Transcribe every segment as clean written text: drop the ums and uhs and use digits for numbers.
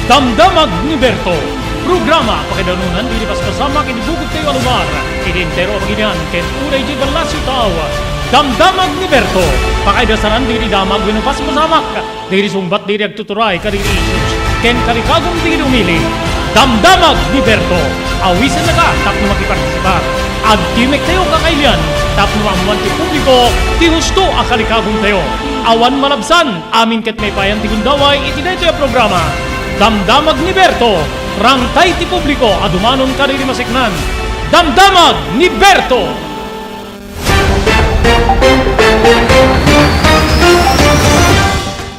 Damdamag ni Berto. Programa pakidanunan dilipas kasama kinibugod kayo alumar. Identero ang ginyan ken unay di balasyo tao. Damdamag ni Berto. Pakaidasaran diri damag winupas masamak. Diri sumbat diri agtuturay kadiri isus. Ken kalikagong diri umili. Damdamag ni Berto. Awisan na ka tapno makipartisipa. Agtimek tayo kakailian. Tapno amuan ti publiko. Ti husto akalikagong tayo. Awan malabsan. Amin ket may payan ti gundaway. Itinay tayo programa. Damdamag ni Berto, rangtay ti publiko, adumanon ka rin masiknan. Damdamag ni Berto!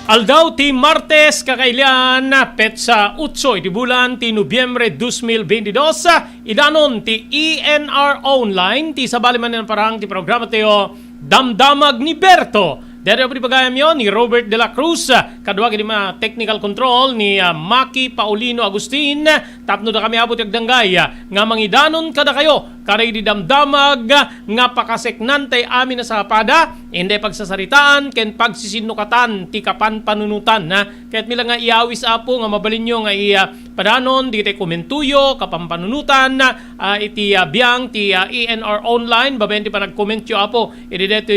Aldaw ti Martes kakailan, petsa 8 iti bulan ti Nobyembre 2022, idanon ti ENR Online, ti sabali man ng parang ti programa tayo, Damdamag ni Berto. Dari ako pagayam yon ni Robert de la Cruz, kaduwag ni mga technical control ni Maki Paulino Agustin, tapno na kami abot yagdanggay, nga mangidanon kada kayo, karay di damdamag, nga pakaseknantay amin na sa pada, hindi pagsasaritaan, ken pagsisinukatan, tikapan panunutan, kahit mila nga iawis apo, nga mabalin nyo nga padanon, di tayo komentuyo, kapampanunutan, iti biyang, ti ENR Online, babayan ti pa nag-comment yo apo, iti dito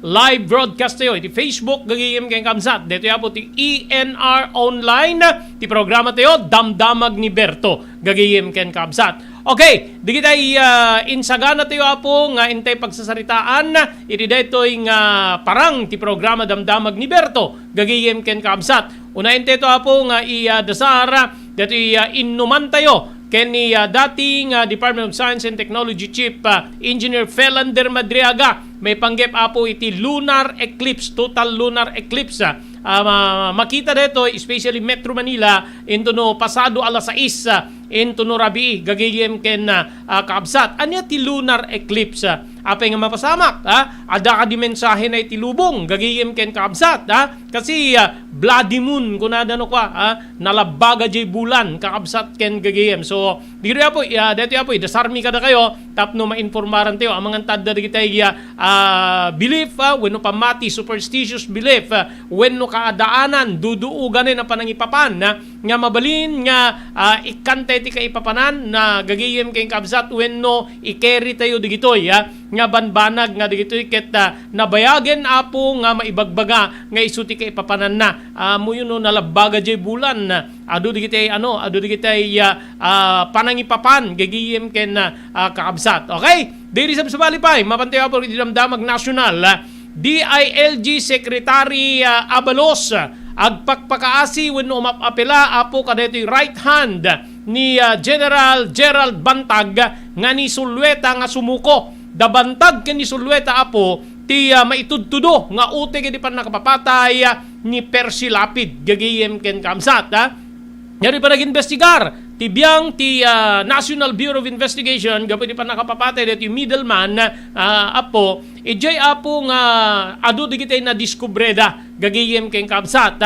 live broadcast tayo, iti Facebook, gagigim kayong kamsat, dito apo ti ENR Online, ti programa tayo, Damdamag ni Berto, gagigim kayong kamsat. Okay, di kita insagana tayo apo nga intay pagsasaritaan, iti dito parang ti programa Damdamag ni Berto, gagigim kayong kamsat. Unahin tayo apo nga dasara, dito inuman tayo, ken ni dating Department of Science and Technology Chief Engineer Felander Madriaga, may panggep apo iti lunar eclipse, total lunar eclipse. Makita dito, especially Metro Manila, into no pasado alas 6, into no rabi, gagigim ken kaabsat. Anya ti lunar eclipse? Apay nga mapasamak, ada ka di mensahe na iti lubong, gagigim ken kaabsat, kasi bloody moon, kunada no kwa, nalabaga jay bulan, kaabsat ken gagigim. So, dito po, dito po, dasarmi kada kayo, tapno mainformaran tayo, ang mga tadda di kita belief, when no pamati, superstitious belief, when no kaadaanan, duduuganin ang panangipapan, nga mabalin, nga ikantay ti kaipapanan, na gagigim ken kaabsat, when no ikerry tayo di gitoy, nga banbanag nga digitoy ket nabayagen apo nga maibagbaga nga isuti kay papanan na muyo no nalabaga jay bulan adu digitay panangipapan gagiyem ken kaabsat. Okay, diri sa balipay mapantayo apo iti Damdamag National, DILG Secretary Abalos agpakpakaasi wenno umapapela apo kadetoy right hand ni General Gerald Bantag nga ni Sulweta nga sumuko. Dabantag ken ni Sulweta apo ti maitudtudo nga ute ken di pa nakapapatay ni Percy Lapid gagiyem ken kamsat. Yari pa nag-investigar ti biyang ti National Bureau of Investigation gapo di pa nakapapatay dito yung middleman apo ijay apo nga adu di kitay na diskubreda gagiyem ken kamsat.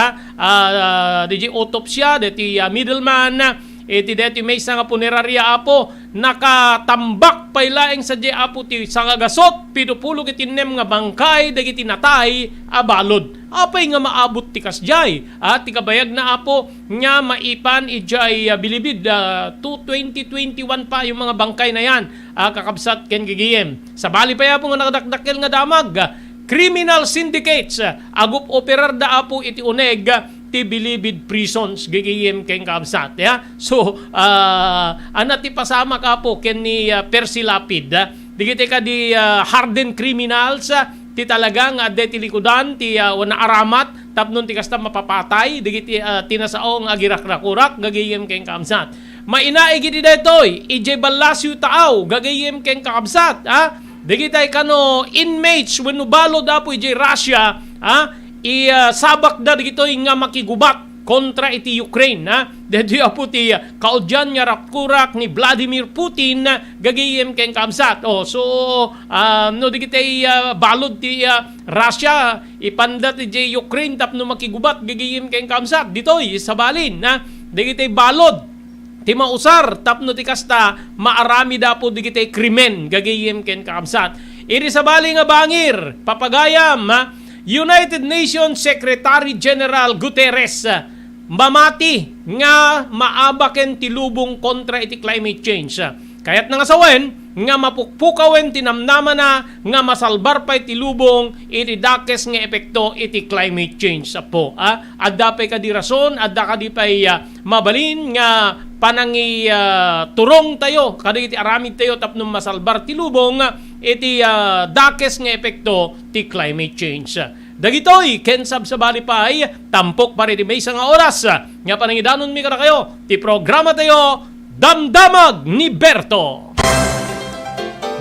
Di autopsya dito middleman iti deti may nga punerarya apo nakatambak pailaeng sa di apo ti sangagasot pinupulo iti nem nga bangkay dagiti natay abalod apay nga maabot ti kasjay ti kabayag na apo nga maipan ijay bilibid 2021 pa yung mga bangkay na yan kakabsat ken gigiem sa bali pa apo nga nakadakdakkel nga damag criminal syndicates agup operar da apo iti uneg ti bilibid prisons gigiyem ken kaabsat so anati pasama ka po ken ni Percy Lapid digiti ka di hardened criminals ti talagang ti likudan ti wana aramat tapnon ti kasta mapapatay digiti tinasaong agirak-rakurak gagiyem ken kaabsat mainaig iti daytoy ije balasyo taaw gagiyem ken kaabsat digitay kano inmates wenno balod apo ije Russia sabak da dito nga makigubat kontra iti Ukraine Dedi apo ti kaudyan nga rakurak ni Vladimir Putin gagayem ken kamsat. So no digitay balod ti Russia ipandat ti Ukraine tapno makigubat gagayem ken kamsat. Ditoy sabalin digitay balod ti mausar tapno ti kasta maarami da po digitay krimen gagayem ken kamsat. Iri sabali nga bangir papagayam United Nations Secretary General Guterres mamati nga maabaken ti lubong kontra iti climate change. Kaya't nangasawen nga mapukpukawen tinamnama na nga masalbar pa iti lubong iti dakes nga epekto iti climate change po. Adda pay kadi rason, adda kadi pay mabalin nga panangi turong tayo kadi iti aramid tayo tapno masalbar ti lubong iti dakes nga epekto ti climate change. Dagitoy ken sabsabali pay tampok pare di may nga oras nga panangidanon mi kada kayo ti programa tayo Damdamag ni Berto.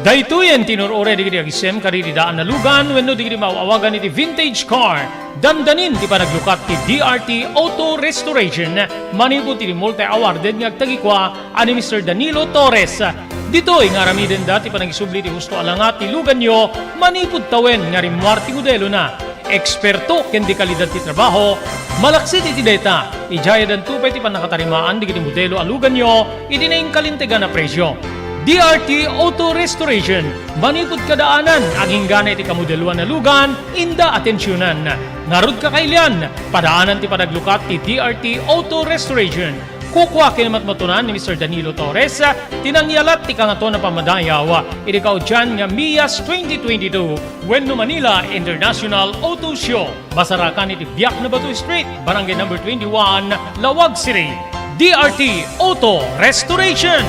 Daytoyen tinurore digiti agisem kaditi daan na lugan wenno digiti mawawagan iti vintage car. Dandanin ti panaglukat ti DRT Auto Restoration manipod ti multi-awarded nga agtagikwa ani Mr. Danilo Torres. Ditoy nga ramiden dati panagisubli ti husto alangat ti lugan nyo manipod tawen nga rimwar ti modelo na. Eksperto ken di kalidad ti trabaho, malaksit iti data, ijaya dan tupay ti panakatarimaan di modelo alugan nyo, iti na yung kalintegan na presyo. DRT Auto Restoration, manipod kadaanan, aging gana iti kamodeluan na lugan, inda atensyonan. Narod kakailian, padaanan ti panaglukat ti DRT Auto Restoration. Kukwa kinamatmatunan ni Mr. Danilo Torres, tinangyalat ti kangato na pamadayaw, irikaw dyan nga MIAS 2022, Wenno Manila International Auto Show. Masarakan iti Biak na Batu Street, Barangay number 21, Lawag City. DRT Auto Restoration.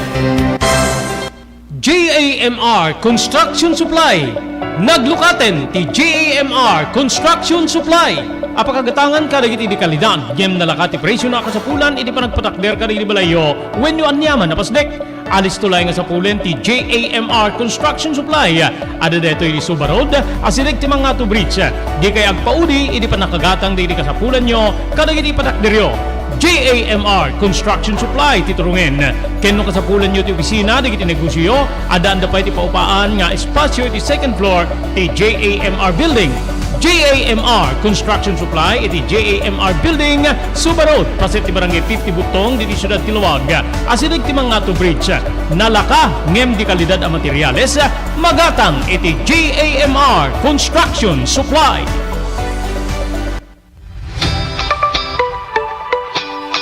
JAMR Construction Supply. Naglukaten ti JAMR Construction Supply. Apakagatangan ka dagiti di kalidad, gem nalakati presyo na kasapulan, iti panagpatakder ka di balayo, when you anyaman napasdek. Alis tulay nga sa pulen ti JAMR Construction Supply. Ada deto iti Subarod, asilig ti mga to bridge. Di kay agpaudi, iti panakagatang di kasapulan nyo, kadagiti patakderyo. JAMR Construction Supply titurungin. Kenno kasapulan nyo ti opisina, di kiti negosyo, adaan da pa iti paupaan nga espasyo iti second floor ti JAMR Building. JAMR Construction Supply iti JAMR Building, Subarod, paset ti barangay 50 Butong, diti Syudad Tiluwag. Asilig ti mga to bridge. Nalaka, ngem di kalidad ang materyales, magatang iti JAMR Construction Supply.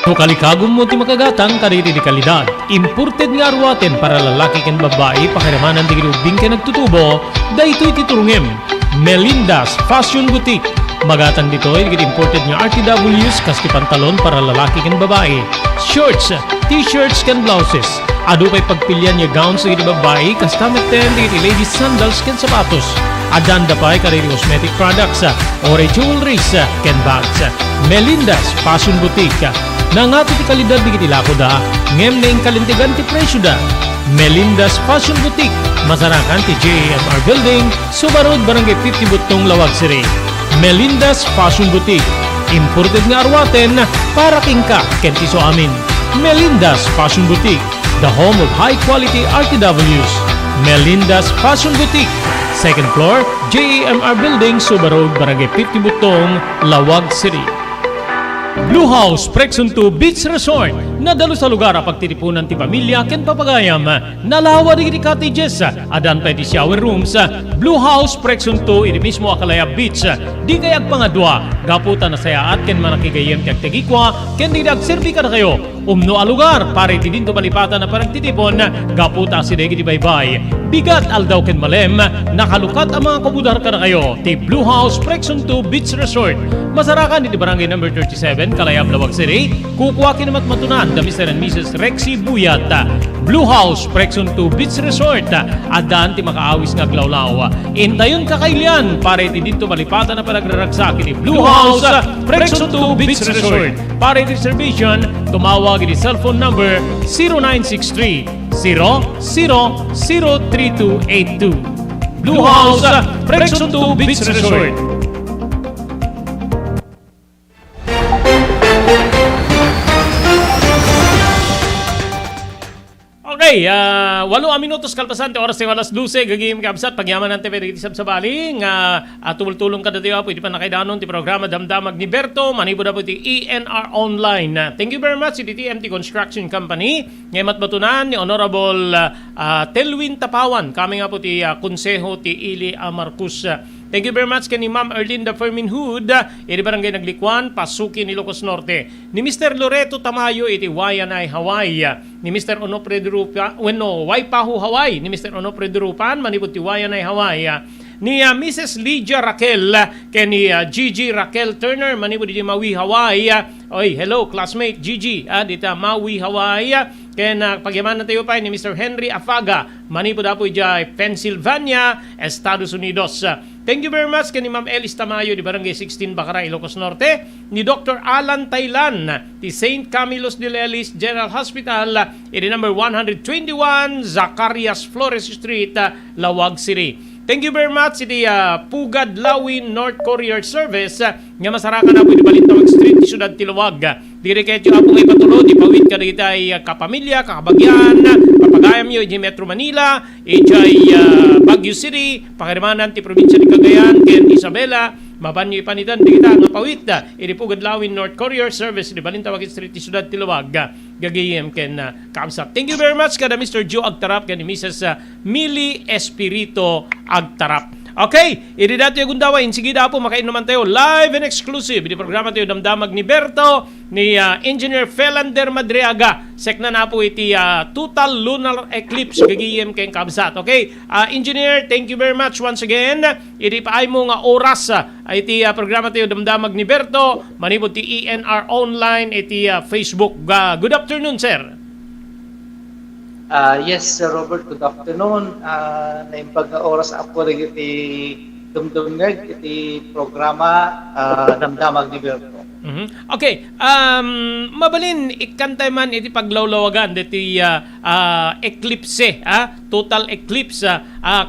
Kalikagom mo ti makagatang kaditi di kalidad. Imported nga arwaten para lalaki ken babae pakiramanan di grubing ken nagtutubo, daytoy titurungem. Melinda's Fashion Boutique. Magatang ditoy imported nga RTWs kasti pantalon para lalaki ken babae. Shorts, t-shirts ken blouses. Adu pay pagpilian nga gowns iti babae kasta meten iti ladies sandals ken sapatos. Adanda pay kaditi cosmetic products, ore jewelries ken bags. Melinda's Fashion Boutique. Nangato ti kalidad di kiti lako da, ngem na yung kalintigan ti presyo da. Melinda's Fashion Boutique, masarakan ti JAMR Building, Subarod, Barangay 50 Butong, Lawag City. Melinda's Fashion Boutique, imported nga arwaten para kingka kenti so amin. Melinda's Fashion Boutique, the home of high-quality RTWs. Melinda's Fashion Boutique, second floor, JAMR Building, Subarod, Barangay 50 Butong, Lawag City. Blue House Prexon 2 Beach Resort. Nadalo sa lugar pagtitipunan ti pamilya ken papagayam. Nalawa di cottages, adan pa ti shower rooms. Blue House Prexon 2 iti mismo Akalaya Beach. Di kayag pangadwa, gaputan na sayaat ken manakigayem ti agtegikwa ken di agserbi kada kayo. Umno a lugar pare ti dinto malipatan na paragtitipon, gaputa si degi ti baybay. Bigat aldaw ken malem, nakalukat ang mga komudar kada kayo. Ti Blue House Prexon 2 Beach Resort. Masarakan iti barangay number 37 Kalayab, Lawag City. Kukuha kinamatmatunan da Mr. and Mrs. Rexy Buyat. Blue House Prexon 2 Beach Resort. Adaan ti makaawis nga glawlaw. Intayon kakailian pare ti dito malipatan na panagraragsak iti Blue House Prexon 2 Beach Resort. Para iti reservation, tumawag iti cellphone number 0963 003282. Blue House Prexon 2 Beach Resort. Okay, 8 minutos kalpasante oras ng alas 12 gagawin kabsat pagyaman natin pwede itisab sa bali nga tumultulong ka dati pwede pa nakaidanon ti programa Damdamag ni Berto manibo na po ti ENR Online. Thank you very much si TMT Construction Company ngayon matbatunan ni Honorable Telwin Tapawan kami nga po ti konseho ti Ili Amarcus Thank you very much kay ni Ma'am Erlinda Ferminhood, iti barangay Naglikuan, Pasukin, Ilocos Norte. Ni Mr. Loreto Tamayo, iti Wayanay, Hawaii. Ni Mr. Onofre Durupan, Waipahu, Hawaii. Ni Mr. Onofre Durupan, manipot ti Wayanay, Hawaii. Ni Mrs. Lydia Raquel, kay ni Gigi Raquel Turner, manipot ti Maui, Hawaii. Oy, hello, classmate Gigi, dita Maui, Hawaii. Kaya na pagyaman na tayo pa ni Mr. Henry Afaga, manipod po dyan, Pennsylvania, Estados Unidos. Thank you very much kay ni Ma'am Elis Tamayo di Barangay 16 Bacara, Ilocos Norte. Ni Dr. Alan Taylan di St. Camillus de Lelis General Hospital, iti number 121 Zacarias Flores Street, Lawag City. Thank you very much iti Pugad Lawin North Courier Service nga masarakan na po iti Balintawag Street di Ciudad Tilawag. Direket yung apong ipatulo di pawit ka dito ay kapamilya, kakabagyan, papagayam nyo iti Metro Manila, iti Baguio City, pakirimanan ti probinsya ni Cagayan, Ken Isabela, mabanyo ipanitan di kita nga pawit iti Pugad Lawin North Courier Service di Balintawag Street di Ciudad Tilawag. Gagayem ken kaamsap. Thank you very much kada Mr. Joe Agtarap ken Mrs. Millie Espirito Agtarap. Okay, iti dati yung gundawain. Sige na po, makain naman tayo live and exclusive. Di programa tayo damdamag ni Berto, ni Engineer Felander Madriaga. Sekna na po iti total lunar eclipse. Gagiyem kayong kabsat. Okay, Engineer, thank you very much once again. Iti paay mo nga oras. Iti programa tayo damdamag ni Berto. Manipod ti ENR Online, iti Facebook. Good afternoon, sir. Yes, Sir Robert, good afternoon. Naimbag na oras ako rin iti dumdumnag, iti programa Damdamag ni Berto. Okay, mabalin ikantay man iti paglawlawagan iti eclipse, total eclipse.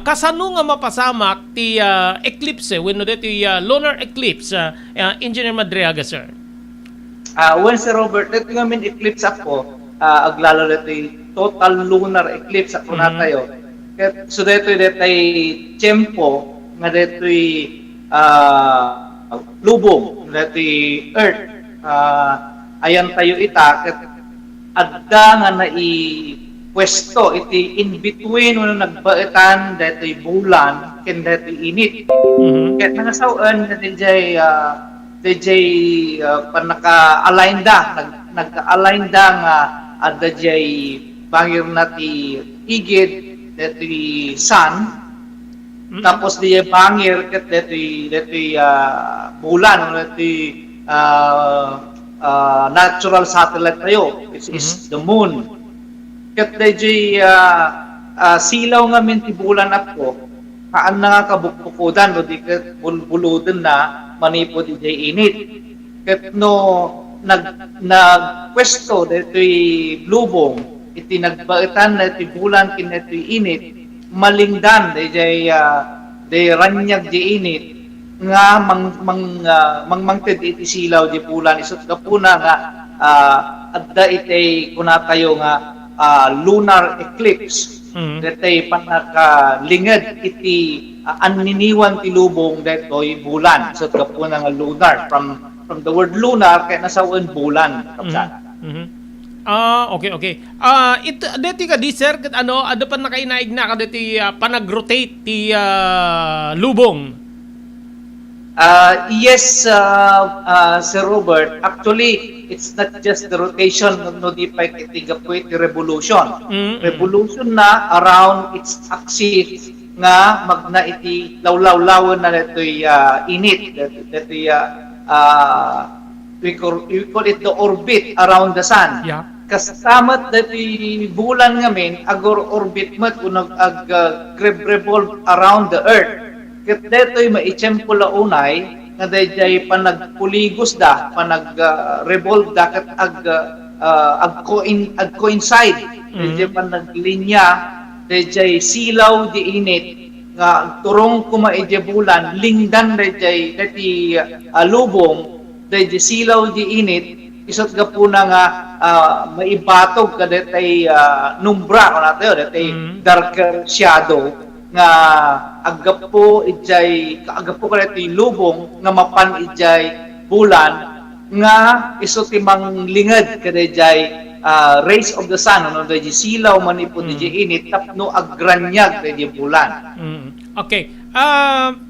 Kasano nga mapasamak ti eclipse when iti lunar eclipse, Engineer Madriaga, sir? When Sir Robert, ito nga min eclipse ako, aglalo ito total lunar eclipse ako na tayo. So dito ay tempo nga dito lubong dito earth. Ayan tayo ita ket adda nga pwesto iti in between no nagbaetan dito bulan ken dito init. Ket nangasawan na DJ panaka-align da nagka-align da nga adda jay bangir na ti igid deti sun tapos di bangir ket deti bulan deti natural satellite tayo which is the moon ket di silaw nga min ti bulan ako kaan na nga kabukbukudan no di ket bulbuluden na manipod di init ket no nagpwesto detoy lubong iti nagbaitan na iti bulan kin iti init malingdan de ranyag di init nga mangted iti silaw di bulan isut kapuna nga adda iti kunatayo nga lunar eclipse detay panakalinged iti anniniwan ti lubong detoy bulan isut kapuna nga lunar from the word lunar kaya nasawan bulan kapsat. Okay. Ito deti ka di sir ano pa nakainaig na ka deti panag-rotate ti lubong. Yes, Sir Robert. Actually, it's not just the rotation no di pa iti revolution. Revolution na around its axis nga magna iti lawlaw-lawon na detoy init detoy we call it the orbit around the sun. Yeah. Kasamat dati bulan ngamin agor orbit mat unag revolve around the earth. Ket detoy maitempo launay nga dayjay panagpuligos da revolve da ket coincide dayjay panaglinya dayjay silaw di init nga turong kumaidya bulan lingdan dayjay dati lubong dayjay silaw di init isot gapuna nga maibatog ka detay numbra o nato detay darker shadow nga agapo ijay kaagapo ka detay lubong nga mapan ijay bulan nga isot timang linged ka detay rays of the sun no detay silaw man ipon ijay init tapno agranyag detay bulan. Okay.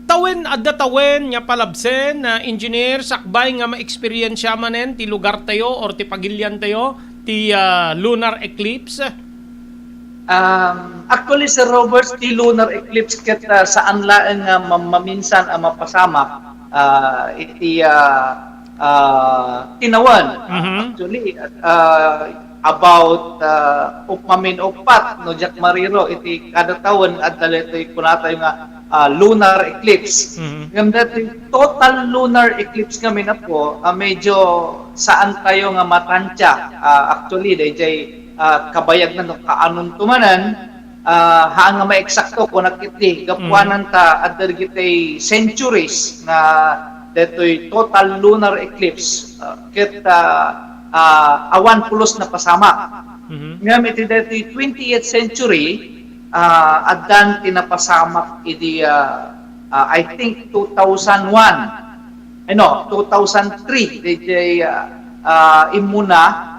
Tawen adda tawen nya palabsen na engineer sakbay nga ma-experience manen ti lugar tayo or ti pagilyan tayo ti lunar eclipse. Actually, Sir Robert, ti lunar eclipse ket saan laeng maminsan ang mapasamak iti tinawan. Actually, about upmamin upat no Jack Mariro iti kada taon at dalitoy kunatay nga lunar eclipse. Ngam dati total lunar eclipse kami na po medyo saan tayo nga matansya. Actually, dayjay kabayag na no kaanon tumanan haan nga maeksakto kung nakiti gapuanan ta at dargitay centuries na detoy total lunar eclipse ket awan pulos na pasama. Ngam iti detoy 20th century addan tinapasamak iti I think 2001 no 2003 dayjay imuna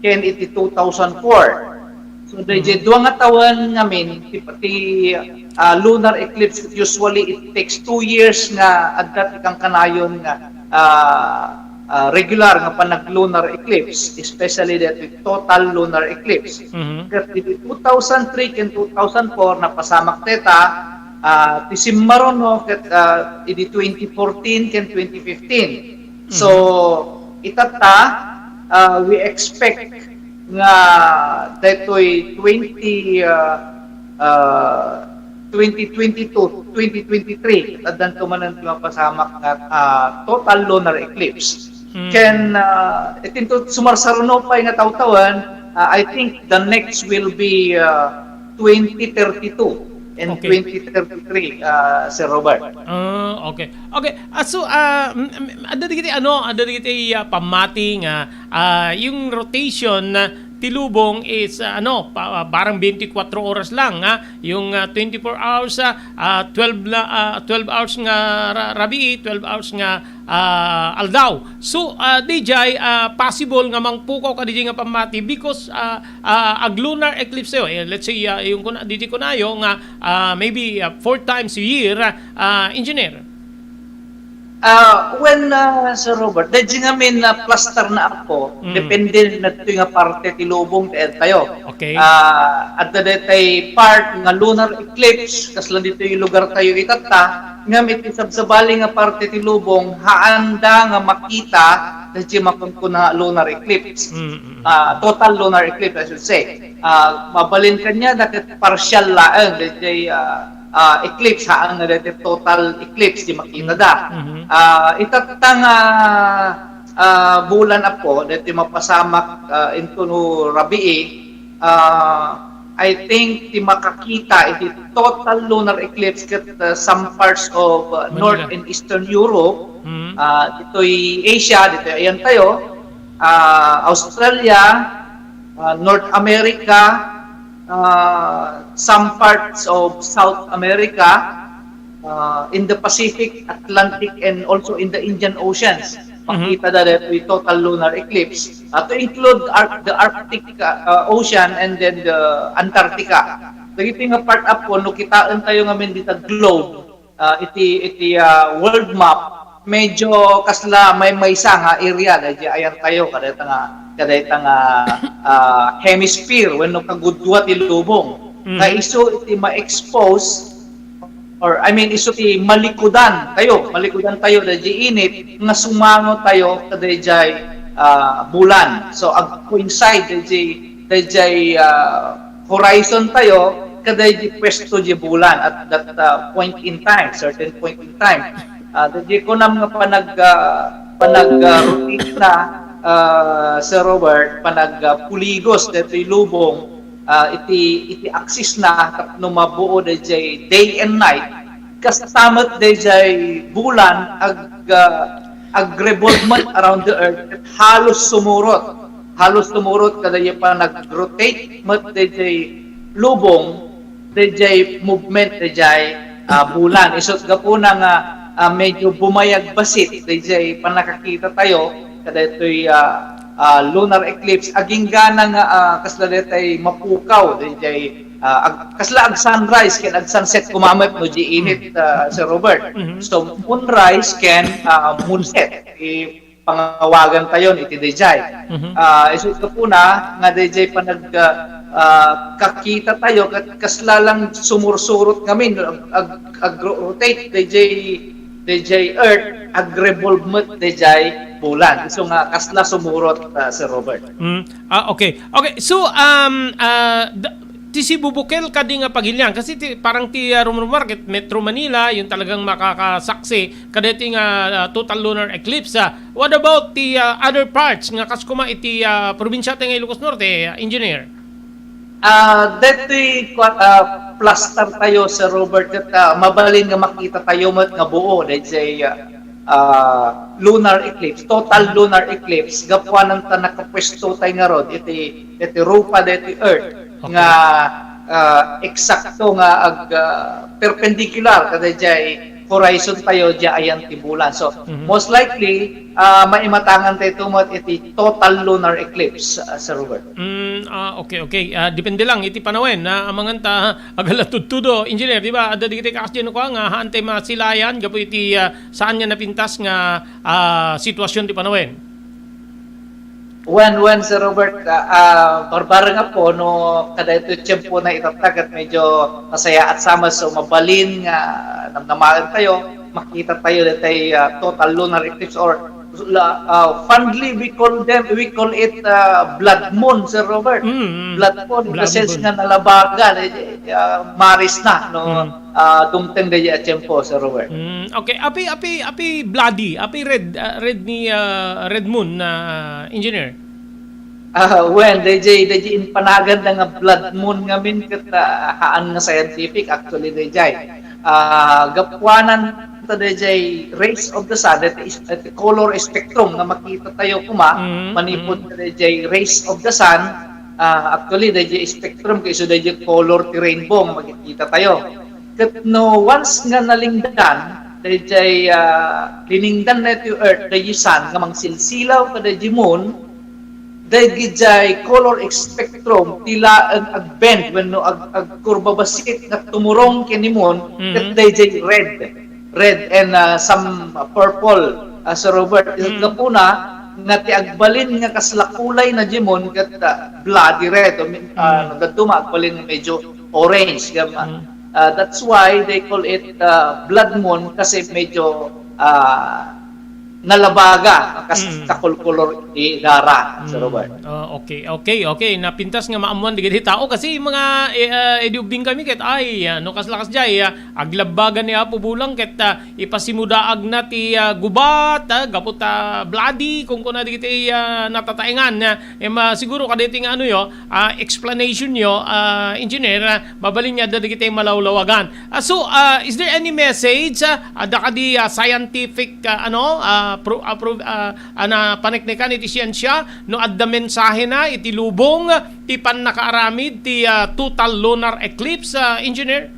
ken iti 2004. So dayjay duwa nga tawen ngamin ti lunar eclipse usually it takes 2 years nga adda kang kanayon nga regular nga panag-lunar eclipse, especially that with total lunar eclipse. Kasi 2003 ken 2004 napasamak teta ti simmaron no ket idi 2014 ken 2015. So itata we expect nga detoy 2022, 2023 addan tumanan ti mapasamak nga total lunar eclipse. Ken itinto sumarsaruno pa nga tawtawan, I think the next will be 2032 and 2033, Sir Robert. Okay. Okay. So ada digiti pamati nga yung rotation tilubong is parang 24 oras lang yung 24 hours 12 hours nga rabi 12 hours nga aldaw. So DJ possible nga mangpukaw ka DJ nga pamati because ag lunar eclipse let's say yung DJ kunayo nga maybe 4 times a year engineer. When Sir Robert, dahil nga min plaster na ako, depende na ito nga parte tilubong tayo. Okay. At day part nga lunar eclipse, kas lang dito yung lugar tayo itata, nga mitisabsabali nga parte tilubong, haanda nga makita dahil makunko na lunar eclipse. Total lunar eclipse, I should say. Mabalin kanya, dahil partial laang, dahil eclipse haan nga dito total eclipse di makita da. Itatang bulan ako dito mapasamak into no rabii I think di makakita iti total lunar eclipse ket some parts of North and Eastern Europe, dito'y Asia, dito ayan tayo, Australia, North America, some parts of South America, in the Pacific, Atlantic, and also in the Indian Oceans. Makita na ito total lunar eclipse. To include the Arctic Ocean and then the Antarctica. Dagiti nga part up po, no kitaan tayo ngamin dito globe, iti world map, medyo kasla may isa nga area, dahil ayan tayo, kadayta nga hemisphere when no kagudwa ti lubong nga iso iti ma-expose or I mean iso ti malikudan tayo dahil init nga sumango tayo kadayjay bulan, so ag coincide dayjay horizon tayo kadayjay pwesto di bulan at that certain point in time. Dahil ko nam nga panag-rotate na Sir Robert, panag-puligos dito yung lubong, iti axis na no mabuo dayjay day and night, kastamat dayjay bulan ag-revolvement around the earth at halos sumurot kadaya pa nag-rotate mat dayjay lubong, dayjay movement dayjay bulan. Isot gapuna nga medyo bumayag basit dayjay panakakita tayo kada ito'y lunar eclipse aging gana nga kasla detay mapukaw dayjay kasla ag sunrise ken ag sunset kumamot no di init Sir Robert. So moonrise ken moonset pangawagan tayon iti dayjay. Isut ka po na nga dayjay panag kakita tayo kasla lang sumursurot ngamin ag rotate dayjay earth ag revolvement dayjay bulan. So nga kasla sumurot Sir Robert. Okay. So ti si Bubukel kadi nga pagilyan kasi parang ti Market Metro Manila yung talagang makakasaksi kadeti nga total lunar eclipse. What about the other parts nga kaskuma iti probinsya nga Ilocos Norte, engineer? Deti plaster tayo sa Robert kat mabalin nga makita tayo nga buo dahil lunar eclipse, total lunar eclipse gapuanan ta nakapwesto tayo nga rod iti rupa deti earth. Okay. Nga eksakto nga ag perpendicular kada jay horizon tayo diya ayan tibulan. So most likely maimatangan tayo tumot iti total lunar eclipse Sir Robert. Okay. Depende lang iti panawin na amangan ta agalatudtudo engineer di ba adda digiti kakasdian ko nga haantay masilayan gapo iti saan nya napintas nga sitwasyon ti panawin. When Sir Robert, barbara nga po, no, kada ito tiyempo na itatag at medyo masaya at sama, so mabalin nga namnamagan tayo, makita tayo dito total lunar eclipse or fondly we call it blood moon, Sir Robert. Blood moon, in the sense nga nalabagan, maris na, no, dumteng dito at tiyempo, Sir Robert. Okay, api bloody, api red ni red moon na engineer. When DJ panagan na nga blood moon ngamin kat haan nga scientific actually DJ gapuanan ta DJ rays of the sun at the color spectrum nga makita tayo kuma manipod DJ rays of the sun actually DJ spectrum kay so DJ color ti rainbow makikita tayo kat no once nga nalingdan DJ liningdan na ti earth DJ sun nga mangsilsilaw ka DJ moon dahil gijay color spectrum tila ag bend when no ag kurba basit nga tumurong kinimon ket dayjay red and some purple Sir Robert isut po na nga ti agbalin nga kaslakulay na jimon ket bloody red nagaduma agbalin medyo orange that's why they call it blood moon kasi medyo nalabaga kakulkulor di dara Sir Robert. Okay. Napintas nga maamuan digiti tao kasi mga ediubing kami ket ay no kaslakas jay aglabagan ni Apo bulang ket ipasimudaag na ti gubat gapot bloody kung kuna digiti natataengan siguro kaditi nga ano yo explanation yo engineer mabalin niya digiti malawlawagan. So is there any message kadi scientific ana paniknikan iti siyensya no adda mensahe na iti lubong ti pannakaaramid ti total lunar eclipse engineer?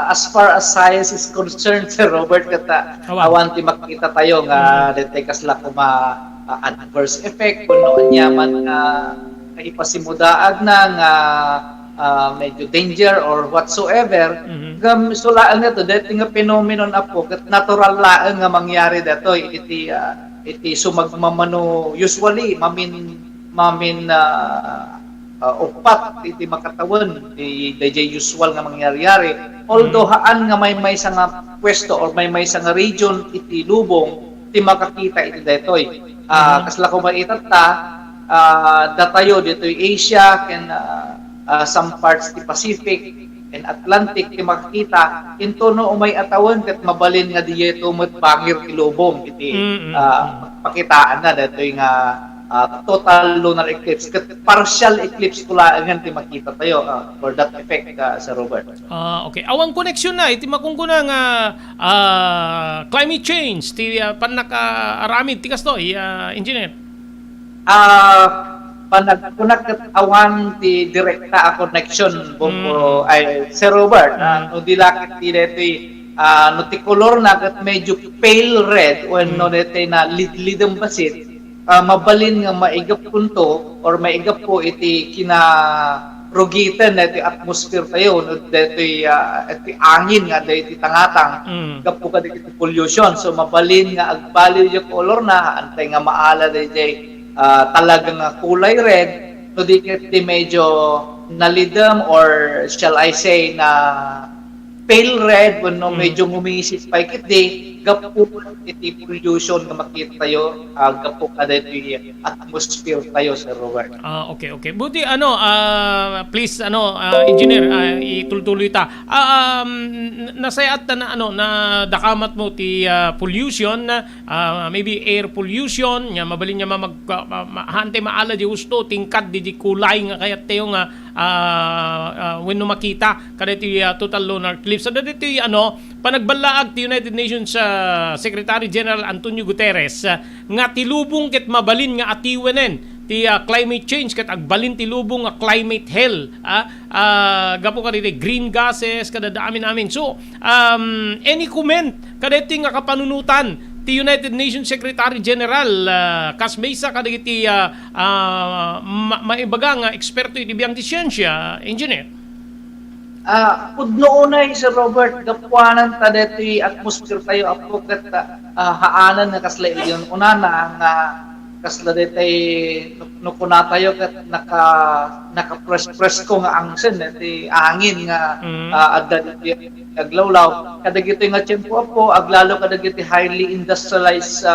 As far as science is concerned Sir Robert kata awan ti makita tayo nga dete kasla kuma adverse effect kuno anyaman nga ipasimudaag na nga medyo danger or whatsoever sulaan nga to dati nga phenomenon apo kat natural laeng nga mangyari dato iti sumagmamano usually mamin upat iti makatawan DJ usual nga mangyari although haan nga may sa nga pwesto or may sa nga region iti lubong iti makakita iti detoy kasla ko maitat datayo ditoy Asia ken some parts the Pacific and Atlantic ti makita into no umay atawan ket mabalin nga diye tumot bangir ti lubong iti pakitaan na datoy nga total lunar eclipse ket partial eclipse kula nga ti makita tayo for that effect sa Robert. Okay, awang connection na iti makungkuna nga climate change ti panaka-aramid ti kastoy engineer. Panagkunak ket awan ti direkta connection bumpo ay Sir Robert no dilakit ti detoy no ti color na ket medyo pale red when no detoy na lidlidem basit mabalin nga maigap punto or maigap po iti rugitan na iti atmosphere tayo, no, iti angin nga, iti tangatang, gapo ka iti pollution. So, mabalin nga, agbaliw yung color na, antay nga maala iti talagang kulay red, no, di iti medyo nalidam or shall I say na pale red when no medyo ngumisit pa ikiti gapo iti pollution nga makita tayo gapo kada iti atmosphere tayo sa Robert. Okay. Buti please engineer itultuloy ta. Nasayat na na dakamat mo ti pollution maybe air pollution nya mabalin nya hante maala di gusto tingkad di kulay nga kayat tayo nga when no makita kada iti total lunar eclipse. So dito panagbalaag ti United Nations Secretary General Antonio Guterres nga tilubong ket mabalin nga atiwenen ti climate change ket agbalin ti lubong nga climate hell gapo ka dito green gases kada amin. So any comment kada iti nga kapanunutan ti United Nations Secretary General kas maysa kada iti maibaga nga eksperto iti biyang ti siyensya, engineer? Pudno unay si Robert, gapuanan ta deti atmosphere tayo apo ket haanan nga kasla iyon unana nga kasla deti no kuna tayo ket naka-press ko nga angsen deti angin nga adda deti aglawlaw kadagiti nga tiempo apo aglalo kadagiti highly industrialized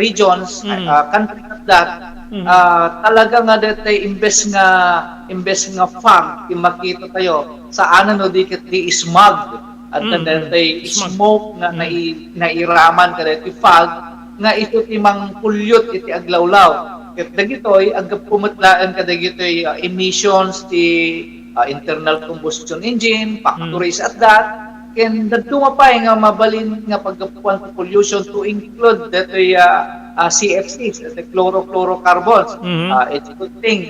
regions country that talaga nga deti imbes nga farm makita tayo sa anan no dikit di smog at deti smoke nga nairaman kadeti fog nga ito timang pulyot iti aglawlaw ket dagitoy agpumutlaan kadagitoy emissions ti internal combustion engine factories at that ken dadto mapay nga mabalin nga paggapuan ti pollution to include detoy CFCs, the chlorofluorocarbons. It's a good thing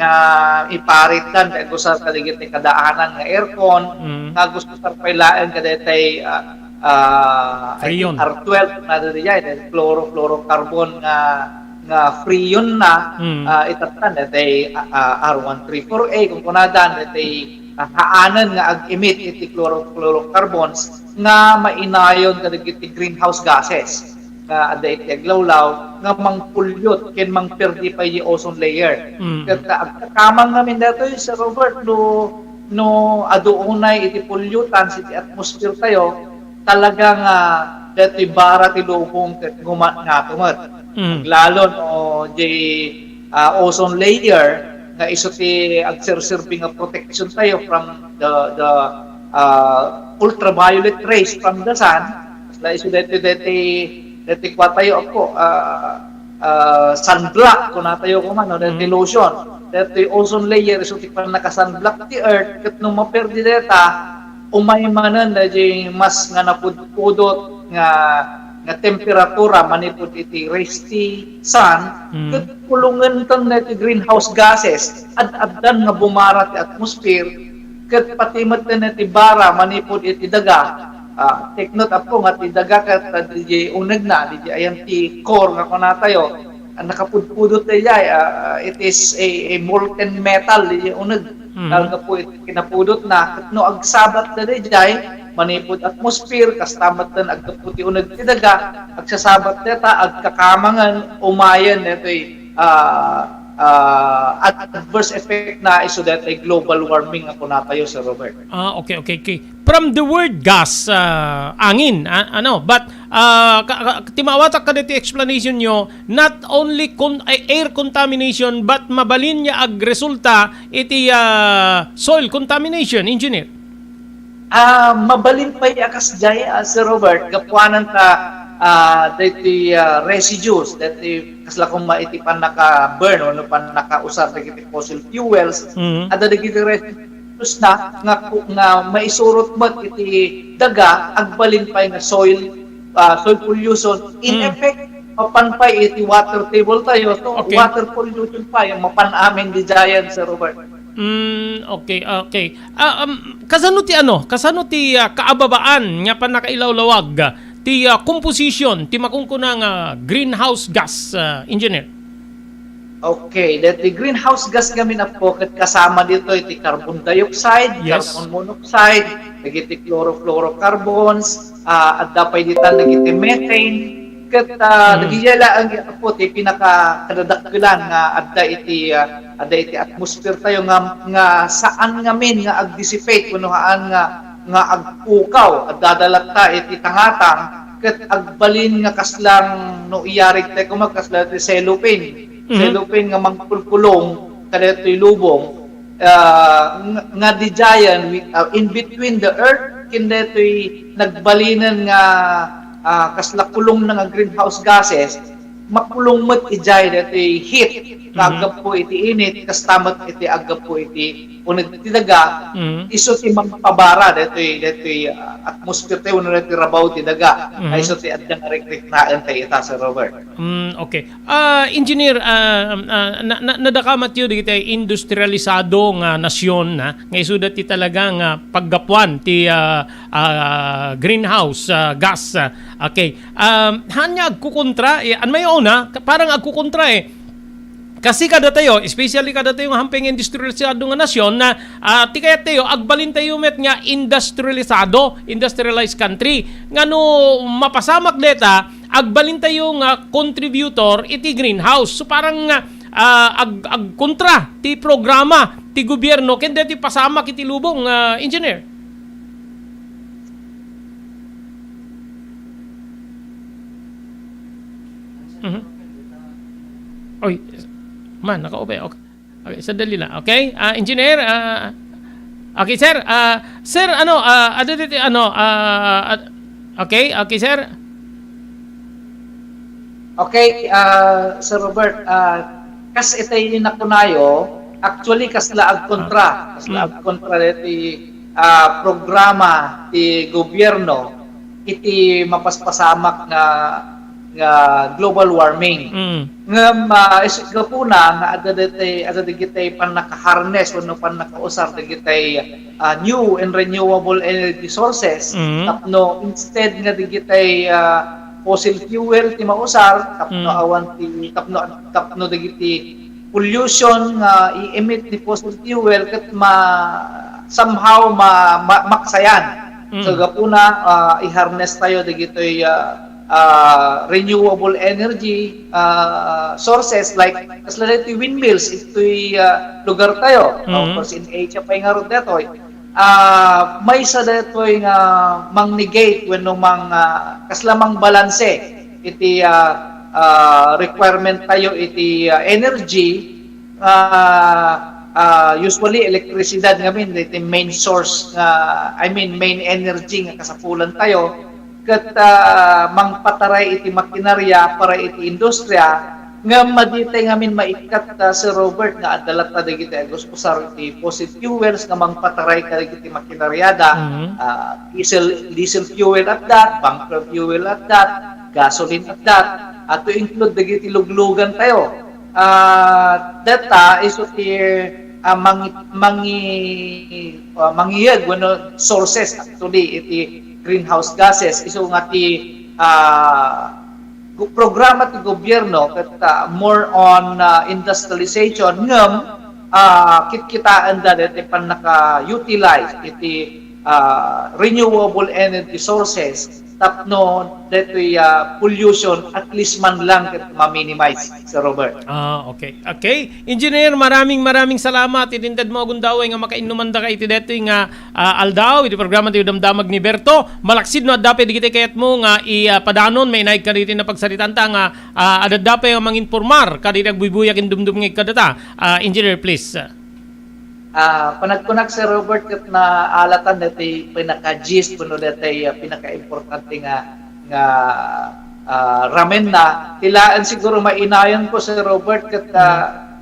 iparitan kaya gusto sa kaligit ni kadaanan ng aircon, nga gusto sa pailaan kadetay R12 na dito chlorofluorocarbon nga freon na itatan detay R134A kung kunadan detay haanan nga ag-emit iti chlorofluorocarbons nga mainayon kadagiti greenhouse gases nga ada iti aglawlaw nga mangpulyot ken mangperdi pa yung ozone layer. Ket kamang namin dato sa Robert no aduunay iti polyutan iti atmosphere tayo talagang dati bara ti lubong ket gumat nga tumet. Lalo no di ozone layer nga iso ti agserserbi nga protection tayo from the ultraviolet rays from the sun. Iso dati kwa tayo ako sunblock kung natayo ko man dati lotion dati ozone layer so ti pan naka-sunblock ti earth ket no maperdi deta umaymanan dati mas nga napudpudot nga temperatura manipud iti rays ti sun ket pulungan tan dati greenhouse gases ad-addan nga bumara ti atmosphere ket patimet ti bara manipud iti daga take note apo nga ti daga ket DJ uneg na DJ ayan ti core nga kuna tayo nakapudpudot tayo it is a molten metal DJ uneg nga po kinapudot na ket no agsabat na DJ manipud atmosphere kastamat tan agputi uneg ti daga agsasabat deta agkakamangan umayan netoy adverse effect na iso detoy global warming nga kuna tayo sa Robert. Okay. From the word gas, angin, but timawatak ka dito explanation nyo, not only air contamination, but mabalin niya resulta iti soil contamination, engineer? Mabalin pa akas jay, Sir Robert, kapuanan ta dati residues, dati kasla kung maitipan naka-burn o pan naka-usap dati fossil fuels, ada dati residues nga maisurot mat iti daga agbalin pa nga soil pollution in effect mapanpay iti water table tayo so water pollution pa yung mapanamin di giant sa Robert. Okay. Kasano ti kaababaan nga panakailawlawag ti composition ti makungkunang greenhouse gas, engineer? Okay, that the greenhouse gas gamin po ket kasama dito iti carbon dioxide, Yes. carbon monoxide, dagiti chlorofluorocarbons, at dapay ditan dagiti methane, ket dagiyala ang po ti pinaka kadadakkelan nga adda iti atmosphere tayo nga saan ngamin nga ag-dissipate kuno nga agpukaw at dadalat ta iti tangatang ket agbalin nga kaslang no iyarig tayo kumagkasla ti cellophane. Cellophane nga mangpulpulong kadetoy lubong nga di giant in between the earth kindetoy nagbalinan nga kasla kulong na nga greenhouse gases makulong met ijay detoy heat agap po iti init kastamat iti agap po iti uneg ti daga iso ti magpabara detoy atmosphere tayo no ti rabaw ti daga ay iso ti adda nga rekreknaan tayo ita sa Robert. Okay. Engineer, nadakamat yun di tayo industrialisado nga nasyon na ngay sudat ti talaga nga paggapuan ti greenhouse gas. Okay. Hanya agkukontra, an may ona, parang agkukontra kasi kada tayo, especially kada tayo nga hamping industrialisado nga nasyon na ti kaya tayo agbalin tayo met nga industrialized country. Ngano mapasamak deta agbalin tayo nga contributor iti greenhouse. So parang agkontra ti programa ti gobyerno ken ti pasamak iti lubong engineer. Oy, man, naka-open. Okay, sandali lang. Okay? Engineer, okay, sir. Sir, okay, sir. Okay, Sir Robert, kas itay nakunayo, actually kasla agkontra iti programa ti gobyerno iti mapaspasamak nga global warming. Nga isip ko na nga ada digitay pan naka-harness o pan naka-usar digitay new and renewable energy sources tapno instead nga digitay fossil fuel ti mausar tapno awan ti tapno digiti pollution nga i-emit ni fossil fuel ket somehow maksayan. So gapuna i-harness tayo digitoy renewable energy sources like kasla iti windmills ito'y lugar tayo. Of course, in Asia pa nga ron detoy. May sa detoy nga mang-negate when mang kaslamang balanse iti requirement tayo iti energy usually elektrisidad ngamin iti main source main energy nga kasapulan tayo ket mangpataray iti makinarya para iti industriya nga maditay ngamin maikat Sir Robert nga adalat ta dagiti agos usar iti fossil fuels nga mangpataray kadagiti makinaryada diesel fuel at that, bunker fuel at that, gasoline at that, at to include dagiti luglugan tayo. Data is iti mangiyag sources actually iti greenhouse gases iso nga ti programa ti gobyerno ket more on industrialization ngem kitkitaan da iti pan naka-utilize iti renewable energy sources tapno detoy pollution at least man lang ket ma-minimize Sir Robert. Okay. Okay. Engineer, maraming salamat. Itindad mo agundaway nga makainumanda ka iti detoy nga aldaw iti programa ti damdamag ni Berto. Malaksid no addape digiti kayat mo nga ipadanon may naik ka diti na pagsaritan ta nga adadape nga manginformar kaditi agbuybuyak indumdum nga kadata. Engineer, please. Panagkunak Sir Robert ket na alatan dati pinaka-gist kuno dati pinaka-importante nga ramen na tilaan siguro mainayon ko Sir Robert ket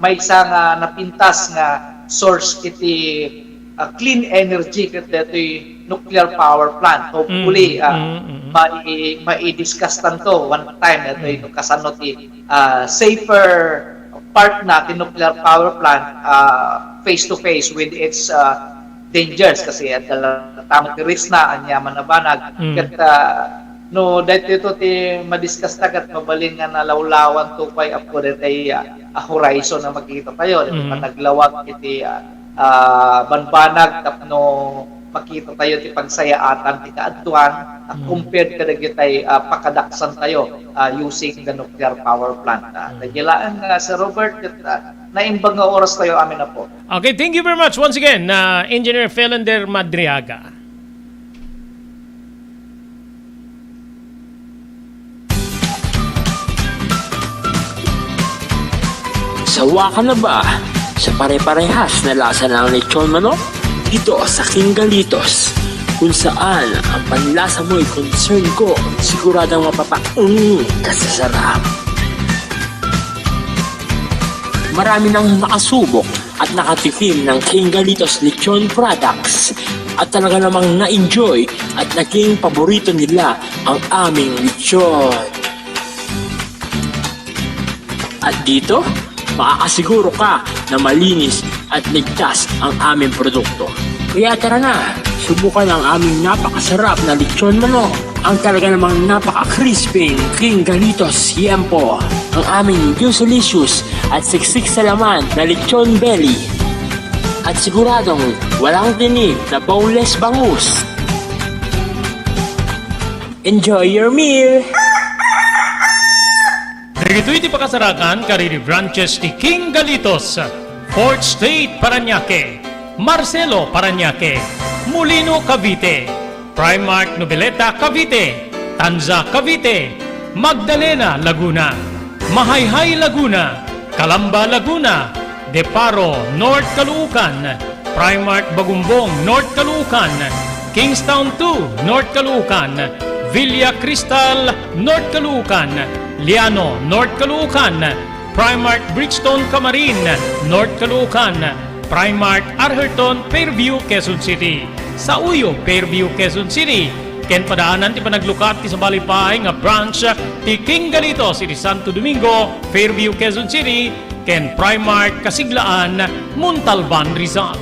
may isa nga napintas nga source iti clean energy ket dati nuclear power plant. Hopefully mai-discuss tanto one time dati kasano ti safer part na ti nuclear power plant face-to-face with its dangers kasi at tamang risk na anyaman na banag. Kat no dahil ito ti madiscuss na kat mabaling nga nalawlawan to pay up ko dahil horizon na makita tayo. Panaglawag iti banbanag tapno makita tayo ti pagsayaatan ti kaadtuan compared kada tay pakadaksan tayo using the nuclear power plant. Nagilaan Sir Robert naimbang nga oras tayo amin na po. Okay, thank you very much once again, Engineer Felander Madriaga. Sawa ka na ba sa pare-parehas na lasa ng lechon manok? Dito sa King Galitos, kung saan ang panlasa mo'y concern ko, siguradang kasasarap. Marami nang nakasubok at nakatikim ng King Galitos lechon products at talaga namang na-enjoy at naging paborito nila ang aming lechon. At dito, makakasiguro ka na malinis at ligtas ang aming produkto. Kaya tara na, subukan ang aming napakasarap na lechon manok. Ang talaga namang napaka-crispy King Galitos Yempo. Ang aming juicy-licious at siksik sa laman na lechon belly. At siguradong walang tinig na boneless bangus. Enjoy your meal! Dito iti pakasarakan kariri branches ti King Galitos, Fourth State Parañaque, Marcelo Parañaque, Molino Cavite, Primark Noveleta Cavite, Tanza Cavite, Magdalena Laguna, Mahayhay Laguna, Calamba Laguna, Deparo North Caloocan, Primark Bagumbong North Caloocan, Kingstown 2 North Caloocan, Villa Cristal North Caloocan, Liano North Caloocan, Primark Bridgestone Camarin North Caloocan, Primark Arherton Fairview Quezon City, sa Uyo Fairview Quezon City, ken padaanan ti panaglukat ti sa Balipay nga branch ti King Galitos iti Santo Domingo Fairview Quezon City, ken Primark Kasiglaan Montalban Rizal.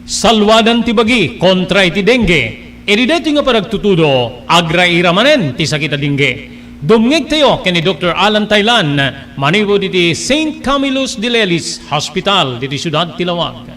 Salwadan ti bagi kontra iti dengue. Edideti nga paragtutudo, agra iramanen ti sakita dingge. Dumngeg tayo kani Dr. Alan Taylan, maniwo diti St. Camillus de Lelis Hospital, diti Siyudad Tilawag.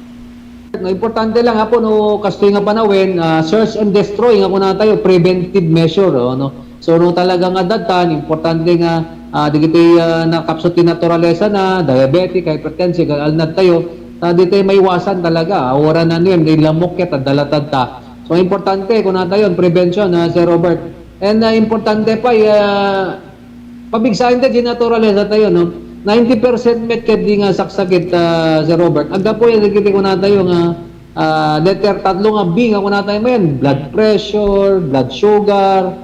Importante lang po no kastoy nga panawin, search and destroy nga kuna tayo preventive measure no. So no talaga nga datan importante nga digiti nakapsot ti naturalesa na diabetic, hypertensive, alnad tayo. Dito may iwasan talaga. Ora na niyan kay lamok ket dalatad ta. So importante kung nata yon prevention Sir Robert. And importante pa pabigsahin ta di naturalesa tayo no. 90% met ket di nga saksakit Sir Robert. Agda po yung nagkiti ko na tayo nga letter tatlo nga B nga ko na tayo yan. Blood pressure, blood sugar,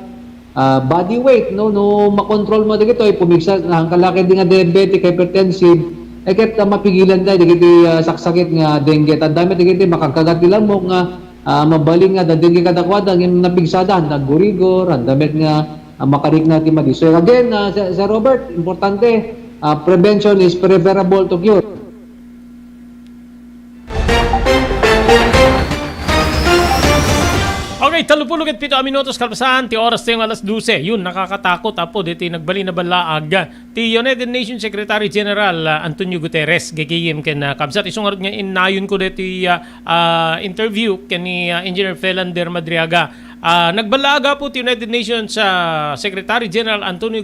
body weight, no makontrol mo dito ay pumigsa ang kalaki di nga diabetic, hypertensive, ket mapigilan tayo dito saksakit nga dengue. Tandami dito makakagat nila mo nga mabaling nga dengue kadakwada ng napigsada, nagurigor, andamit nga makarik natin madi. So again, Sir Robert, importante, prevention is preferable to cure. Okay, 37 minutos kalpasan, ti oras tayong alas 12. Yun, nakakatakot apo, dito nagbali na balaag. Ti United Nations Secretary General Antonio Guterres, gagayim ken kabsat. Isungarot nga inayon ko dito interview ken ni Engineer Felander Madriaga. Nagbalaga po ti United Nations Secretary General Antonio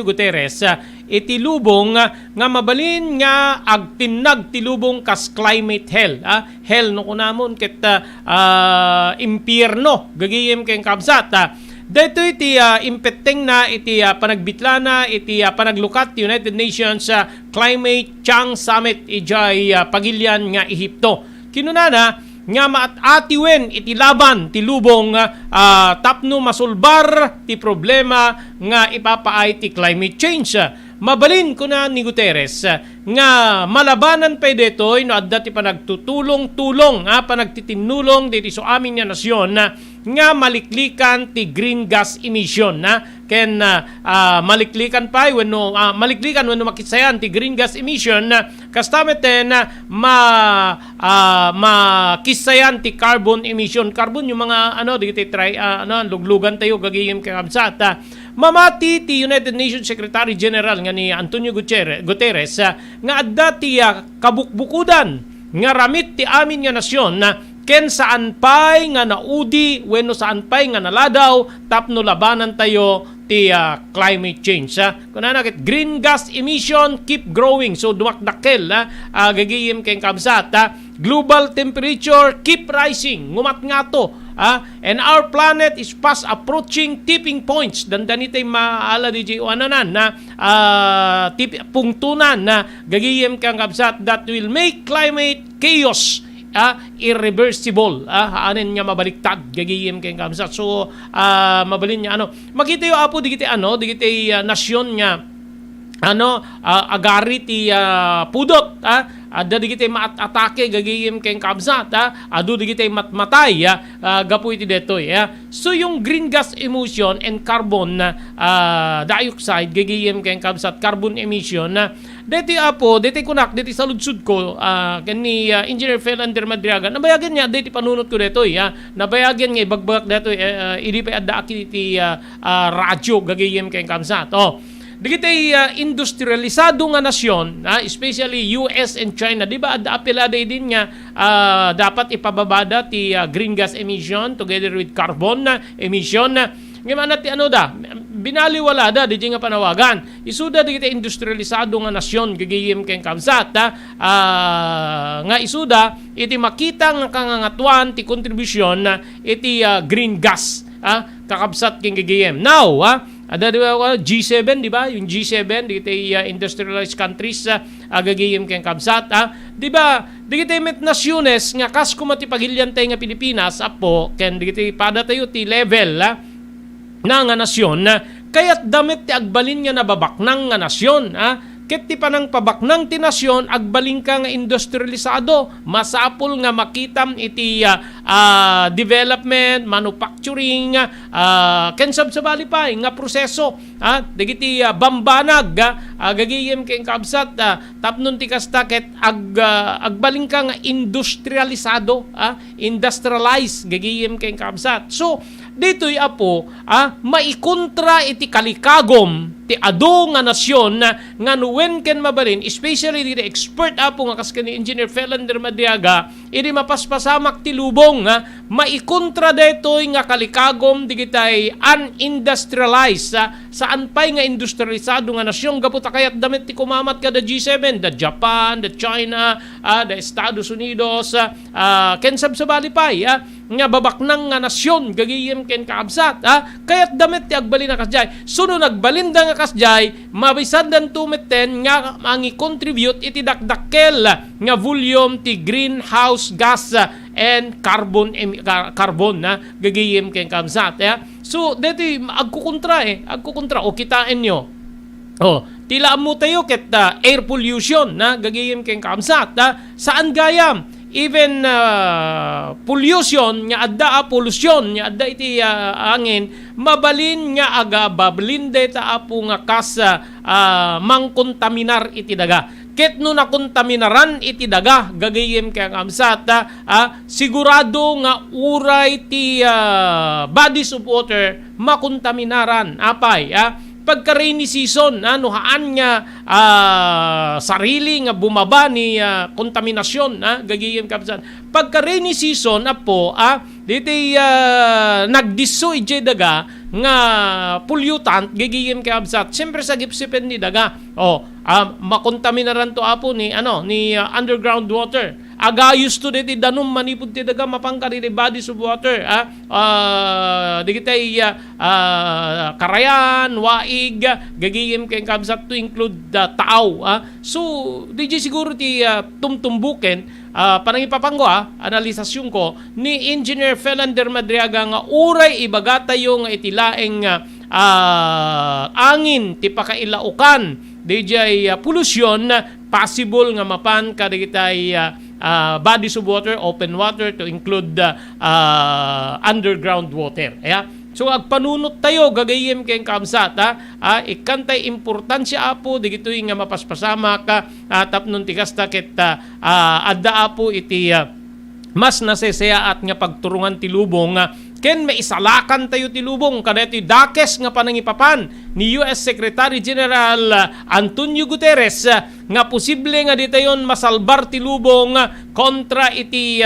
Guterres iti lubong nga mabalin nga agtinag ti lubong kas climate hell. Hell no kunamon ket impierno gagayem ken kabsat. Dito iti impeteng na iti panagbitlana iti panaglukat ti United Nations Climate Change Summit ijay Pagilian nga Ehipto. Kinunana nga maat-atiwen iti laban ti lubong tapno masulbar ti problema nga ipapaay ti climate change. Mabalin ko na ni Guterres nga malabanan pa detoy no adda ti panagtutulong-tulong panagtitinulong dito sa amin nga nasyon nga maliklikan ti green gas emission ken maliklikan pa wenno maliklikan wenno makisayan ti green gas emission kastameten makisayan ti carbon emission. Carbon yung mga dito try luglugan tayo gagayem kakabsat mamati ti United Nations Secretary General nga ni Antonio Guterres nga adda ti kabukbukudan nga ramit ti amin nga nasyon na ken saan pay nga naudi wenno saan pay nga naladaw tapno labanan tayo ti climate change. Kunana ket green gas emission keep growing, so dumakdakkel gagiyem ken kabsat. Global temperature keep rising, ngumat nga to. And our planet is fast approaching tipping points. Dandanitay maala di ananan na pungtunan na gagiyem ken kabsat that will make climate chaos irreversible. Haanin nga mabaliktad gagiyem kay kamsat. So mabalin niya makita yo apo digiti nasyon nga agari ti pudot adda digiti maatake gagiyem kay kamsat adu digiti matmatay gapu iti detoy. So yung green gas emission and carbon dioxide gagiyem kay kamsat carbon emission deti kunak deti sa ludsud ko kani Engineer Felander Madriaga nabayagan niya deti panunot ko detoy nabayagan nga ibagbag detoy idi pa adda akiti radyo gagiyem kay kamsat. Digitay industrialisado nga nasyon, especially US and China, di ba apelada din nga dapat ipababada ti green gas emission together with carbon emission. Ngayon ti binaliwala di nga panawagan. Isuda digitay industrialisado nga nasyon gagiyem ken kamsat nga isuda iti makita nga kangangatuan ti kontribusyon iti green gas kakabsat ken gagiyem. Now ada G7 di ba? Yung G7 digitay industrialized countries agagayem ken kabsat di ba? Digitay met nasyones nga kas kumati pagilyantay nga Pilipinas apo ken digitay pada tayo ti level na nga nasyon kayat damit ti agbalin nga nababaknang nga nasyon ket ti panang pabaknang ti nasyon agbalin ka nga industrialisado masapol nga makitam iti development manufacturing ken sabsabali pa nga proseso dagiti bambanag gagiyem ken kabsat tapnon ti kasta ket agbalin ka nga industrialisado industrialized gagiyem ken kabsat. So dito'y apo maikontra iti kalikagom ti ado nga nasyon nga nuwen ken mabalin especially diti expert apo nga kas ni Engineer Felander Madriaga iti mapaspasamak ti lubong maikontra detoy nga kalikagom digitay unindustrialized saan pay nga industrialisado nga nasyon gaputa kayat damit ti kumamat kada G7 the Japan, the China, the Estados Unidos ken sabsabali pay nga babaknang nga nasyon gagiyem ken kaabsat kayat damit ti agbalin na kasjay suno nagbalinda nga kasjay mabisandan tumeten nga mangi contribute iti dakdakkel nga volume ti greenhouse gas and carbon gagiyem ken kaabsat. So deti agkukontra o kitain nyo tila mo tayo ket air pollution gagiyem ken kaabsat saan gayam even pollution nga adda pollution nga adda iti angin mabalin nga aga bablinde ta apo nga kas mangkontaminar iti daga ket no nakontaminaran iti daga gagayem kay amsat sigurado nga uray ti bodies of water makontaminaran apay pagka rainy season haan nga sarili nga bumaba ni kontaminasyon gagiyem kapsan pagka rainy season apo diti nagdisso ije daga nga pollutant gagiyem kapsat siyempre sa gipsipen ni daga makontaminaran to apo ni underground water agayos to diti danum manipud ti daga mapangkari di bodies of water digitay karayan waig gagiyem kay kabsat to include tao so di siguro ti tumtumbuken panangipapanggo analisasyon ko ni Engineer Felander Madriaga nga uray ibagatayo nga itilaeng angin ti pakailaukan DJ pollution possible nga mapan kadigitay bodies of water, open water to include underground water. So agpanunot tayo gagayem kay kamsat ikantay importansya apo digitoy nga mapaspasama ka tapnon ti kasta ket adda apo iti mas nasesaya at nga pagturungan ti lubong ken maisalakan tayo ti lubong kada iti dakes nga panangipapan ni US Secretary General Antonio Guterres nga posible nga ditayon masalbar ti lubong kontra iti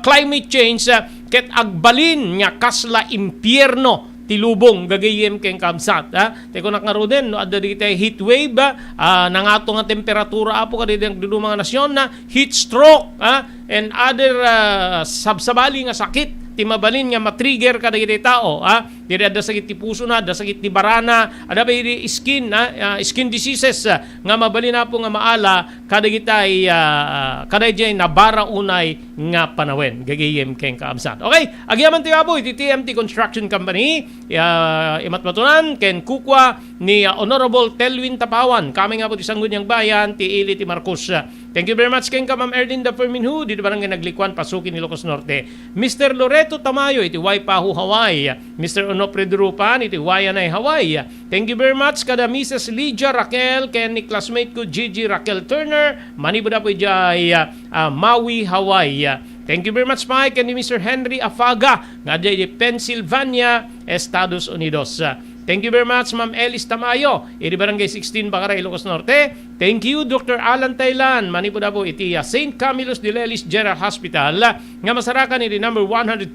climate change ket agbalin nga kasla impyerno ti lubong gagayem ken kabsat. Teko nakaruden no adda diti heat wave nangato nga temperatura apo kadidi ang mga nasyon na heat stroke and other sabsabali nga sakit ti mabalin nga matrigger kada iti tao diri adda sakit ti puso na, adda sakit ti barana, adda ba iti skin skin diseases nga mabalin na po nga maala kada gitay kada jay nabara unay nga panawen gagayem ken kaabsat. Okay, agyaman ti abo iti TMT Construction Company imatmatunan ken kukwa ni Honorable Telwin Tapawan kami nga po ti Sangguniang Bayan ti Ili ti Marcos. Thank you very much ken ka Ma'am Erlinda Ferminhu dito barangay Naglikuan Pasukin Ilocos Norte. Mr. Loreto Tamayo iti Waipahu Hawaii. Mr. Onofre Durupan iti Wayanay Hawaii. Thank you very much kada Mrs. Lydia Raquel ken ni classmate ko Gigi Raquel Turner manibuda po jay Maui Hawaii. Thank you very much Mike ken ni Mr. Henry Afaga nga jay Pennsylvania, Estados Unidos. Thank you very much, Ma'am Elis Tamayo, iti Barangay 16, Bakaray, Ilocos Norte. Thank you, Dr. Alan Taylan, manipuda po iti St. Camillus de Lelis General Hospital, nga masarakan iti number 121,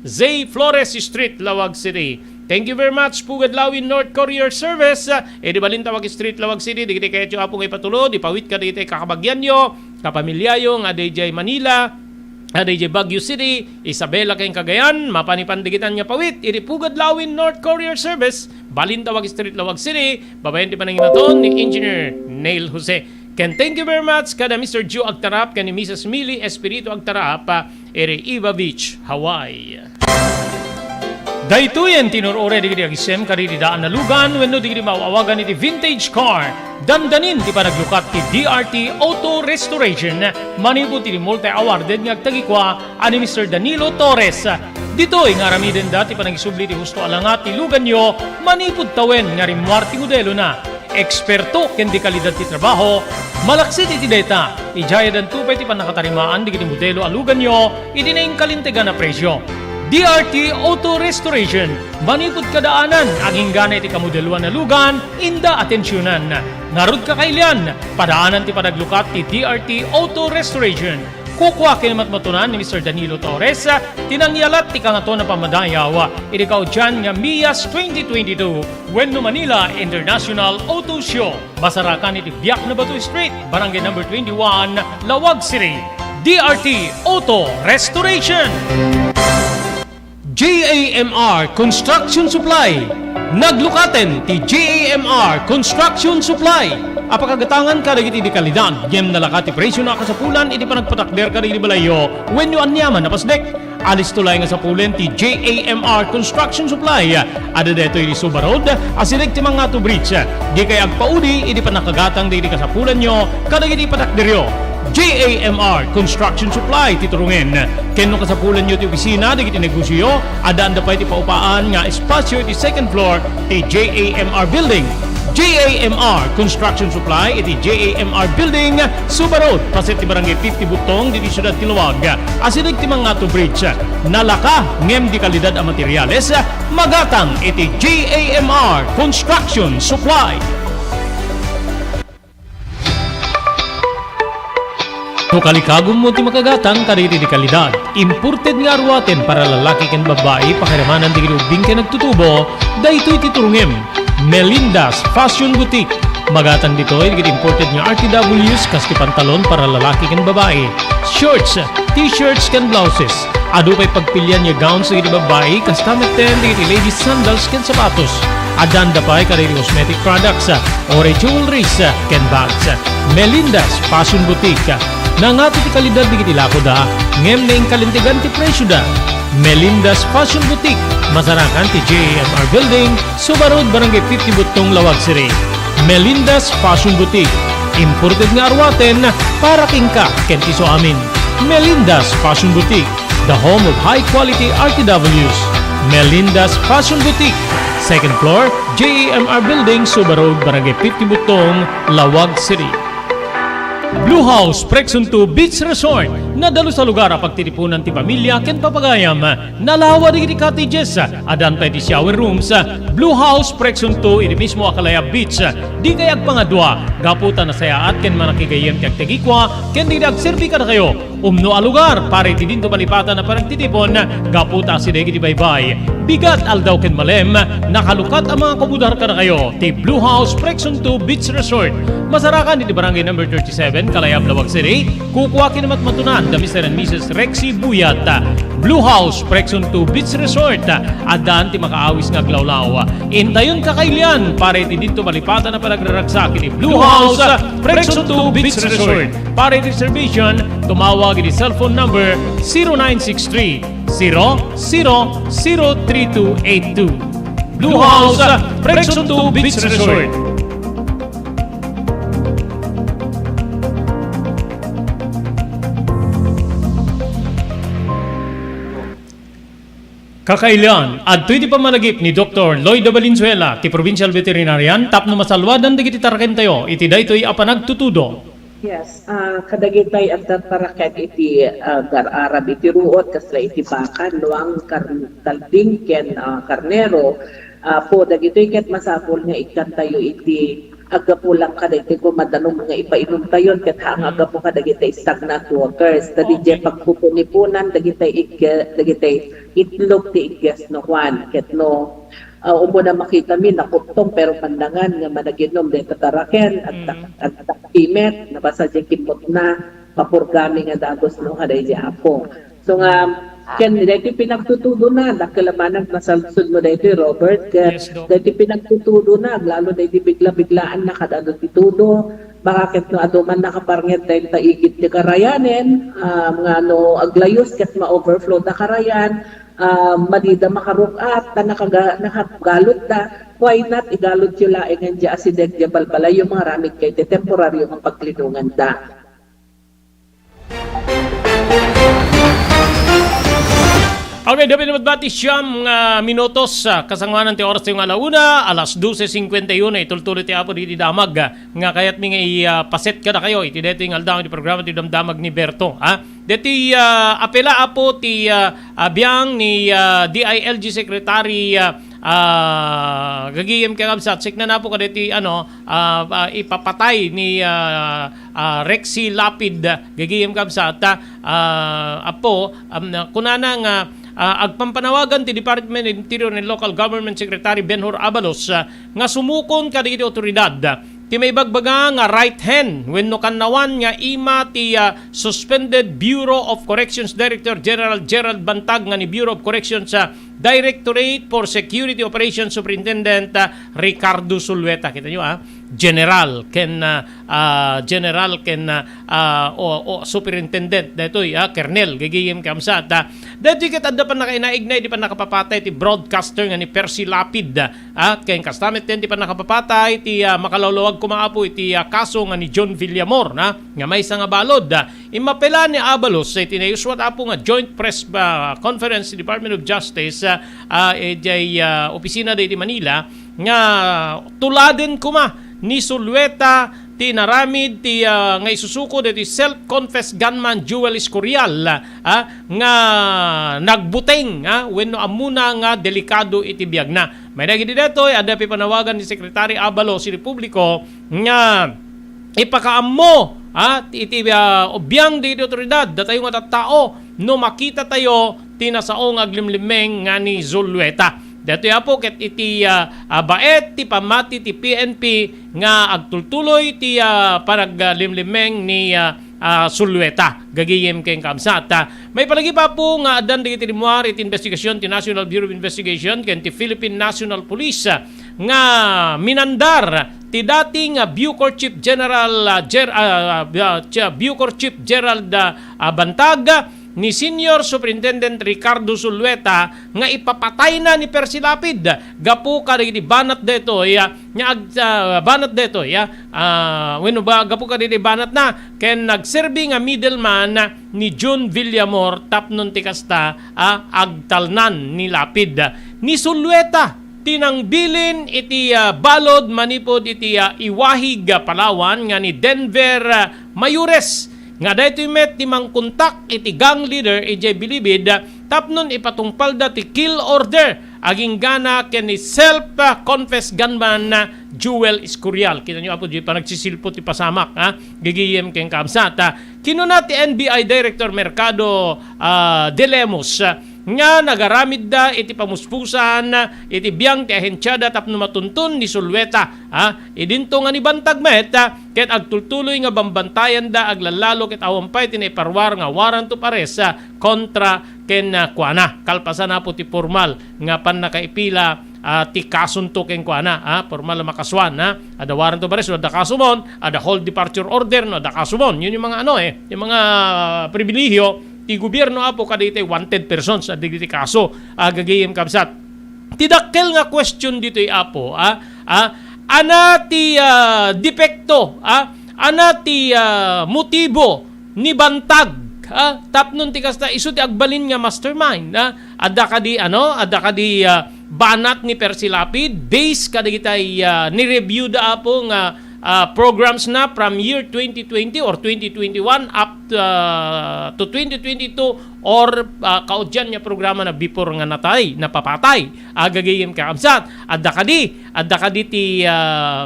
Zay Flores Street, Lawag City. Thank you very much, Pugadlawin North Courier Service, iti Balintawag Street, Lawag City, di kiti kayo apong ipatulod, ipawit ka dito kakabagyan nyo, kapamilyayo, nga DJ Manila, DJ Baguio City, Isabela kayong Cagayan, mapanipandigitan nga pawit, Iripugad Lawin North Courier Service, Balintawag Street, Lawag City, babayan ti pananginaton ni Engineer Neil Jose. Ken thank you very much kada Mr. Joe Agtarap ken ni Mrs. Millie Espiritu Agtarap, eri Iva Beach, Hawaii. Daytoyen tinurore digiti agisem kaditi daan na lugan wenno digiti mawawagan iti vintage car. Dandanin ti panaglukat ti DRT Auto Restoration manipud ti multi-awarded nga agtagikwa ani Mr. Danilo Torres. Ditoy nga ramiden dati panagisubli ti husto alangat ti lugan nyo manipud tawen nga rimwar ti modelo na. Eksperto ken di kalidad ti trabaho, malaksit iti data. Ijayadan tupay ti panakatarimaan digiti modelo alugan nyo iti naing kalintegan na presyo. DRT Auto Restoration, manipod kadaanan, aging gana iti kamodeluan na lugan, inda atensyonan. Narod ka kailian, padaanan ti padaglukat ti DRT Auto Restoration. Kukwa kinamatmatunan ni Mr. Danilo Torres, tinangyalat ti kangato na pamadayaw, irikaw dyan nga Mias 2022, Wenno Manila International Auto Show. Masarakan iti Biak na Batu Street, Barangay number 21, Lawag City. DRT Auto Restoration. JAMR Construction Supply. Naglukaten ti JAMR Construction Supply. Apakagatangan ka dagiti di kalidad. Gem nalakat ti presyo na kasapulan iti panagpatakder ka dagiti balayo wenno anyaman napasdek. Alis tulay nga sapulen ti JAMR Construction Supply. Ada deto iti Suba Road, asilig ti mga bridge. Di kay agpaudi iti panakagatang dagiti kasapulan nyo kadagiti patakderyo. JAMR Construction Supply titurungin. Kenno kasapulan nyo ti opisina digiti negosyo, adaan da pa iti paupaan nga espasyo iti second floor ti JAMR Building. JAMR Construction Supply iti JAMR Building, Suba Road, paset ti Barangay 50 Butong diti Siyudad Tiluwag. Asilig ti mga bridge. Nalaka ngem di kalidad a materyales, magatang iti JAMR Construction Supply. No kalikagom mo ti makagatang kariri di kalidad. Imported nga arwaten para lalaki ken babae pakiramanan di ubing ken nagtutubo, daytoy titurungem. Melinda's Fashion Boutique. Magatang ditoy digit imported nga RTWs kas ti pantalon para lalaki ken babae. Shorts, t-shirts ken blouses. Adu pay pagpilyan nga gowns digit babae kas tameten digit ladies sandals ken sapatos. Adan da pay kariri cosmetic products, ore jewelries ken bags. Melinda's Fashion Boutique. Nangato ti kalidad digiti lakoda, ngem na kalintigan ti presyo da. Melinda's Fashion Boutique, masarakan ti JAMR Building, Suba Road, Barangay 50 Butong, Lawag City. Melinda's Fashion Boutique, imported nga arwaten para kingka kentiso amin. Melinda's Fashion Boutique, the home of high quality RTWs. Melinda's Fashion Boutique, second floor, JAMR Building, Suba Road, Barangay 50 Butong, Lawag City. Blue House Prexon 2 Beach Resort nadalo sa lugar pagtitipunan ti pamilya ken papagayam, nalawa di cottages, adan pa di shower rooms, Blue House Prexon 2 iti mismo Akalaya Beach, di kayag pangadwa, gaputan na sayaat ken manakigayem ti agtegikwa, ken di agserbi ka na kayo, umno a lugar, pare ti dinto malipatan na parang titipon, gaputa si degi di baybay, bigat aldaw ken malem, nakalukat ang mga komudar ka na kayo, ti Blue House Prexon 2 Beach Resort, masarakan di barangay number 37, Kalayab, Lawag City, kukuha kinamat matunan, the Mr. and Mrs. Rexy Buyat, Blue House Prexon 2 Beach Resort, adan ti makaawis nga glawlaw. Intayon kakailian, pare ti dito malipatan na panagraragsak ni Blue House Prexon 2 Beach Resort. Pare ti reservation, tumawag ni cellphone number 0963 003282. Blue House Prexon 2 Beach Resort. Kakailan, at iti pamanagip ni Dr. Lloyd Valenzuela, ti Provincial Veterinarian, tapno masalwadan digiti taraken tayo, iti daytoy apanagtutudo. Yes, kadagitay ang tataraket iti gar-arab iti ruot kasla iti bakan luang talbing ken karnero po dagitoy ket masapol nga ikan tayo iti agapulang kadagiti ko madanong nga ipainom tayo ket hang agapo kadagitay stagnant waters dagiti pagpupunipunan dagitay itlog ti igges no Juan ket no umo na makita mi nakutong pero pandangan nga managinom dito taraken at takimet nabasa di kimot na papurgami nga dagos no haday di apo so nga ken dito pinagtutudo na dakalamanang masalsud mo dito Robert dito pinagtutudo na lalo dito bigla-biglaan na kadado titudo bakit no aduman nakaparnget dahil taigit ti karayanen nga no aglayos ket ma-overflow na karayan madida makarukat ta nakagalot ta why not igalot yung laing nga dya asideg dya balbala yung mga ramit kay te temporaryo ang paglinungan ta. Okay, dapat naman bati siyam minutos kasangwanan ti oras yung alauna, alas 12:51 itultuloy ti apo di damag nga kayat mi nga paset ka na kayo iti dito yung aldang di programa ti damdamag ni Berto. Dito apela apo ti biyang ni DILG Secretary gagiyem kakabsat sik na po kaditi ipapatay ni Rexy Lapid gagiyem kabsat apo kunana nga agpampanawagan ti Department of Interior and Local Government Secretary Benhur Abalos nga sumukon kadagiti otoridad ti may bagbaga nga right hand wenno kannawan nga ima ti suspended Bureau of Corrections Director General Gerald Bantag nga ni Bureau of Corrections Directorate for Security Operations Superintendent Ricardo Sulweta. Kita nyo General ken Superintendent detoy Kernel gagiyem kamsat. Dito ket adda pa nakainaignay di pa nakapapatay ti broadcaster nga ni Percy Lapid ken kastamet ten di pa nakapapatay ti makalawlawag kumaapo iti kaso nga ni John Villamor nga may nga balod. Imapela ni Abalos iti nayuswat apo nga joint press conference sa Department of Justice opisina di Manila nga tuladen kuma ni Sulweta ti naramid ti nga isusuko diti self-confessed gunman Joel Escorial nga nagbuteng wenno amuna nga delikado iti biag na. May nagiti detoy adda panawagan ni Secretary Abalos si Republiko nga ipakaammo iti obyang di otoridad datayo nga tattao no makita tayo tinasaong aglimlimeng nga ni Sulweta. Dito po ket iti baet ti pamati ti PNP nga agtultuloy ti panaglimlimeng ni Sulweta gagiyem ken kamsat. May palagi pa po nga adan digiti limuar iti investigasyon ti National Bureau of Investigation ken ti Philippine National Police nga minandar ti dating Bucor Chief General Bucor Chief Gerald Bantag ni Senior Superintendent Ricardo Sulweta nga ipapatay na ni Percy Lapid gapu kadagiti banat detoy banat detoy wenno ba gapu kadagiti banat na ken nagserbi nga middleman ni John Villamor tapnon ti kasta agtalnan ni Lapid ni Sulweta tinangbilin iti balod manipod iti Iwahig Palawan nga ni Denver Mayures nga daytoy met ti mangkontak iti gang leader ijay bilibid tapnon ipatungpal da ti kill order aging gana ken ni self-confessed gunman na Jewel Escorial. Kita nyo apo di pa nagsisilpo ti pasamak gigiyem ken kabsat. Kinuna ti NBI Director Mercado de Lemos nga nagaramid da iti pamuspusan iti biyang ti ahensyada tapno matuntun ni Sulweta idinto nga ni bantag met ket agtultuloy nga bambantayan da aglalalo ket awampay tinaiparwar nga warrant of arrest kontra ken kuana kalpasan na po ti formal nga pan nakaipila ti kasunto ken kuana formal na makaswan ada warrant of arrest ada kasumon ada hold departure order no ada kasumon yun yung mga yung mga pribilehyo ti gobyerno apo kadite wanted persons sa digiti kaso gagayem kabsat. Tidakkel nga question dito apo ana ti depekto ana ti motibo ni bantag tapnon ti kasta isu ti agbalin nga mastermind adda kadi banat ni Percy Lapid base kadagitay ni review da apo nga programs na from year 2020 or 2021 up to 2022 or kaudyan nga programa na before nga napapatay agagayem kakabsat adda kadi ti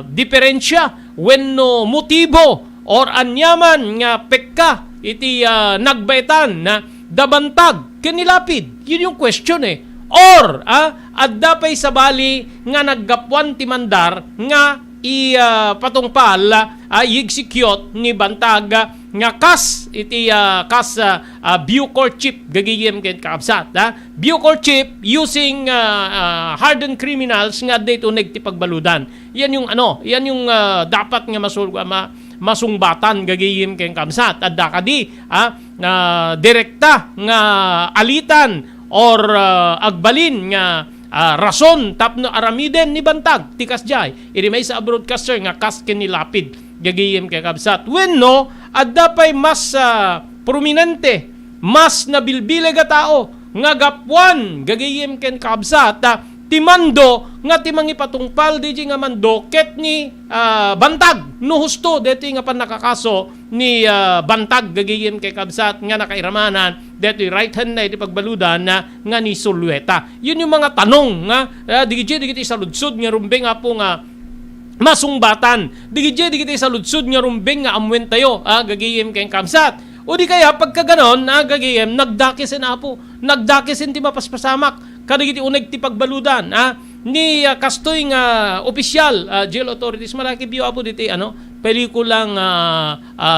diferensya wenno motibo or anyaman nga pekka iti nagbaitan na dabantag kenilapid yun yung question or adda pay sabali nga naggapwan ti mandar nga patungpal yigsikyot ni bantag nga kas iti Bucor chip gagiyem ken kakabsat Bucor chip using hardened criminals nga dito ti pagbaludan yan yung dapat nga masungbatan gagiyem ken kakabsat adda kadi direkta nga alitan or agbalin nga rason tapno aramiden ni bantag tikas jay iri may sa broadcaster nga kasken ni Lapid gagiyem kay kabsat wenno adda pay mas prominente mas nabilbileg a tao nga gapwan gagiyem ken kabsat timando nga timangi patungpal di nga mando ket ni bantag no husto deti nga pan nakakaso ni bantag gagiyem kay kabsat nga nakairamanan deti right hand na iti pagbaludan nga ni Sulweta yun yung mga tanong nga digiti sa ludsud nga rumbeng apo nga masungbatan digiti sa ludsud nga rumbeng nga amwen tayo gagiyem kay kabsat o di kaya pagka ganon gagiyem nagdakisin apo nagdakisin ti mapaspasamak kadagiti uneg ti pagbaludan ni kastoy nga opisyal jail authorities malaki biyo apo diti pelikulang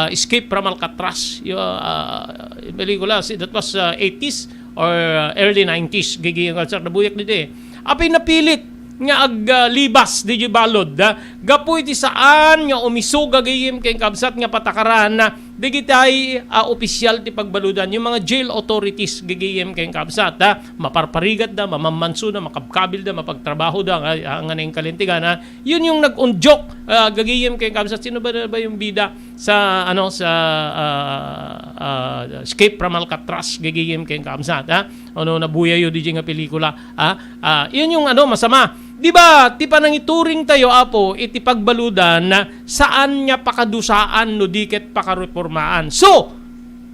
Escape from Alcatraz pelikula that was 80s or early 90s giging kalsar na buyak diti apay napilit nga aglibas di balod gapu iti saan nga umiso gagayem kay kabsat nga patakaran na digitay opisyal ti pagbaludan yung mga jail authorities gagayem kay kabsat maparparigat da mamamanso da makabkabil da mapagtrabaho da nga ning kalintigan yun yung nag-unjok gagayem kay kabsat sino ba yung bida sa Escape from Alcatraz gagayem kay kabsat nabuya yo di nga pelikula yun yung masama. Di ba, ti panangituring tayo apo iti pagbaludan na saan nga pakadusaan no diket pakareformaan. So,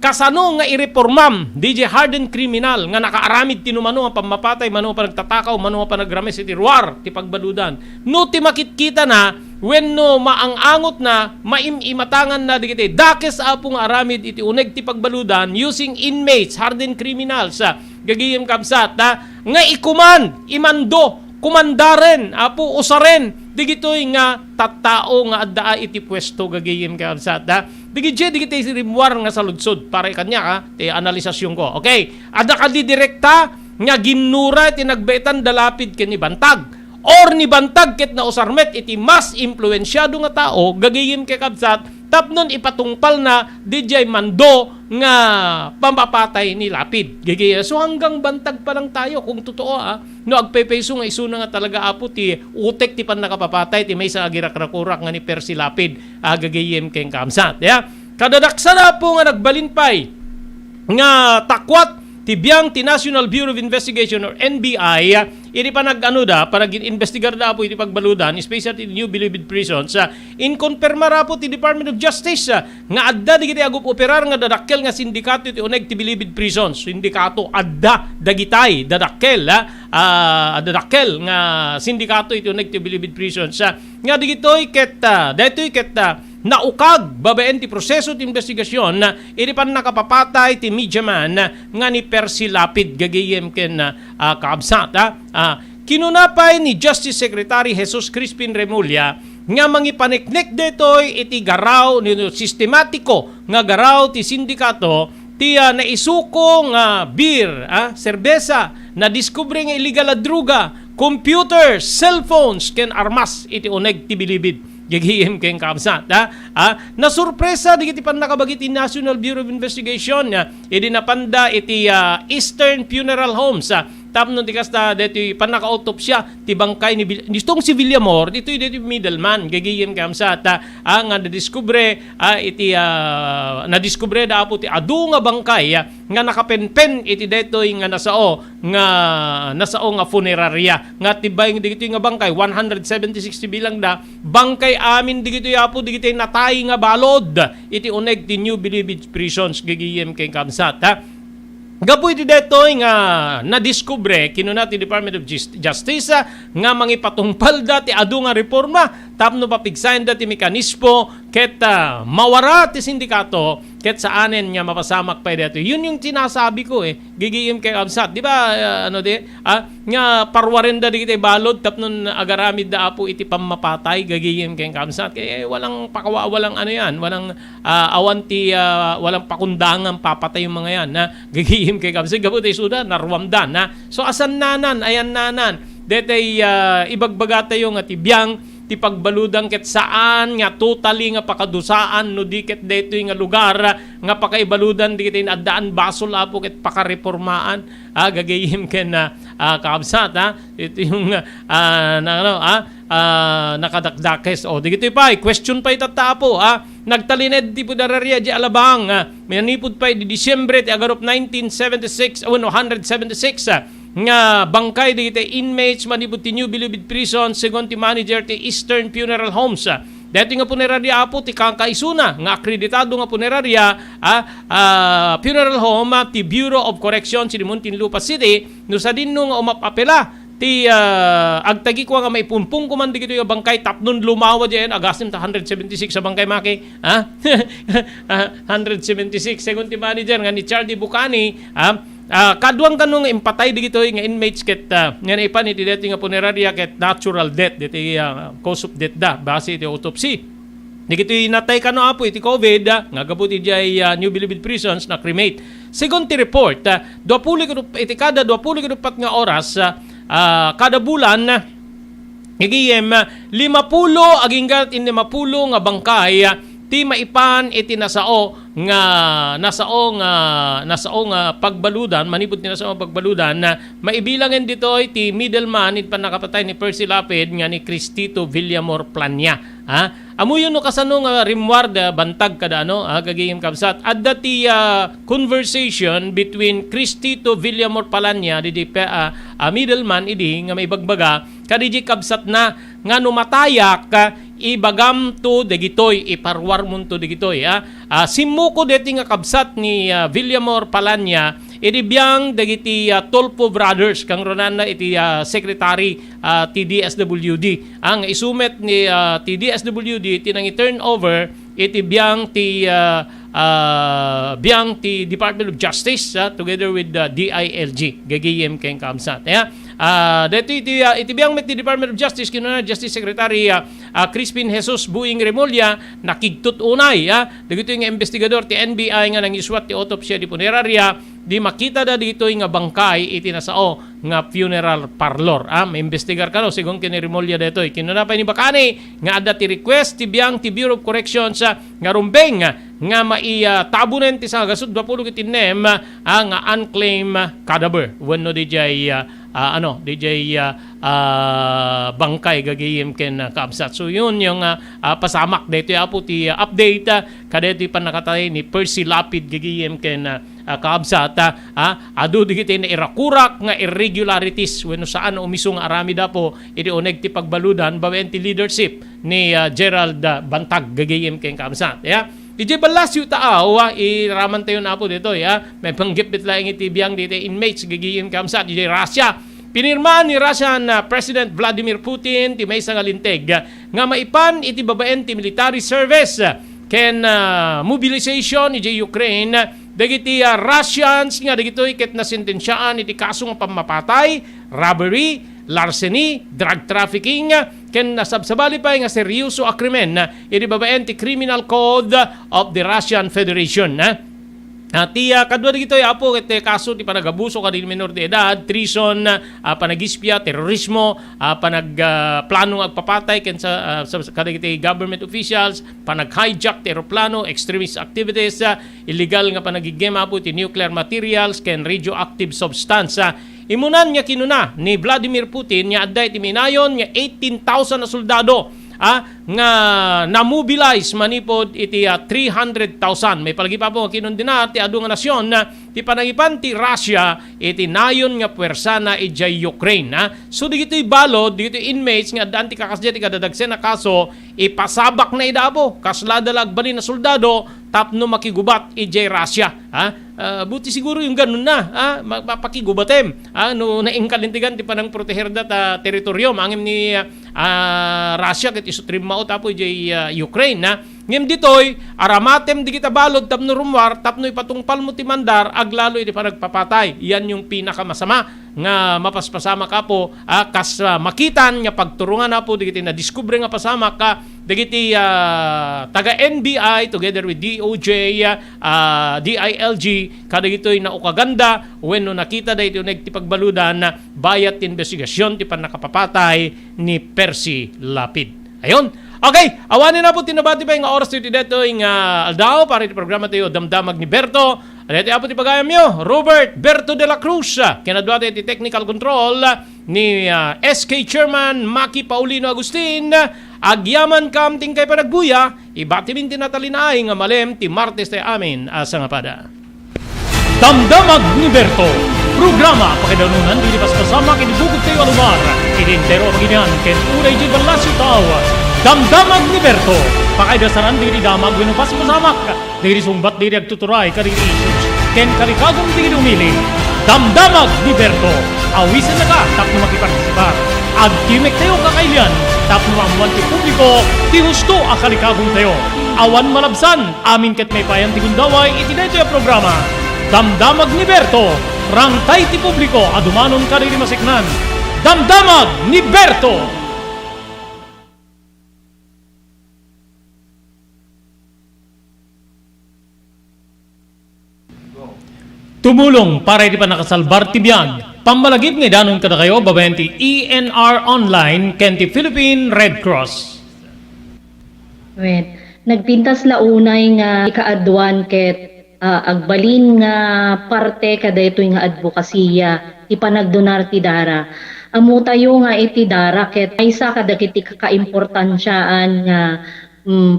kasano nga ireformam DJ hardened criminal nga nakaaramid tinumano nga pamapatay mano pa nagtatakaw mano pa nagrames iti ruar ti pagbaludan. No ti makitkita na wenno maangangot na maimimatangan na digiti dakes apo nga aramid iti uneg ti pagbaludan using inmates hardened criminals gagiyem kabsat nga ikuman imando kumandaren, apo usaren, digitoy nga tattao nga addaa iti pwesto gagayem ka absat. Digiti rimwar nga sa ludsod para kanya ti analisasyon ko. Okay, adda ka di direkta nga ginura iti nagbetan dalapid ken ni bantag or ni bantag ket na usarmet iti mas impluensyado nga tao gagayem ka absat tapnon ipatungpal na DJ mando nga pamapatay ni Lapid. Gigaya. So hanggang bantag pa lang tayo kung totoo no agpepeso nga isuna nga talaga apo ti utek ti pan nakapapatay ti may sa agirak-rakurak nga ni Percy Lapid gagayem keng kamsat. Kadadaksa na po nga nagbalinpay nga takwat tibiyang ti National Bureau of Investigation or NBI iti panag-investigar da po iti pagbaludan especially ti New Bilibid Prisons in konfirmara po ti Department of Justice nga adda digiti agup operar nga dadakkel nga sindikato iti uneg ti Bilibid Prisons. Sindikato adda dagitay dadakkel dadakkel nga sindikato iti uneg ti Bilibid Prisons nga digitoy ket daytoy ket naukag babaen ti proseso ti investigasyon iti pan nakapapatay ti media man nga ni Percy Lapid gagayem ken kaabsat. Kinunapay ni Justice Secretary Jesus Crispin Remulla nga mangipaniknek detoy iti garaw ni sistematiko nga garaw ti sindikato ti naisuko nga beer, serbesa, na diskubre nga illegal a druga, computer, cellphones ken armas iti uneg ti Bilibid. Gagihim keng kaabsat. Na sorpresa digiti pan nakabagit ti National Bureau of Investigation idi napanda iti Eastern Funeral Homes tapno ti kasta deti pan naka-autopsya ti bangkay ni nitong si Villamor dito middleman gagihim kaabsat ang nadiskubre iti nadiskubre da apo ti adu nga bangkay nga nakapenpen iti detoy nga nasao nga funeraria nga tibay digiti nga bangkay 176 bilang da bangkay amin digiti apo digiti natay nga balod iti uneg ti New Bilibid Prisons gagiyem kay kamsat. Gapoy ti detoy nga nadiskubre kinuna ti Department of Justice nga mangipatungpal da ti adu nga reforma tapno papigsayan da ti mekanismo ket mawara ti sindikato ket saanen nga mapasamak pa dito. Yun yung sinasabi ko gigiyim kay absat. Di ba nga parwaren da digiti balod tapnon agaramid da apo iti pamapatay gagiyim kay absat. Kay walang pakawa walang yan, walang awanti walang pakundangan papatay yung mga yan na gagiyim kay absat. Gabuti suda narwamdan So asan nanan ayan nanan detay ibagbaga tayo nga tibiyang ti pagbaludang ket saan nga totally nga pakadusaan no diket detoy nga lugar nga pakaibaludan di ket addaan basol apo ket pakareformaan gagayim ken kaabsat ito yung nakadakdakes digitoy pa question pa itata po nagtalined ti pudararia di Alabang manipud pa di Disyembre ti agarop 176 nga bangkay digiti inmates manipud ti New Bilibid Prison segon ti manager ti Eastern Funeral Homes. Dito nga punerarya apo ti kakaisuna nga akreditado nga punerarya funeral home ti Bureau of Correction si Muntinlupa City no sa dinno nga umapapela ti agtagi ko nga may pumpong kuman digito yung bangkay tapnon lumawa diyan agasim ta 176 sa bangkay maki 176 second ti manager nga ni Charlie Bucani kaduang kanong impatay digito nga inmates ket nga naipan iti deti nga punerarya ket natural death deti cause of death da base iti autopsy digito natay kano apo iti COVID nga gabuti iti New Bilibid Prisons na cremate second ti report iti kada 24 nga oras kada bulan igiyem 50 aginggat in 50 nga bangkay ti maipan iti nasao nga pagbaludan manipud ti nasao pagbaludan maibilangen ditoy ti middleman it panakapatay ni Percy Lapid nga ni Cristito Villamor Plania amuyo no kasano nga rimward bantag kada gagayem kabsat adda ti conversation between Cristito Villamor Plania di middleman idi nga may bagbaga kadiji kabsat na nga numatayak ibagam to degitoy iparwar mun to degitoy simuko deti nga kabsat ni Villamor Plania iti biyang dagiti Tolpo Brothers kang ronana iti secretary TDSWD ang isumet ni TDSWD tinang i-turn over iti biyang ti Department of Justice together with the DILG gagayem keng kamsat iti biyang met ti Department of Justice kinuna Justice Secretary Crispin Jesus Buing Remulla nakigtut unay dagito yung investigador ti NBI nga nangiswat ti autopsya di punerarya di makita da dito nga bangkay iti nasao nga funeral parlor maimbestigar kano sigon kini Remulla detoy kinunapay ni Bacani nga adda ti request ti biyang ti Bureau of Corrections nga rumbeng nga tabunen ti sa gasud 20 kitinem nga unclaimed cadaver wenno DJ bangkay gagayem ken kaabsat. So yun yung pasamak dito apo ti update kadeti pan nakatay ni Percy Lapid gagayem ken kaabsat adu digiti na irakurak nga irregularities wenno saan umisong arami dapo iti oneg ti pagbaludan bawen ti leadership ni Gerald Bantag gagayem ken kaabsat DJ balas yu taaw iraman tayo na po dito may panggipit lang iti biyang dito inmates gagayem kaabsat DJ Russia. Pinirmahan ni Russian President Vladimir Putin ti maysa nga linteg nga maipan iti babaen ti military service ken mobilization iti Ukraine dagiti Russians nga dagitoy ket nasentensyaan iti kaso nga pamapatay, robbery, larceny, drug trafficking ken nasabsabali pa nga seryoso a krimen iti babaen ti Criminal Code of the Russian Federation. Kadwa dito apo ket kaso ti panagabuso kadin minor de edad, treason, panagispya, terorismo, plano agpapatay ken sa kadagiti government officials, panag-hijack ti eroplano, extremist activities, illegal nga panagigem apo ti nuclear materials ken radioactive substance. Imunan nga kinuna ni Vladimir Putin nga adday ti minayon nga 18,000 na soldado nga na-mobilize manipod iti 300,000. May palagi pa po kinundina ti adu nga nasyon ti panagipan ti Russia iti nayon nga puwersa na ijay Ukraine. So digito'y balod, digito'y inmates nga adaan ti kakasya ti kadadagsen na kaso ipasabak na idabo kasladalag bali na soldado tapno makigubat ijay Russia. Buti siguro yung ganun na mapakigubatem no naingkalintigan ti panang proteher da teritoryo mangem ni Russia ket isutrim mao tapo ijay Ukraine ngem ditoy aramatem di kita balod tapno rumwar tapno ipatungpal mo ti mandar aglalo iti panagpapatay yan yung pinakamasama nga mapaspasama ka po kas makitan nga pagturungan na po digiti na discover nga pasama ka digiti taga NBI together with DOJ DILG kadagitoy na ukaganda wenno nakita dayto nagti pagbaludan na bayat investigasyon ti panakapapatay ni Percy Lapid. Ayon. Okay, awanin na po tinabati pa yung oras dito yung aldaw para iti programa tayo Damdamag ni Berto. At ito po ti pagayam nyo, Robert Berto de la Cruz. Kinadwate iti technical control ni SK Chairman Maki Paulino Agustin. Agyaman kam tingkay panagbuya, ibatimin tinatalinaay nga malem ti Martes tayo amin asa nga pada. Damdamag ni Berto. Programa pakidanunan dilipas kasama kinibugod tayo alumar. Idintero maginian ken unay di balasyo tao. Damdamag ni Berto. Pakaidasaran diri damag winupas masamak. Diri sumbat diri agtuturay kadiri issues. Ken kalikagong diri umili. Damdamag ni Berto. Awisan na ka tapno makipartisipar. Agkimek tayo kakailan tapno amuan ti publiko ti husto a kalikagong tayo. Awan malabsan amin ket may payan ti gundaway iti daytoy a programa. Damdamag ni Berto. Rangtay ti publiko adumanon kadiri masiknan. Damdamag ni Berto. Tumulong para iti panakasalbar ti biyag. Pamalagip nga danon kada kayo babayan ti ENR Online ken ti Philippine Red Cross. Nagpintas launay nga ikaadwan ket agbalin nga parte kada ito nga advokasya ti panagdonar ti dara. Amo tayo nga iti dara ket aysa kadagiti kakaimportansyaan nga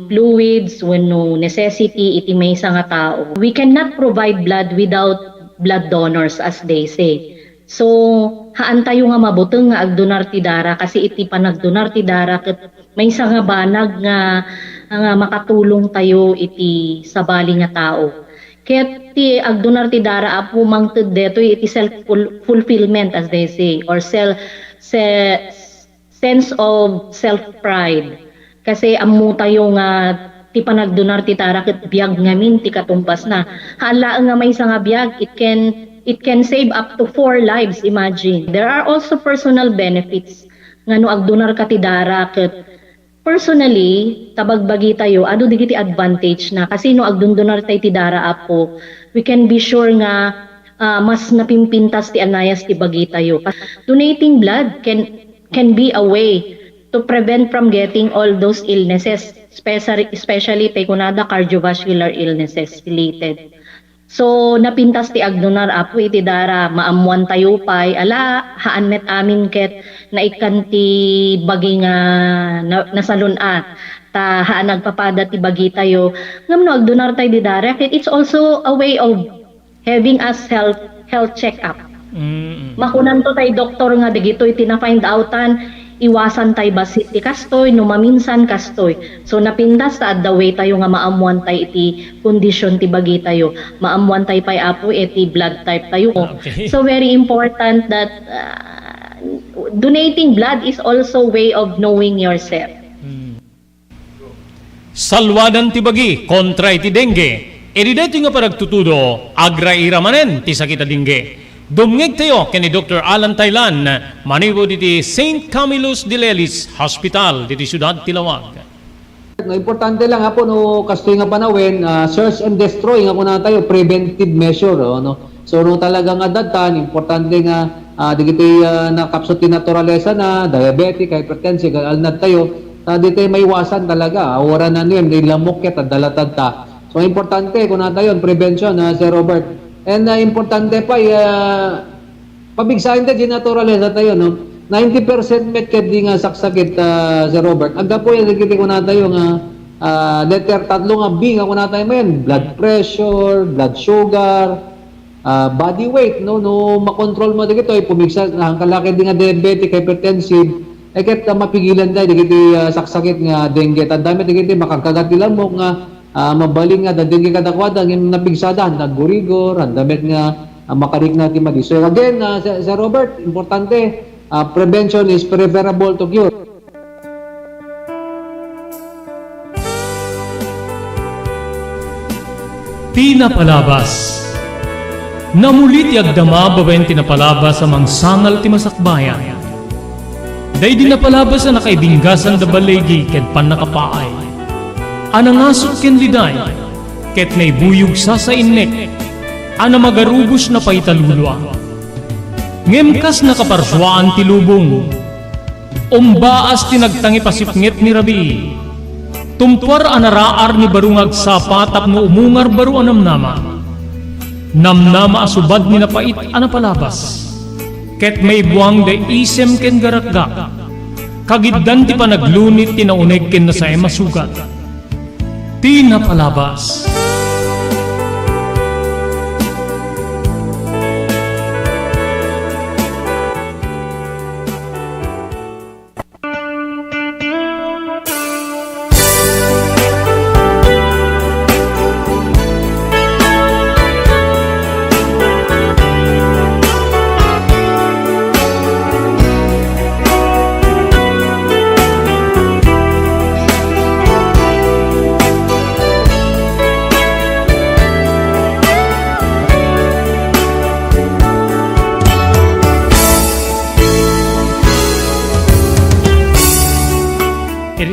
fluids wenno necessity iti maysa nga tao. We cannot provide blood without blood donors as they say. So haan tayo nga mabuteng nga agdonar ti dara kasi iti panagdonar ti dara ket maysa nga banag nga makatulong tayo iti sabali nga tao. Ket ti agdonar ti dara apo mangted deto iti self fulfillment as they say or sense of self pride. Kasi ammo tayo nga ti panagdonar ti dara ket biag ngamin ti katumbas na. Hala nga may nga biag it can save up to 4 lives, imagine. There are also personal benefits nga no agdonar ka ti dara ket personally tabagbagi tayo adu digiti advantage na kasi no agdonar tay ti dara apo we can be sure nga mas napimpintas ti anayas ti bagi tayo. Donating blood can be a way to prevent from getting all those illnesses, especially kunada cardiovascular illnesses related. So napintas ti agdonar apo iti dara maamuan tayo pay ala haan met amin ket naikan ti bagi nga nasalun ta haan nagpapada ti bagi tayo ngam no agdonar tayo di dara ket it's also a way of having a health check-up. Mm. Makunan to tay doktor nga digitoy tina-find outan iwasan tay basit ti kastoy no maminsan kastoy. So napindas ta the way tayo nga maamuan tay iti kondisyon ti bagi tayo. Maamuan tay pay apo iti blood type tayo. Okay. So very important that donating blood is also way of knowing yourself. Salwadan ti bagi kontra iti dengue. Dito nga paragtutudo agra iramanen ti sakita dengue. Dumngeg tayo kani Dr. Alan Taylan, manibo diti St. Camillus de Lelis Hospital diti Siyudad Tilawag. Importante lang po no kastoy nga panawin, search and destroy nga kuna tayo preventive measure no. So no talagang adatan importante nga digiti nakapsot ti naturalesa na diabetic, hypertensive, alnad tayo dito may iwasan talaga. Ora na niyan di lamok ket dalatad ta. So importante kuna tayo prevention Sir Robert. And importante pa pabigsahin ta di naturalesa tayo no. 90% met ket di nga saksakit Sir Robert. Agda po yung nagkiti ko na tayo nga letter tatlo nga B nga ko na tayo men. Blood pressure, blood sugar, body weight no makontrol mo dito ay pumigsa ang kalaki di nga diabetic, hypertensive ket mapigilan tayo dito saksakit nga dengue. Tandami dito makakagat nila mo nga mabaling nga dengue kadakwada ng napigsada nagurigor andamit nga makarik na ti madi. So again Sir Robert, importante prevention is preferable to cure. Tinapalabas. Namulit yagdama babayan tinapalabas amang sangal ti masakbayan. Day dinapalabas na nakaibinggasan da balegi ket pan nakapaay. Anangasot ken liday ket naibuyog sa innek. Ana magarubos na paitalulwa. Ngemkas nakaparswaan ti lubong. Umbaas tinagtangi pasipnget ni Rabi. Tumpar anaraar ni barungag sapatap no umungar baru anamnama. Namnama asubad ni napait anapalabas. Ket may buwang da isem ken garakgak. Kagiddan ti panaglunit tinauneg ken nasay masugat. Tinapalabas.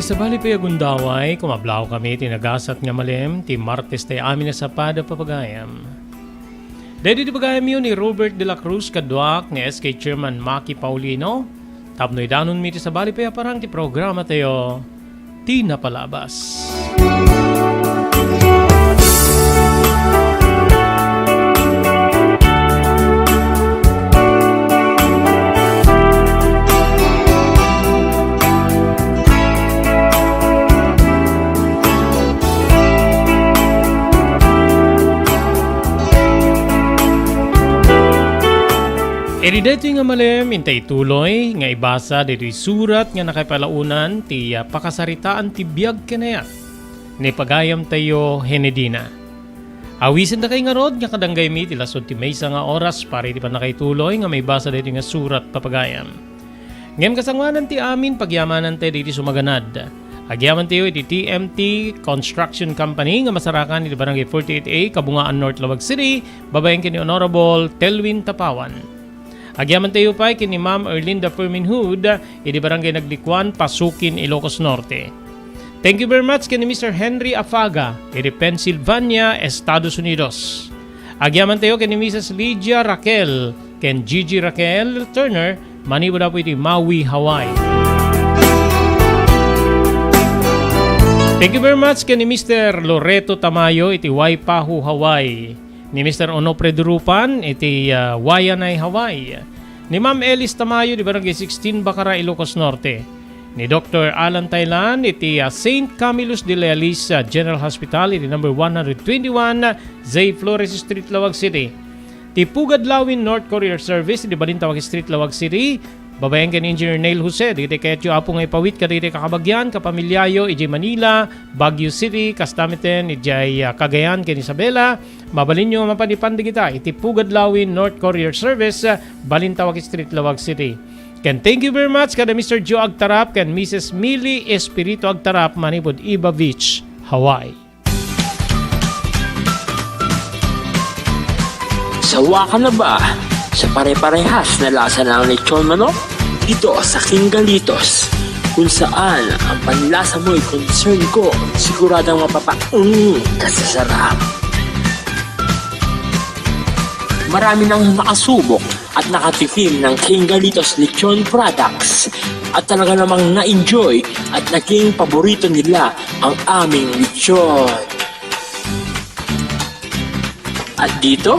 Sa bali pa agundaway, kumablaw kami tinagasat nga malem, ti Martes tayo amin na sapada papagayam. Dahil di pagayam yun ni Robert de la Cruz Kaduak ni SK Chairman Maki Paulino, tapnoy danon mi ti sa bali pa parang ti programa tayo, Tinapalabas. Dito nga malem, intay tuloy, nga ibasa dito surat nga nakapalaunan ti pakasaritaan ti biyag kanayat ni pagayam tayo Henedina. Awisin na kay nga rod nga kadanggay mi ti lasod ti maysa nga oras para iti pa nakaytuloy nga may basa dito nga surat papagayam. Ngem kasangwanan ti amin pagyamanan tayo dito sumaganad. Agyaman tayo iti TMT Construction Company nga masarakan iti Barangay 48A, Kabungaan North, Lawag City, babayan kini Honorable Telwin Tapawan. Agyaman tayo pa kini Ma'am Erlinda Ferminhood, iti Barangay Naglikwan, Pasukin, Ilocos Norte. Thank you very much kini Mr. Henry Afaga, iti Pennsylvania, Estados Unidos. Agyaman tayo kini Mrs. Lydia Raquel, ken Gigi Raquel Turner, maniwala po iti Maui, Hawaii. Thank you very much kini Mr. Loreto Tamayo, iti Waipahu, Hawaii. Ni Mr. Onofre Durupan, iti Wayanay, Hawaii. Ni Ma'am Elis Tamayo, di Barangay 16, Bacara, Ilocos Norte. Ni Dr. Alan Taylan, iti St. Camillus de Lelis General Hospital, iti number 121, Zay Flores Street, Lawag City. ti Pugadlawin North Courier Service di Balintawak Street, Lawag City. Babayan kan Engineer Neil Jose, dito kayo apo ngay pawit ka dito kakabagyan, kapamilyayo, ijay Manila, Baguio City, kastamiten, ijay Cagayan, ken Isabela. Mabalin nyo mapanipan di kita, iti Pugadlawin North Courier Service, Balintawak Street, Lawag City. Ken thank you very much kada Mr. Joe Agtarap, ken Mrs. Millie Espirito Agtarap, manipod Iba Beach, Hawaii. Sawa ka na ba sa pare-parehas na lasa ng lechon manok? Dito sa King Galitos, kung saan ang panlasa mo ay concern ko, siguradang kasasarap. Marami nang nakasubok at nakatikim ng King Galitos lechon products at talaga namang na-enjoy at naging paborito nila ang aming lechon. At dito,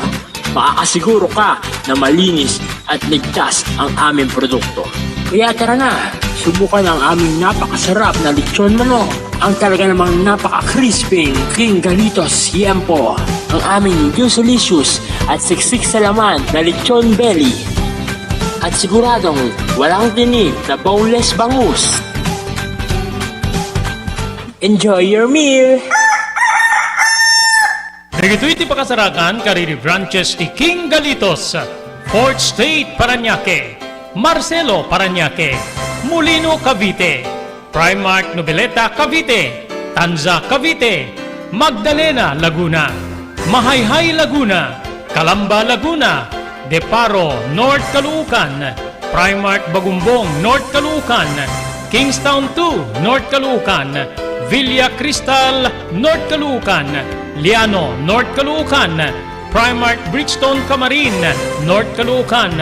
makakasiguro ka na malinis at ligtas ang aming produkto. Kaya tara na, subukan ang aming napakasarap na lechon manok. Ang talaga namang napaka-crispy King Galitos Yempo. Ang aming delicious at siksik sa laman na lechon belly. At siguradong walang tinig na boneless bangus. Enjoy your meal! Dito iti pakasarakan kariri branches ti King Galitos, Fort State, Parañaque, Marcelo, Parañaque, Molino, Cavite, Primark, Noveleta, Cavite, Tanza, Cavite, Magdalena, Laguna, Mahayhay, Laguna, Calamba, Laguna, Deparo, North Caloocan, Primark, Bagumbong, North Caloocan, Kingstown 2, North Caloocan, Villa Cristal, North Caloocan, Liano, North Caloocan, Primark Bridgestone Camarin, North Caloocan,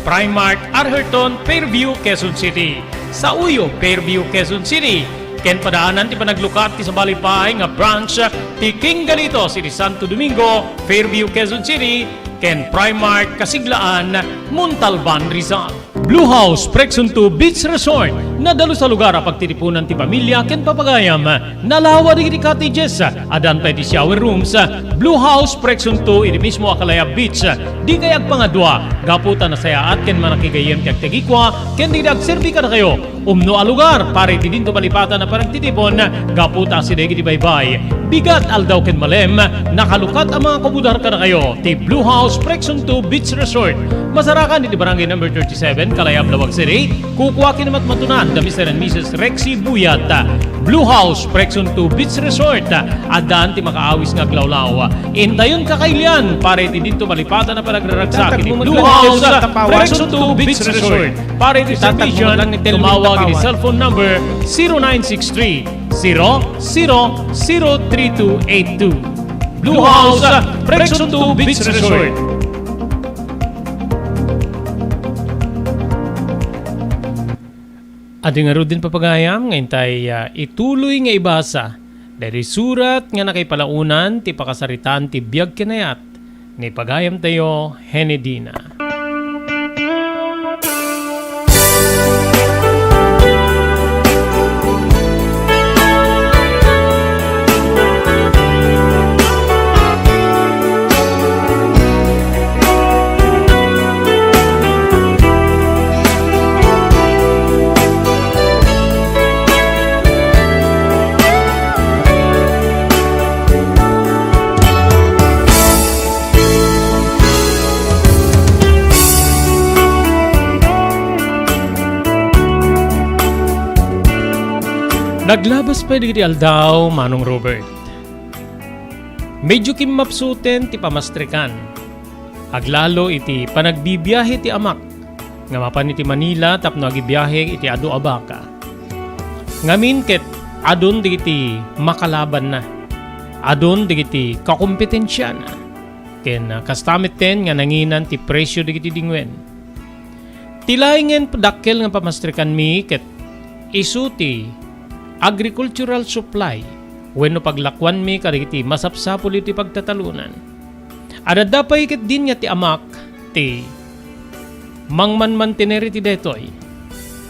Primark Arherton, Fairview, Quezon City. Sa Uyo, Fairview, Quezon City. Ken padaanan ti panaglukat ti sa balipay nga branch ti King Galitos iti Santo Domingo, Fairview, Quezon City. Ken Primark Kasiglaan, Montalban, Rizal. Blue House Prexon 2 Beach Resort na dalo sa lugar a pagtitipunan ti pamilya ken papagayam. Nalawa di cottages, adan pa ti shower rooms. Blue House Prexon 2 iti mismo Akalaya Beach. Di kayag pangadwa, gaputan na sayaat ken manakigayem ti agtegikwa ken di agserbi ka na kayo. Umno a lugar pare ti dinto balipatan na paragtitipon, gaputa si degi di baybay. Bigat aldaw ken malem, nakalukat ang mga kabudar ka na kayo. Ti Blue House Prexon 2 Beach Resort. Masarakan iti barangay number 37, Kalayab, Lawag City. Kukuha kinamat matunan da Mr. and Mrs. Rexy Buyat. Blue House Prexon 2 Beach Resort. Adan ti makaawis nga glawlaw. Intayon kakailian pare ti dinto malipatan na panagraragsak iti Blue House Prexon 2 Beach Resort. Pare ti submission, tumawag iti cellphone number 0963 000282. Blue House Prexon 2 Beach Resort. Adi nga din papagayam, ngayon tayo ituloy nga ibasa. Dari surat nga nakipalaunan, ti pakasaritan ti biyag kinayat, ni pagayam tayo, Henedina. Naglabas pa di aldaw, Manong Robert. Medyo kimapsuten ti pamastrikan. Aglalo iti panagbibiyahe ti amak. Nga mapan iti Manila tapno agibiyahe iti adu Abaca. Ngamin ket adon digiti makalaban na. Adon digiti kakompetensya na. Ken kastamit ten nga nanginan ti presyo digiti dingwen. Tilaingen padakkel nga pamastrikan mi ket isuti agricultural supply wenno paglakwan mi kariti masapsapul iti pagtatalunan. Ada dapay ket din nga ti amak ti mangman-mantener iti detoy.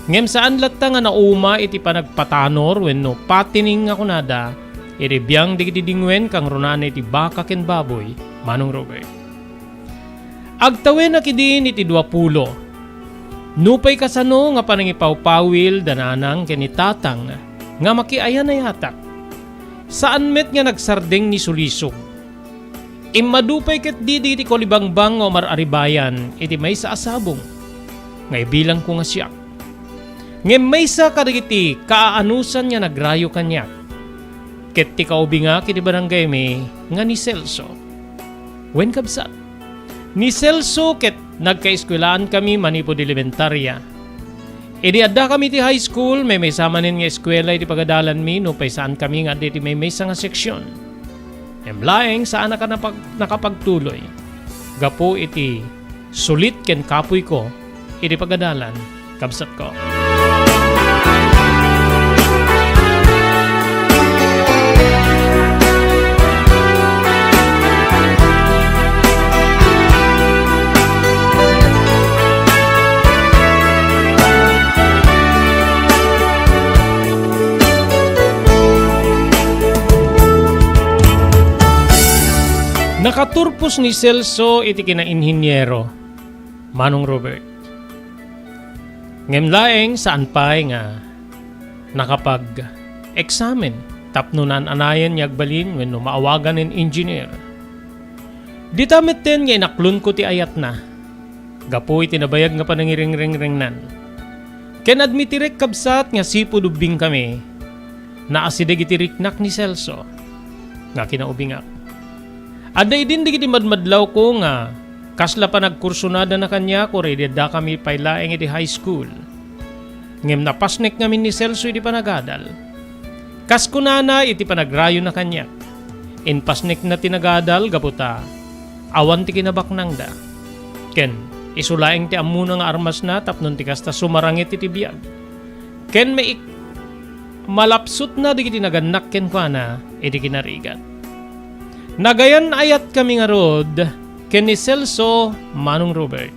Ngem saan latta nga nauma iti panagpatanor wenno patining nga kunada iti biyang digiti dingwen kang runane iti baka ken baboy, Manong Robert. Agtawen na kidin iti 20. Nupay kasano nga panangipawpawil dananang kinitatang nga makiayan na yatak. Saan met nga nagsardeng ni sulisog. Immadupay ket di iti kolibangbang o mararibayan iti may sa asabong. Ngay bilang ko nga siya. Ngem may sa kadagiti kaaanusan nga nagrayo kanya. Ket ti kaubi nga kiti barangay me nga ni Celso. Wen kabsat. Ni Celso ket nagkaeskwelaan kami manipod elementarya. Idi adda kami ti high school, may samanin nga eskwela iti pagadalan mi no pay saan kami nga iti may nga seksyon. Emlaeng saan ka nakapagtuloy. Gapo iti sulit ken kapoy ko iti pagadalan kabsat ko. Nakaturpos ni Celso iti kinainhinyero, Manong Robert. Ngemlaeng saan pa'y nga nakapag-examen tapnunan anayan niya agbalin when maawagan ng engineer. Di tamit ten nga inaklon ko ti ayat na. Gapo iti nabayag nga panangiring-ring-ringnan. Ken admitirek kabsat nga sipo dubing kami na asidag iti riknak ni Celso nga kinaubingak. Aday din di madmadlaw ko nga kasla pa nagkursunada na kanya ko ready da kami pailaeng iti high school. Ngem napasnek ngamin ni Celso iti panagadal. Kas kunana iti panagrayo na kanya. In pasnek na tinagadal gaputa awan ti kinabaknang da. Ken isulaeng ti amuna nga armas na tapnon ti kasta sumarangit iti biyag. Ken may malapsut na di kiti naganak ken kwa na iti kinarigat. Nagayan ayat kami nga rod ken ni Celso, Manong Robert.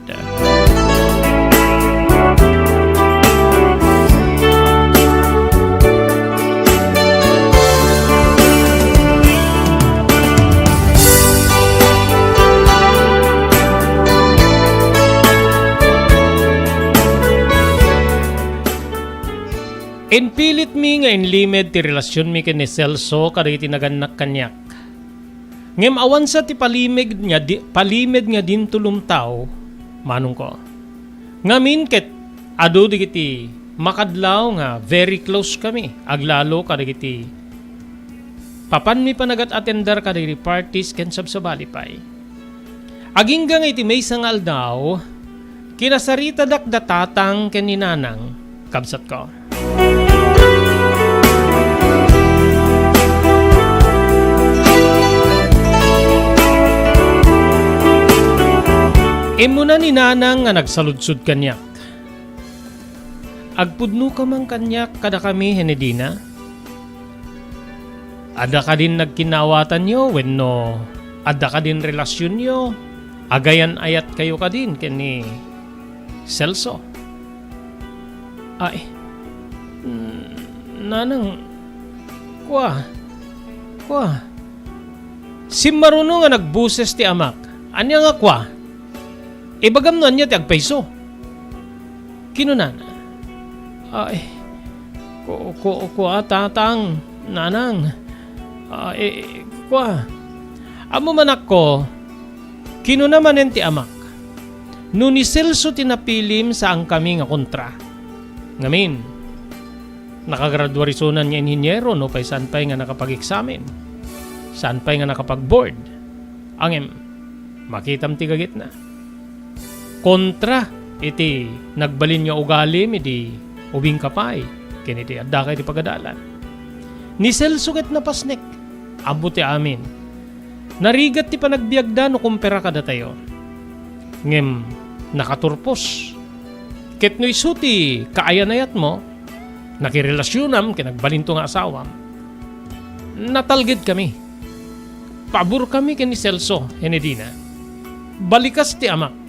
Inpilit mi nga inlimed ti relasyon mi ken ni Celso kadagiti naganak kanyak. Ngem awan sa ti palimed nga din tulumtaw, manong ko. Ngamin ket adu digiti makadlaw nga very close kami, aglalo kadagiti papan mi panagat attendar kadagiti parties ken sabsabalipay. Aginggang iti maysa nga aldaw, kinasarita dakdatatang ken ninanang kabsat ko. Imuna ni nanang nga nagsaludsud kanyak. Agpudno ka mang kanyak kada kami henedina. Ada ka din nagkinawatan nyo wenno ada ka din relasyon nyo. Agayan ayat kayo ka din ken ni Celso. Ay, nanang, kwa. Simmaruno nga nagbuses ti amak. Anya nga kwa? Ibagam nun niya ti agpaiso. Kinunan. Ay, tatang, nanang. Kwa. Amo manak ko, kinunaman ti amak. No ni Celso tinapilim saan kami nga kontra. Ngamin, nakagraduarisunan niya inhinyero no pay saan pay nga nakapag-examen. Saan pay nga nakapag-board. Angem, makitam ti gagit na. Kontra iti nagbalin nga ugalim iti ubing kapay ken iti adda kay iti pagadalan. Ni Celso ket napasnek ambo ti amin. Narigat ti panagbiagda no kumpara kada tayo. Ngem nakaturpos. Ket no isuti kaayanayat mo nakirelasyonam ken nagbalin to nga asawam. Natalged kami. Pabor kami ken ni Celso henedina. Balikas ti amak.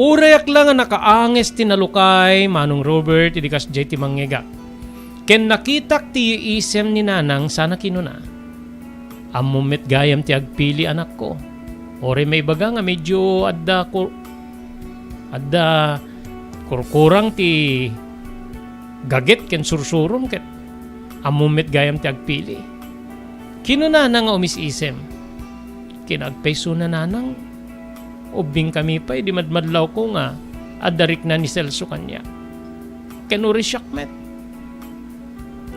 Urayak lang nga nakaanges tinalukay, Manong Robert, idikas jay ti mangyega. Ken nakitak ti isem ni nanang sana kinuna. Amumit gayam ti agpili anak ko. Ore may baga nga medyo adda kurkurang ti gaget ken sursurom ket amumit gayam ti agpili. Kinuna na nga umisisem. Kinagpayso na nanang ubing kami pa di madmadlaw ko nga adarik na ni Celso kanya. Kenuri syakmet.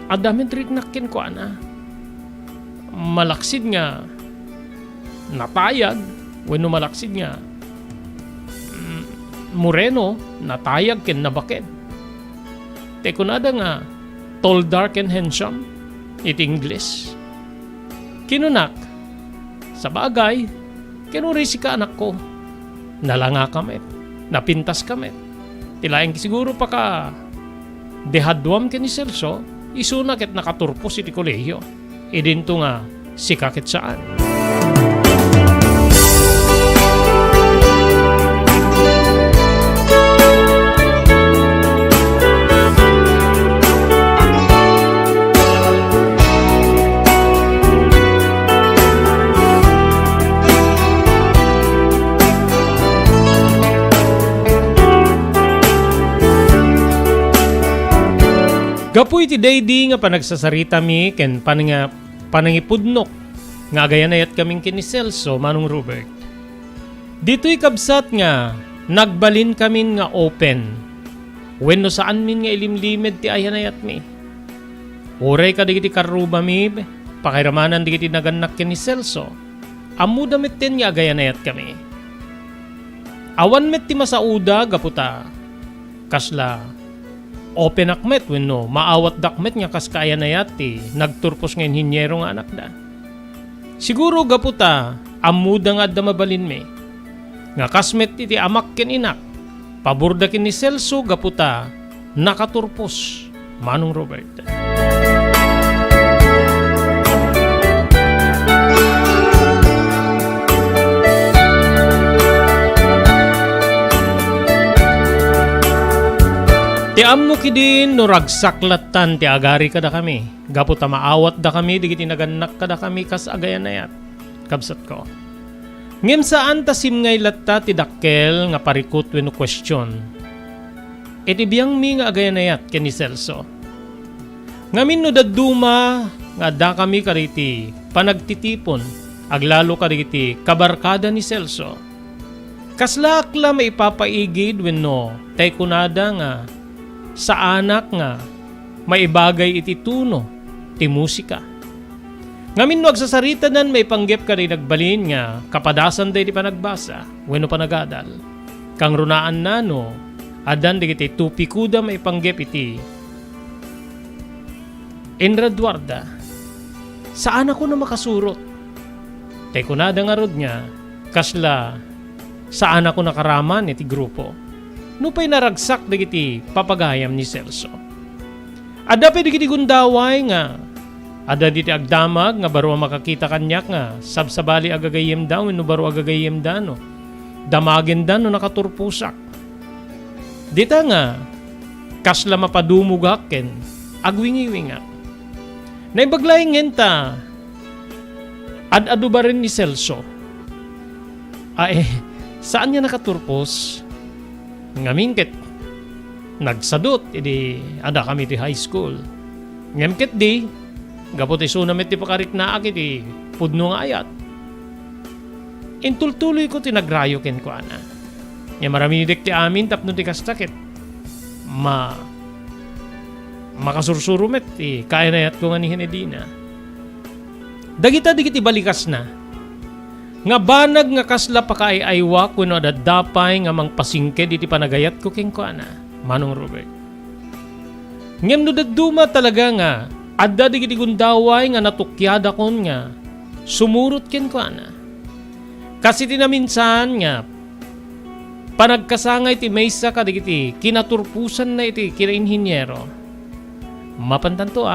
Adamin trik nakin ko ana. Malaksid nga natayag wenno malaksid nga moreno natayag ken nabaked. Te kunada nga tall, dark and handsome it English. Kinunak sa bagay kinuri si ka anak ko. Nalanga kami. Napintas kami. Tilaing siguro pa ka dehadwam ken ni Celso isunak ket nakaturpos iti kolehiyo. Idinto nga si kakit saan. Gapu iti daydi nga panagsasarita mi ken panangipudnok nga agayanayat kaming kini Celso Manong Robert. Dito'y kabsat nga nagbalin kamin nga open wenno saan min nga ilimlimed ti ayanayat mi. Uray ka digiti karuba mi pakiramanan digiti naganak kini Celso. Ammo damit ten nga agayanayat kami. Awan met ti masauda gaputa kasla open akmet wenno maawat dakmet nga kas kaayanayat ti nagturpos nga inhinyero nga anak da. Siguro gaputa amuda nga adda mabalin mi. Nga kasmet iti amak ken inak. Paburda ken ni Celso gaputa nakaturpos Manong Robert. Ti ammo kidin no ragsaklatan ti agari kada kami. Gaputa maawat da kami digiti naganak kada kami kas agayanayat. Kabsat ko. Ngem saan ta simngay latta ti dakkel nga parikot wenno question. Iti biyang mi nga agayanayat ken ni Celso. Ngamin no dadduma nga da kami kariti panagtitipon aglalo kariti kabarkada ni Celso. Kaslakla maipapaigid wenno tay kunada nga sa anak nga maibagay iti tuno ti musika. Ngamin no agsasarita nan may panggep ka rin nagbalin nga kapadasan day ti panagbasa wenno panagadal. Kang runaan na no adan digiti tupikuda may panggep iti Enraduarda. Saan ako na makasurot? Tay kunada nga rod niya kasla saan ako nakaraman iti grupo. Nupay naragsak digiti papagayam ni Celso. Ada pa digiti gundaway nga ada diti agdamag nga baro makakita kanyak nga sabsabali agagayem daw no baro agagayem dano. Damagin dano nakaturpusak. Dita nga kasla mapadumugak ken agwingi-wingak. Naibaglay ngenta ad-adu ba rin ni Celso? Saan niya nakaturpos? Ngamingket nagsadot idi ada kami ti high school. Ngamket di gapot iso namet ti pakarik na akit ti pudno nga ayat. Intultuloy ko tinagrayo ken ko ana. Nga marami ni ti amin tapno ti kastakit. Makasursurumet ti kainayat ko nga ni Henedina. Dagita digiti balikas na. Nga banag nga kasla pakaayaywa kuno dadapay nga mangpasingked iti panagayat ko ken kuana Manong Robert. Ngem no dadduma talaga nga adda digiti gundaway nga natukyada kon nga sumurot ken kuana. Kasi tinaminsan nga panagkasangay ti maysa ka digiti kinaturpusan na iti kinainhinyero. Mapantanto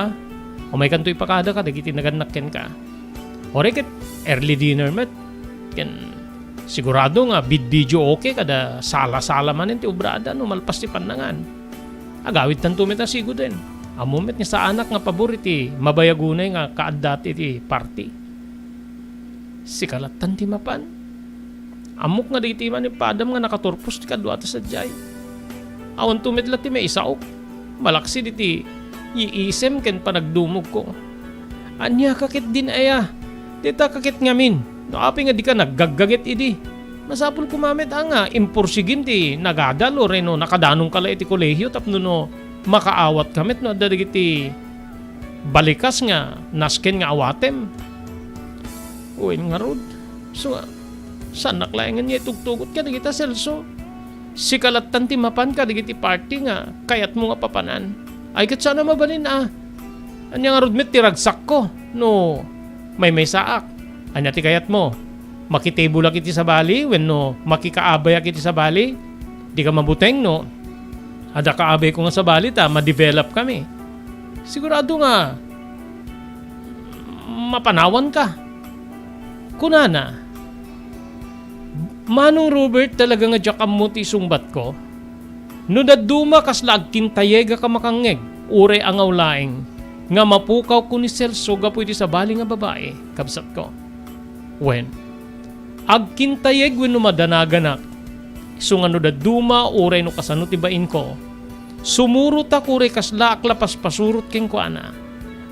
o may kanto ipakada ka digiti naganak ken ka. Oreket early dinner met ken sigurado nga video okay kada sala-sala man ti obrada no malpas ti panangan. Agawid tanto met asigo den. Amumet nga sa anak nga paboriti mabayagunay nga kaaddat iti party. Sikalatan ti mapan. Amok nga diti man yung padam nga nakaturpos ti kadwa ta sa jay. Awan tumit ti may isaok. Malaksi diti iisem ken panagdumog ko. Anya kakit din aya. Dita kakit ngamin. No api nga di ka naggaggaget idi. Masapul kumamit nga impursigin ti nagadal o reno nakadanong kala iti kolehiyo tapno no makaawat kamit no dadagiti balikas nga nasken nga awatem. Uwin nga rod. So saan naklayangan niya itugtugot ka digita Celso? Si kalatan ti mapan ka digiti party nga kayat mo nga papanan. Ay kat sana mabalin Anya nga rudmet ti ragsak ko no may saak. Anya ti kayat mo? Makitable kiti sa bali when no makikaabay kiti sa bali. Di ka mabuteng no. Ada kaabay ko nga sa bali ta ma-develop kami. Sigurado nga mapanawan ka. Kunana Manong Robert talaga nga jakam mo ti sungbat ko. No daduma kaslag tintayega ka makangeg, ure ang awlaing, nga mapukaw ko ni Celso gapo iti sa bali nga babae, kabsat ko. When, agkintayeg when no madanaganak, so nga no daduma ure no kasano ti bain ko, sumurot ako ure kasla aklapas pasurot king ko ana,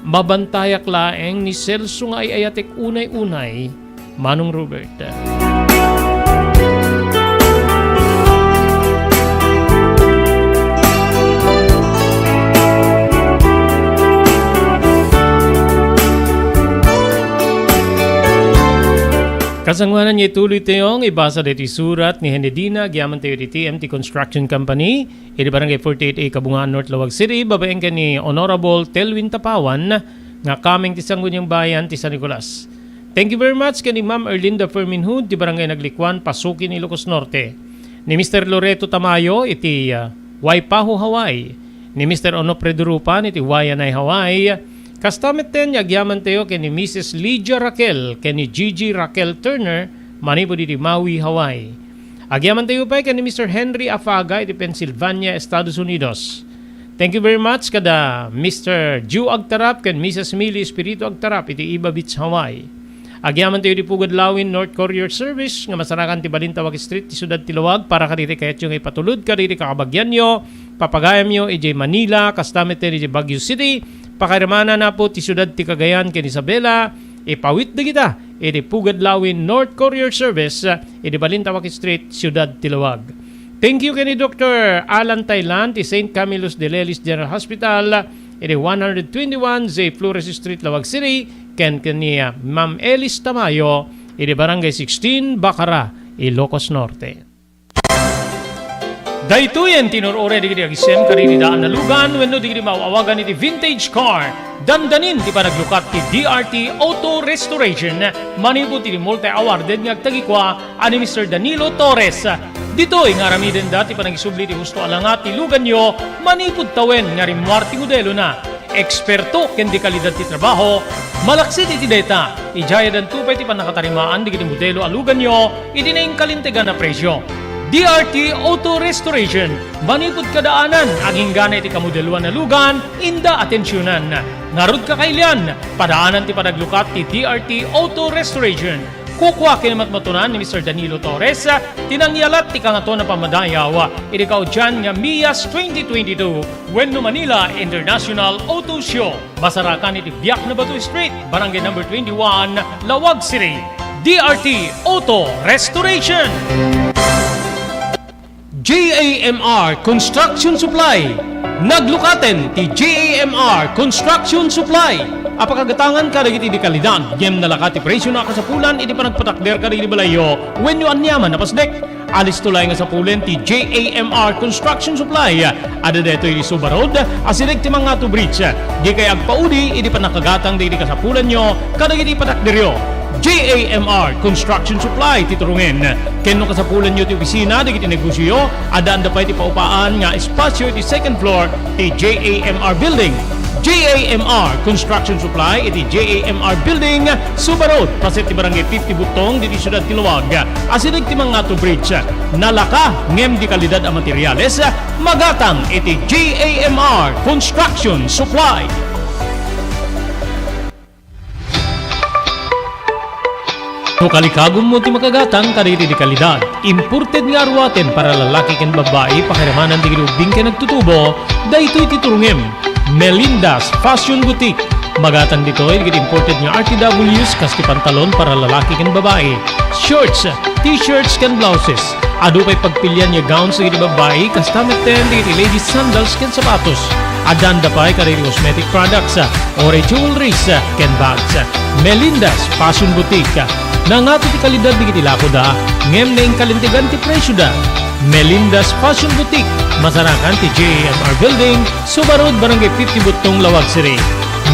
mabantayak laeng ni Celso nga ay ayatek unay-unay, Manong Robert. Kasangwanan niya ituloy tayong ibasa dito surat ni Henedina, Giaman tayo dito MT Construction Company, iti barangay 48A Kabungaan North Lawag City, babaeng ka ni Honorable Telwin Tapawan, nga kaming tisanggun yung bayan ti San Nicolas. Thank you very much kani Ma'am Erlinda Ferminhood, ti barangay Naglikwan, Pasukin, Ilocos Norte. Ni Mr. Loreto Tamayo, iti Waipahu, Hawaii. Ni Mr. Onofre Durupan, iti Wayanay, Hawaii. Kastamit ten yagyaman tayo kay ni Mrs. Lydia Raquel, kay ni Gigi Raquel Turner, manipo di Maui, Hawaii. Agyaman tayo pa kay ni Mr. Henry Afaga, iti Pennsylvania, Estados Unidos. Thank you very much kada Mr. Ju Agtarap, kay Mrs. Millie Espiritu Agtarap, iti Iba Beach, Hawaii. Agyaman tayo di Pugadlawin, North Courier Service, nga masarakan ti Balintawak Street, ti Sudad Tilawag, para kadiri kayat yung ipatulod, kadiri kakabagyan nyo, papagayam nyo, iti Manila, kastamit tayo di Baguio City, pakaramana na po ti Sudad ti Cagayan ken Isabela, ipawit na kita, iti Pugadlawin North Courier Service, iti Balintawak Street, Sudad Tilawag. Thank you kay ni Dr. Alan Thailand, ti St. Camillus de Lelis General Hospital, iti 121 Z Flores Street, Lawag City, ken kaniya Ma'am Elis Tamayo, iti Barangay 16, Bacara, Ilocos Norte. Daytoyen tinurore digiti agisem kadiri daan na lugan wenno digiti maawagan iti vintage car. Dandanin ti panaglukat ti DRT Auto Restoration. Manipod ti multi-awarded nga agtagikwa ani Mr. Danilo Torres. Ditoy nga ramiden dati panagisubli ti husto alangat ti lugan nyo, manipod tawen nga rimwar ti modelo na. Eksperto ken di kalidad ti trabaho, malaksit iti data. Ijaya dan tupay ti panakatarimaan digiti modelo alugan nyo, iti na kalintegan na presyo. DRT Auto Restoration, manipod kadaanan, aging gana iti kamodeluan na lugan, inda atensyonan. Narod kakailian, padaanan ti panaglukat ti DRT Auto Restoration. Kukwa kinamatmatunan ni Mr. Danilo Torres, tinangyalat ti kangato na pamadayaw, iti kaudyan nga Mias 2022, Wenno Manila International Auto Show. Basarakan iti Biak na Batu Street, Barangay number 21, Lawag City. DRT Auto Restoration. JAMR Construction Supply. Naglukaten ti JAMR Construction Supply. Apakagatangan ka dagiti di kalidad, yem nalakati presyo na kasapulan, iti panagpatakder ka di balayo, when you anyaman na pasdek. Alis tulay nga sa pulen ti JAMR Construction Supply. Ada deto iti Subarod, asirig ti mga to bridge. Di kay agpaudi, iti panakagatang di kasapulan nyo, kadagiti patakderyo. JAMR Construction Supply titurungen. Kenno kasapulan nyo ti opisina digiti negosyo, adaan da pa iti paupaan nga espasyo iti second floor ti JAMR Building. JAMR Construction Supply iti JAMR Building, Subarod, paset ti Barangay 50 Butong diti Siyudad Tilawag. Asinig ti mga to bridge. Nalaka ngem di kalidad a materyales, magatang iti JAMR Construction Supply. No kalikagom mo ti makagatang kaditi di kalidad. Imported nga arwaten para lalaki ken babae pakiramanan di gilubing ken nagtutubo, daytoy titurungem. Melinda's Fashion Boutique. Magatang ditoy digit imported nga RTWs kas ti pantalon para lalaki ken babae. Shorts, t-shirts ken blouses. Adu pay pagpilian nga gowns digit babae kas tameten digit ladies sandals ken sapatos. Adanda pay kaditi cosmetic products or jewelries ken bags. Melinda's Fashion Boutique. Nangato ti kalidad digiti lako da, ngem na kalintigan ti presyo da. Melinda's Fashion Boutique, masarakan ti JMR Building, Subarod, Barangay 50 Butong, Lawag City.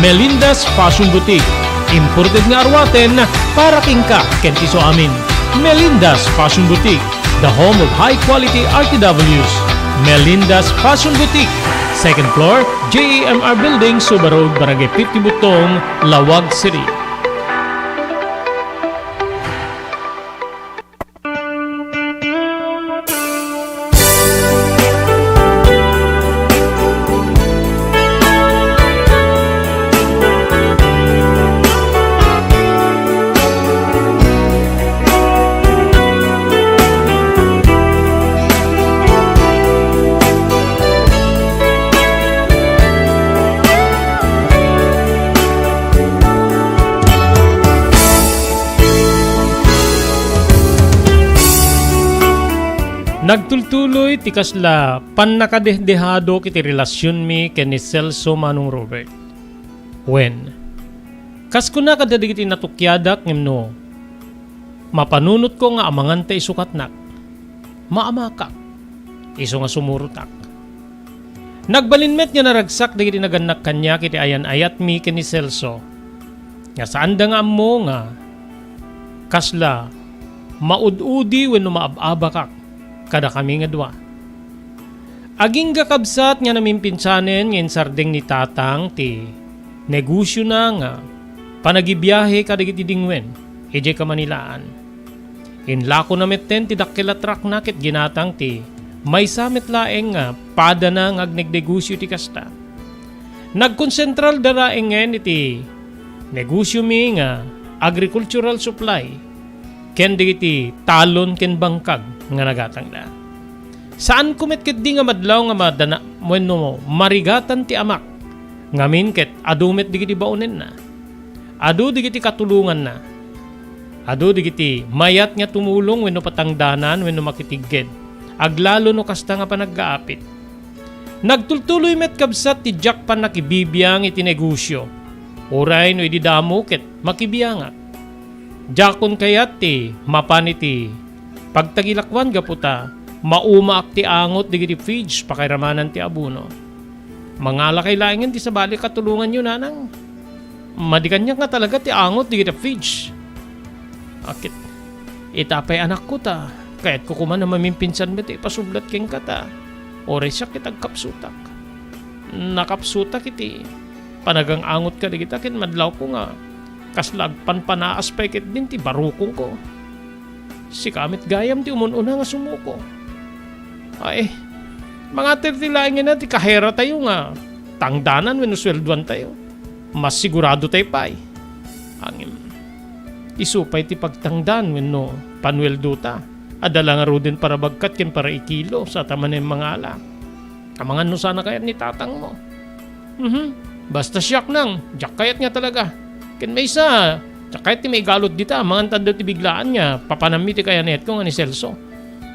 Melinda's Fashion Boutique, imported nga arwaten para kingka ken iso amin. Melinda's Fashion Boutique, the home of high-quality RTWs. Melinda's Fashion Boutique, second floor, JMR Building, Subarod, Barangay 50 Butong, Lawag City. Nagtultuloy ti kasla pannakadehdehado kiti relasyon mi ken ni Celso Manong Robert. When kas kuna kadadigiti natukyadak ngem mapanunot ko nga amangan ta isukatnak. Maamakak. Iso nga sumurutak. Nagbalinmet nga naragsak digiti naganak kanya kiti ayan-ayat mi ken ni Celso. Nga saan da nga mo nga kasla maududi wenno maababakak kada kami nga dua. Aging gakabsat nga namimpinsanen ngayon sardeng ni tatang ti negosyo na nga panagibiyahe kadagiti dingwen ije ka Manilaan. Inlako na metten ti dakkelatrak nakit ginatang ti may samet laeng nga pada na nga agnegdegosyo ti kasta. Nagkonsentral daraeng ngayon iti negosyo mi nga agricultural supply ken digiti talon ken bangkag nga nagatang da. Saan kumet ket di nga madlaw nga madana wenno marigatan ti amak ngamin ket adumet digiti baunen na. Adu digiti katulungan na. Adu digiti mayat nga tumulong wenno patangdanan wenno makitigged. Aglalo no kasta nga panaggaapit. Nagtultuloy met kabsat ti Jack pan nakibibiyang iti negosyo. Oray no ididamo ket makibiyanga. Jakon kayat ti mapaniti pagtagilakwan gaputa maumaak ti angot digiti fridge pakiramanan ti abuno. Mangala kay laingen ti sabali katulungan nyo nanang. Madikanyak nga talaga ti angot digiti fridge. Akit itapay anak ko ta kayat ko kuman na mamimpinsan met ipasublat keng kata. Oray siya kitag kapsutak. Nakapsutak iti panagang angot ka digita ken madlaw ko nga kaslag panpanaas pa ikit din ti barukong ko. Si kamit gayam ti umununa nga sumuko. Ay, mga tertilaingin na ti kahera tayo nga. Tangdanan wenno swelduan tayo. Mas sigurado tayo pa'y. Angin. Isupay ti pagtangdan wenno panweldo ta. Adala nga ro din para bagkat ken para ikilo sa taman ng mga ala. Kamangan no sana kayat ni tatang mo. Basta siyak nang. Diyak kayat nga talaga. Ken may isa, kahit ti may galot dita, mga tanda ti biglaan nga, papanami ti kaya net ko nga ni Celso.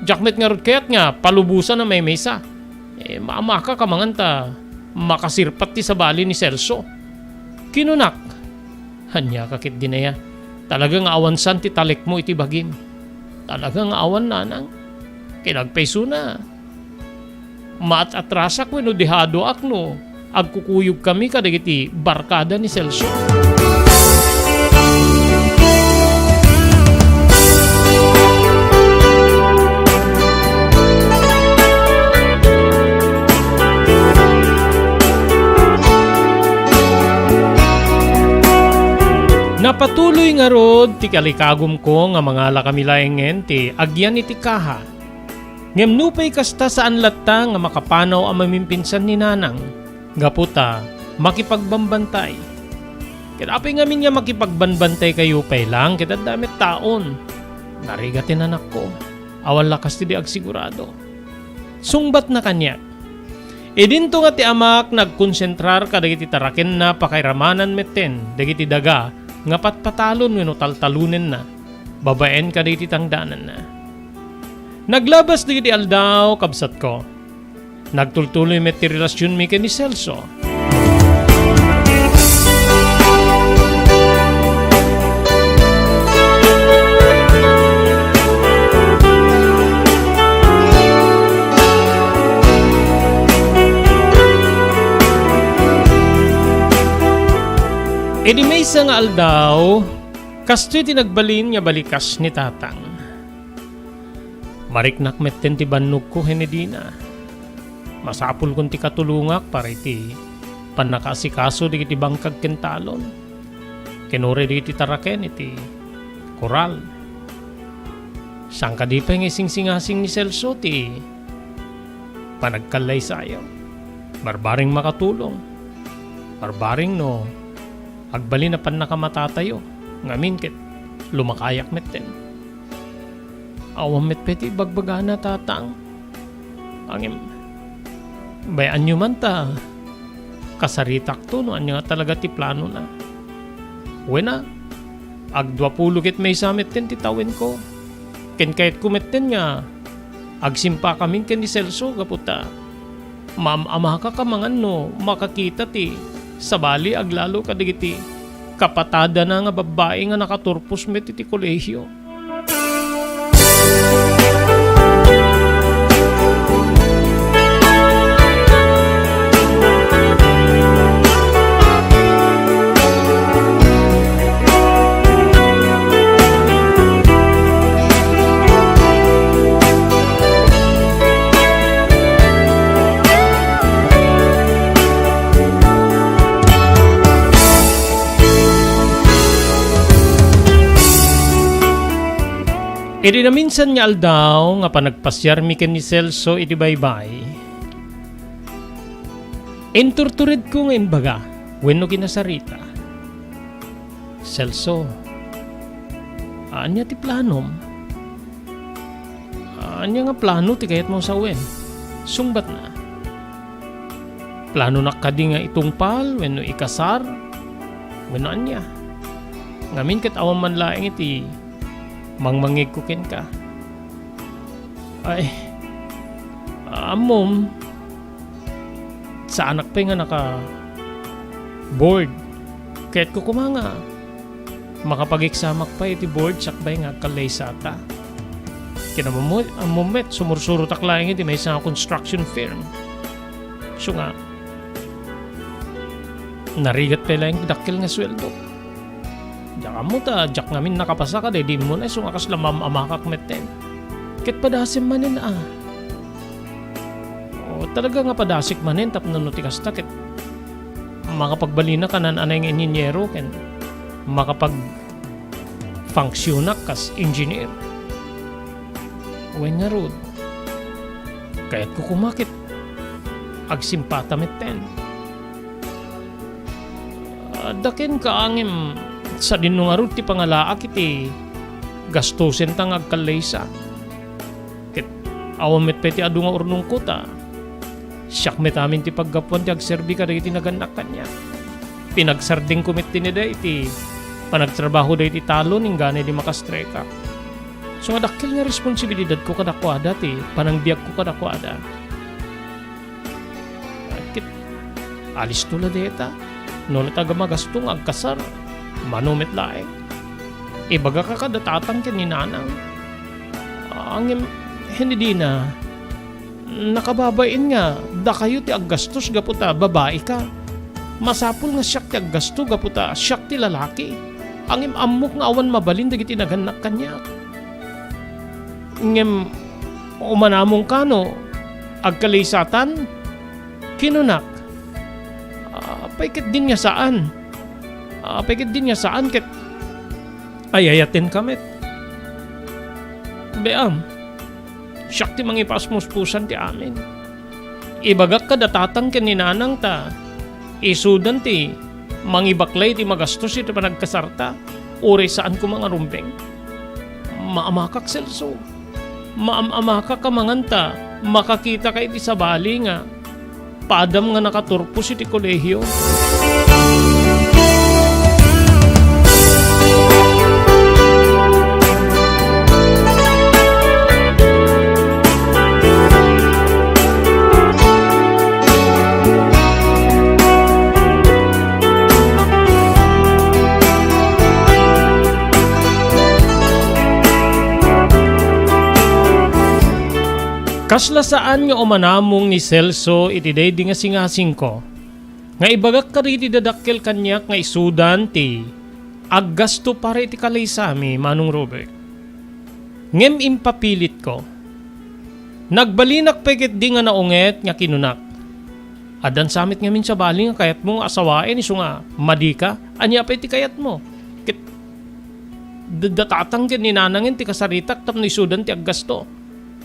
Jakmet nga rod kayat nga, palubusan na may mesa. Maamaka ka mga ta, makasirpat ti sabali ni Celso. Kinunak, hanya kakit dinaya. Talagang awansan ti talik mo iti bagim. Talagang awan nanang. Kinagpeso na. Maat atrasak wenno dihado akno. Agkukuyog kami kadagiti barkada ni Celso. Napatuloy nga rod ti kalikagom ko nga mga lakamilaengen ti agyan iti kaha. Ngem nupay kasta saan latta nga makapanaw ang mamimpinsan ni nanang. Gaputa makipagbambantay. Kinapay ngamin nga makipagbanbantay kayo pa lang, kita damit taon. Narigatin anak ko. Awan lakas ti di agsigurado. Sungbat na kanya. Idinto nga ti amak nagkonsentrar kadagiti taraken na pakairamanan meten dagiti daga nga patpatalon wenno taltalunen na. Babaen kadagiti tangdanan na. Naglabas dagiti aldaw kabsat ko. Nagtultuloy met ti relasyon mi ken ni Celso. E di may isa nga aldaw, kasto'y tinagbalin nga balikas ni tatang. Mariknak metten ti bannog ko henedina. Masapul kon ti katulungak para iti panakasikaso di iti bangkag kentalon. Kenore di iti taraken iti koral. Sangka di pa nga sing-singasing ni Celso ti panagkalay sayo. Barbaring makatulong. Barbaring no agbali na pan nakamatatayo. Ngamin ket lumakayak metten. Awam met peti bagbagana tatang. Angim bayan nyo man ta kasaritak to no anya nga talaga ti plano na. Wena ag 20 ket may samit ten ti tawin ko. Ken kahit kumetten nga agsimpa kami ken ni Celso gaputa. Maam-ama ka kamangan no makakita ti sabali aglalo kadigiti kapatada na nga babae nga nakaturpos met iti kolehiyo. Iti na minsan nga aldaw nga panagpasyar mi ken ni Celso iti baybay. Enturtured ko nga imbaga wenno kinasarita. Celso, anya ti planom? Anya nga plano ti kayat mo sa wen? Sungbat na. Plano na kadi nga itungpal wenno ikasar? Wenno anya? Ngamin ket awan man laeng iti mangmangig ko ken ka. Ay, amom, sa anak pa nga naka-board. Kaya't ko kumanga, makapag-examak pa iti board, sakbay nga kalay sata. Kinamumet, sumursuro taklaing iti may isang construction firm. So nga, narigat pa lang dakil nga sweldo. Diyak mo ta, diyak ngamin nakapasa ka, di mo na sungakas lamam amakak meten. Ket padasim manin O talaga nga padasik manin, tapno no tikasta, ket makapagbalina ka nan anay ng engineero, ken makapag-funksyonak kas engineer. Uway nga rod. Kaya't kukumakit, agsimpata meten. Dakin ka angim, sa dinungarod ti pangalaak iti gastusin tang agkalaysa. Ket awamet peti adu nga urnong kuta. Siyak met amin ti paggapuan ti agserbi kada iti naganak kanya. Pinagsarding kumit tinida iti panagtrabaho da iti talon ingganay di makastreka. So nga dakil nga responsibilidad ko kadakwada ti panangbiag ko kadakwada. Ket alis tula deta. No nataga magastong agkasar. Manumit laeng. Ibaga ka kadatatang ken ni nanang. Ang hindi di na nakababain nga da kayo ti aggastos gaputa babae ka. Masapul nga siyak ti aggasto gaputa siyak ti lalaki. Ang amok nga awan mabalin dagiti naganak kanya. Ngem umanamong kano agkalaysatan kinunak. Paikit din nga saan? Pagkat din nga saan ket ayayatin kamit. Beam, siyak ti mangipasmuspusan ti amin. Ibagak ka datatang ken ninanang ta, isudan ti Mangibaklay ti magastos iti panagkasarta. Uri saan ko mga rumbeng. Maamakak Celso. Maamamaka ka manganta. Makakita ka iti sabali nga. Padam nga nakaturpos iti kolehiyo. Kasla saan nga umanamong ni Celso iti day di nga singasing ko. Nga ibagak ka riti dadakkel kanyak nga isudan ti aggasto pare iti kalaysami Manong Robert. Ngem impapilit ko. Nagbalinak peket di nga naunget nga kinunak. Adan samit ngamin sa bali nga kayat mo asawain iso nga madika anya pa iti kayat mo. Kit datatang ken ninanangin ti kasaritak tapno isudan ti aggasto.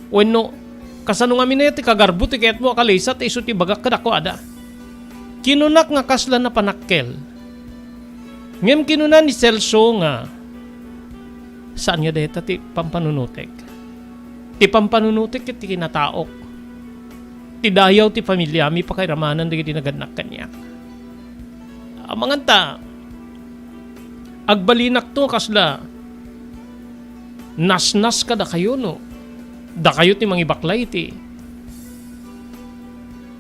Wenno kasano nga mineti kagarbo ti kayat mo akalaysat iso ti bagak kadako ada. Kinunak nga kasla na panakkel. Ngem kinunan ni Celso nga saan nga deta ti pampanunutek. Ti pampanunutek iti kinataok. Ti dayaw ti pamilyami pakairamanan digiti nagadnak kanya. Amanganta agbalinak to kasla nasnas kada kayo no. Da kayo ti mangibaklay ti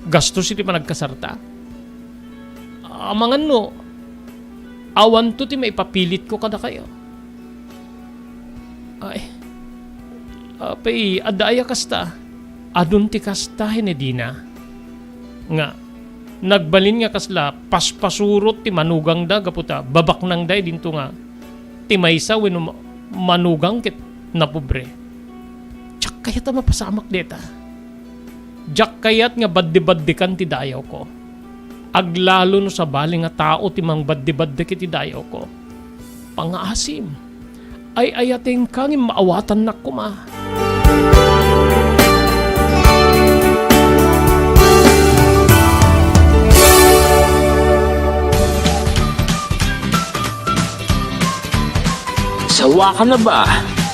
gastos iti panagkasarta. Amangan no, awan to ti maipapilit ko kada kayo. Ay, apay, adaya kasta, adun ti kasta hinedina. Nga, nagbalin nga kasla, paspasurot ti manugang da, gaputa, babak nang day dinto nga, ti maysa weno manugang kit na pobre. Kayat na mapasamak deta. Jak kayat nga baddi-baddikan ti dayaw ko. Aglalo no sa bali nga tao ti mang baddi-baddik ti dayaw ko. Pangaasim. Ay ayating kang maawatan na kuma. Sawa ka na ba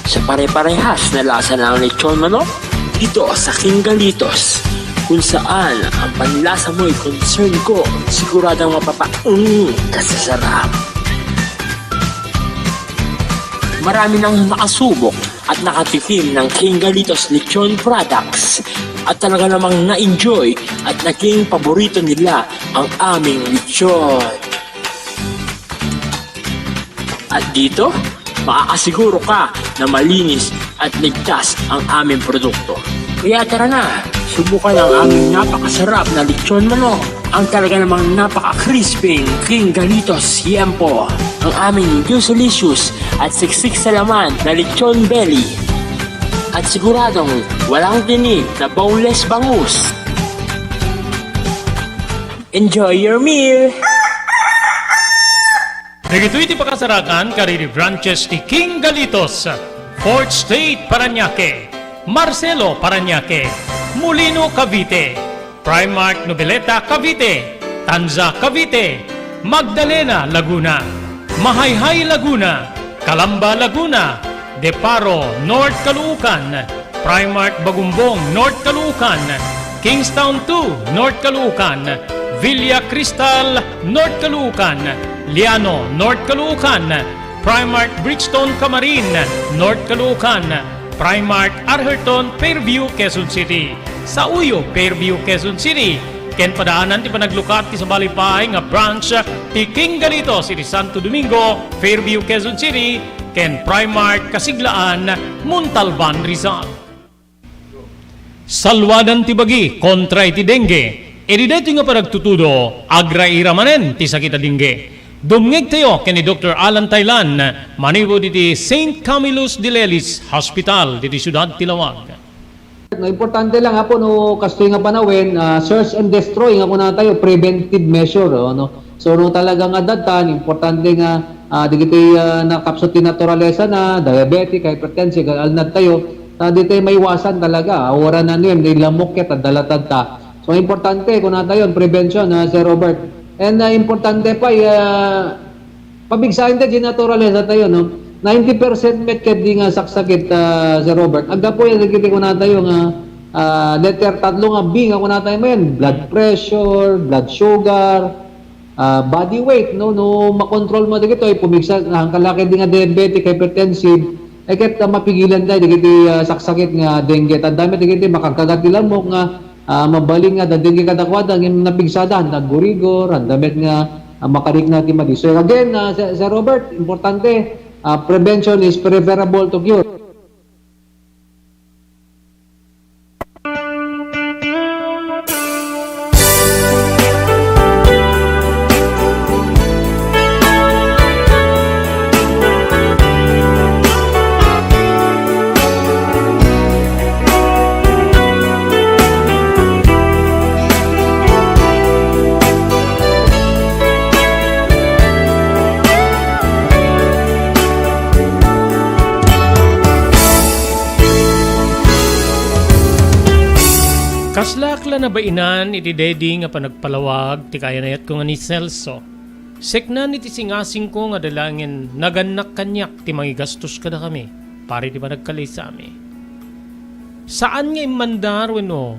sa pare-parehas na lasa ng lechon manok? Dito sa King Galitos, kung saan ang panlasa mo'y concern ko, siguradang kasasarap. Marami nang nakasubok at nakatikim ng King Galitos lechon products at talaga namang na-enjoy at naging paborito nila ang aming lechon. At dito, makakasiguro ka na malinis at ligtas ang aming produkto. Kaya tara na, subukan ang aming napakasarap na lechon manok. Ang talaga namang napaka-crisping King Galitos Yempo. Ang aming juicelicious at siksik sa laman na lechon belly. At siguradong walang tinig na boneless bangus. Enjoy your meal! Nagito'y ti pakasarakan kariri branches ti King Galitos, Fort State, Parañaque, Marcelo, Parañaque, Molino, Cavite, Primark, Noveleta, Cavite, Tanza, Cavite, Magdalena, Laguna, Mahayhay, Laguna, Calamba, Laguna, Deparo, North Caloocan, Primark, Bagumbong, North Caloocan, Kingstown 2, North Caloocan, Villa Cristal, North Caloocan, Liano, North Caloocan, Primark Bridgestone Camarin, North Caloocan, Primark Arherton, Fairview, Quezon City. Sa Uyo, Fairview, Quezon City. Ken padaanan ti panaglukat ti sa balipay nga branch ti King Galitos iti Santo Domingo, Fairview, Quezon City. Ken Primark Kasiglaan, Montalban, Rizal. Salwadan ti bagi kontra iti dengue. Edi dito nga paragtutudo, agra-ira manen ti sakita dengue. Dumngeg tayo kani Dr. Alan Taylan, manibo diti St. Camillus de Lelis Hospital diti Siyudad Tilawag. Importante lang po no kastoy nga panawin, search and destroy nga kuna tayo preventive measure no. So no talaga nga datan importante nga digiti nakapsot ti naturalesa na diabetic, hypertensive, alnad tayo dito may iwasan talaga. Ora na niyan di lamok ket dalatad ta. So importante kuna tayo prevention Sir Robert. And importante pa, pabigsahin tayo, naturalesa tayo, no? 90% met ket di nga saksakit, Sir Robert. Agda po yan, nagkiti ko na tayo nga, letter tatlo nga B nga ko na tayo yan, blood pressure, blood sugar, body weight, no makontrol mo dito ay pumigsa ang kalaki di nga diabetic, hypertensive, ay ket mapigilan tayo digiti saksakit nga dengue. Tandami digiti makagkagat ilan mo nga mabaling nga da dengue kadakwada ng napigsada nagurigor, andamit nga makarik na ti madi. So again, Sir Robert, importante, prevention is preferable to cure. Kaslakla na bainan iti dedi nga panagpalawag ti kaya nayat ko nga ni Celso. Seknan iti singasing ko nga dalangin naganak kanyak ti mangigastos kada kami pari ti panagkalay sa ami. Saan nga imandar wenno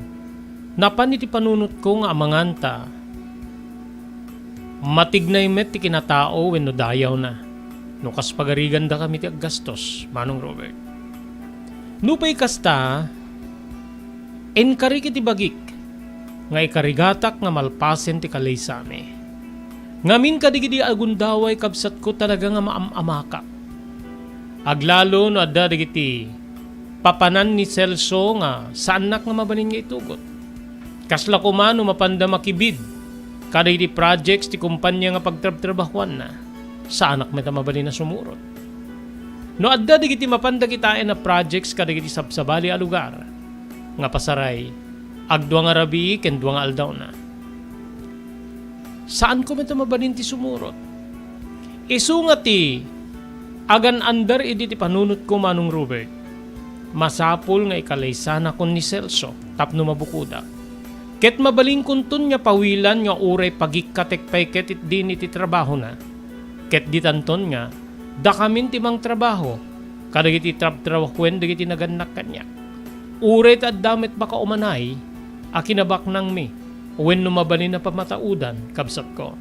napan iti panunot ko nga amanganta matignay met ti kinatao wenno dayaw na. No kas pagarigan da kami ti aggastos, Manong Robert. Nupay kasta enkari kiti bagik, nga ikarigatak nga malpasen ti kalaysami. Ngamin kadigidi agundaway kabsat ko talaga nga maamamaka. Aglalo no adda digiti papanan ni Celso nga saanak nga mabalin nga itugot. Kasla ko man mapanda makibid, kadigidi projects ti kumpanya nga pagtrabtrabahuan na, saanak meta mabalin na sumurot. No adda digiti mapanda kitain na projects kadigidi sabsabali a lugar, nga pasaray, agdwa nga rabi, ken dwa nga aldaw na. Saan ko meta mabalin ti sumurot? Isu nga ti, agan andar idi ti panunot ko, Manong Robert. Masapul nga ikalaysana kon ni Celso, tapno mabukuda. Ket mabaling kuntun nga pawilan nga uray pagikatekpay ket din iti trabaho na. Ket ditanton nga, dakamin ti mang trabaho, kadagiti trab-trawakwen dagiti naganak kanya. Uret at damit baka umanay, akinabak nang mi, when numabalin na pamataudan, kabsat ko.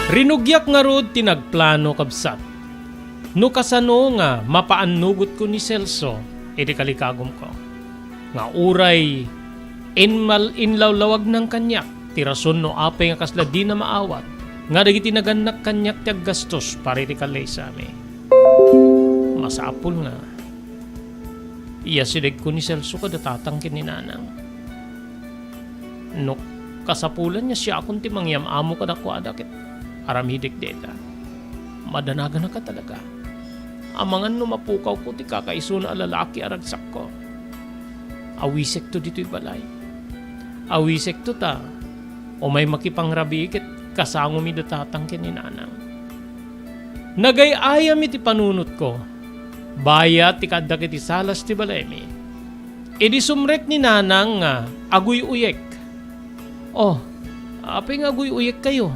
Rinugyak nga rod tinagplano kabsat. No kasano nga mapaanugot ko ni Celso, iti kalikagom ko. Nga uray, inlawlawag ng kanyak, tirason no apay nga kasla di na maawat, nga dagiti naganak kanyak tiag gastos pare ti kalay sa amin. Masapul nga. Iya silig ko ni Celso kada tatangkin ni nanang. No kasapulan niya siya akong ti mangyam-amo kada kwada kit aramidik deta. Madanagan na ka talaga. Amangan no mapukaw ko ti kakaiso na alalaki aragsak ko. Awisek to dito'y balay. Awisek to ta, o may makipangrabi ket kasango mi datatang kininanang. Nagayayam iti panunot ko, bayat ti kadda kiti salas ti balay mi. Idi sumrek ni nanang nga aguy uyek. Oh, apay nga aguy uyek kayo.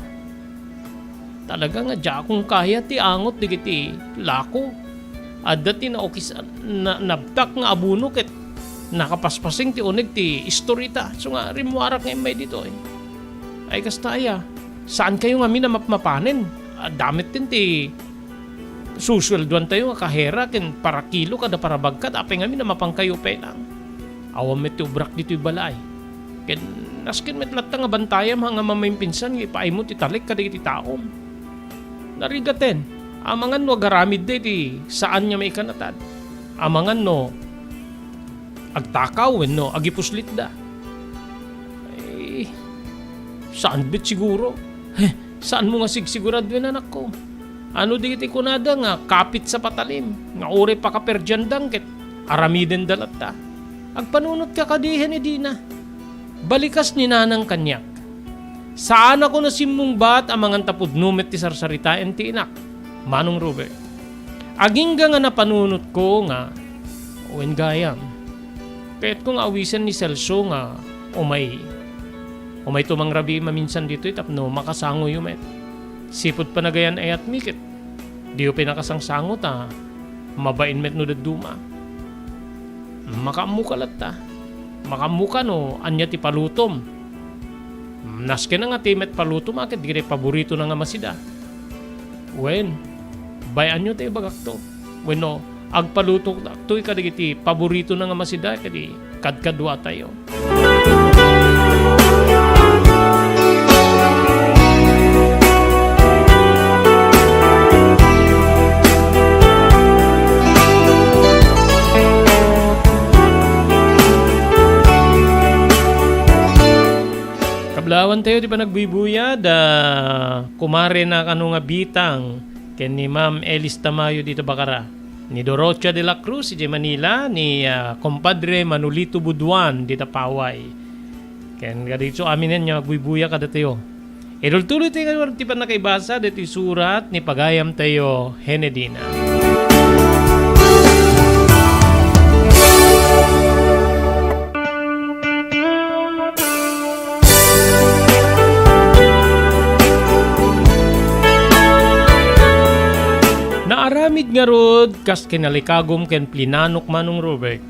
Talaga nga di akong kaya ti angot di kiti lako. Adda ti naokis nabtak nga abuno ket nakapaspasing ti unig ti istorita. So nga rimuarak nga may dito eh. Ay kastaya, saan kayo nga mina mapmapanin? Damit din ti suswelduan tayo nga kahera ken para kilo kada para bagkat. Apay nga mina mapangkayo pe lang. Awam met ti ubrak dito'y balay. Ken naskin met latta nga bantayam nga mamayng pinsan nga ipaay mo ti talik kada iti taom. Narigaten, amangan no agaramid de ti saan niya may ikanatad. Amangan no agtakaw no agipuslit da. Eh, saan bit siguro? Saan mo nga sigsigurado yun anak ko? Ano di iti kunada nga kapit sa patalim, nga uri pa kaperdyandang ket aramiden dalatta. Agpanunot ka kadihen ni Dina. Balikas ni nanang kanyak. Saan ako nasimbong bat amangan tapod numit ti sarsaritaen ti inak? Manong Robert. Agingga nga napanunot ko nga wen gayam. Kahit kung awisan ni Celso nga umay tumang rabi maminsan dito tapno makasango yumet. Sipot pa nagayan ayat mikit. Di yung pinakasangsangot mabain met no daduma. Makamukalat makamuka no anya ti palutom. Naske na nga timet palutom akit di paborito na nga masida. Wen bayan nyo tayo bagakto. Wen no agpaluto akto kadigiti paborito na nga masida kadi kadkadwa tayo. Kablawan tayo di pa nagbibuyad kumare na kanu nga bitang ken ni Ma'am Elis Tamayo dito Bakara ni Dorocha de la Cruz di Manila ni compadre Manolito Buduan dito Paway ken kadito amin nya magbubuya kada tayo idol tuloy tayo ti pa nakaibasa dito surat ni Pagayam tayo Henedina. Naaramid nga rod kas kinalikagom ken plinanok Manong Robert.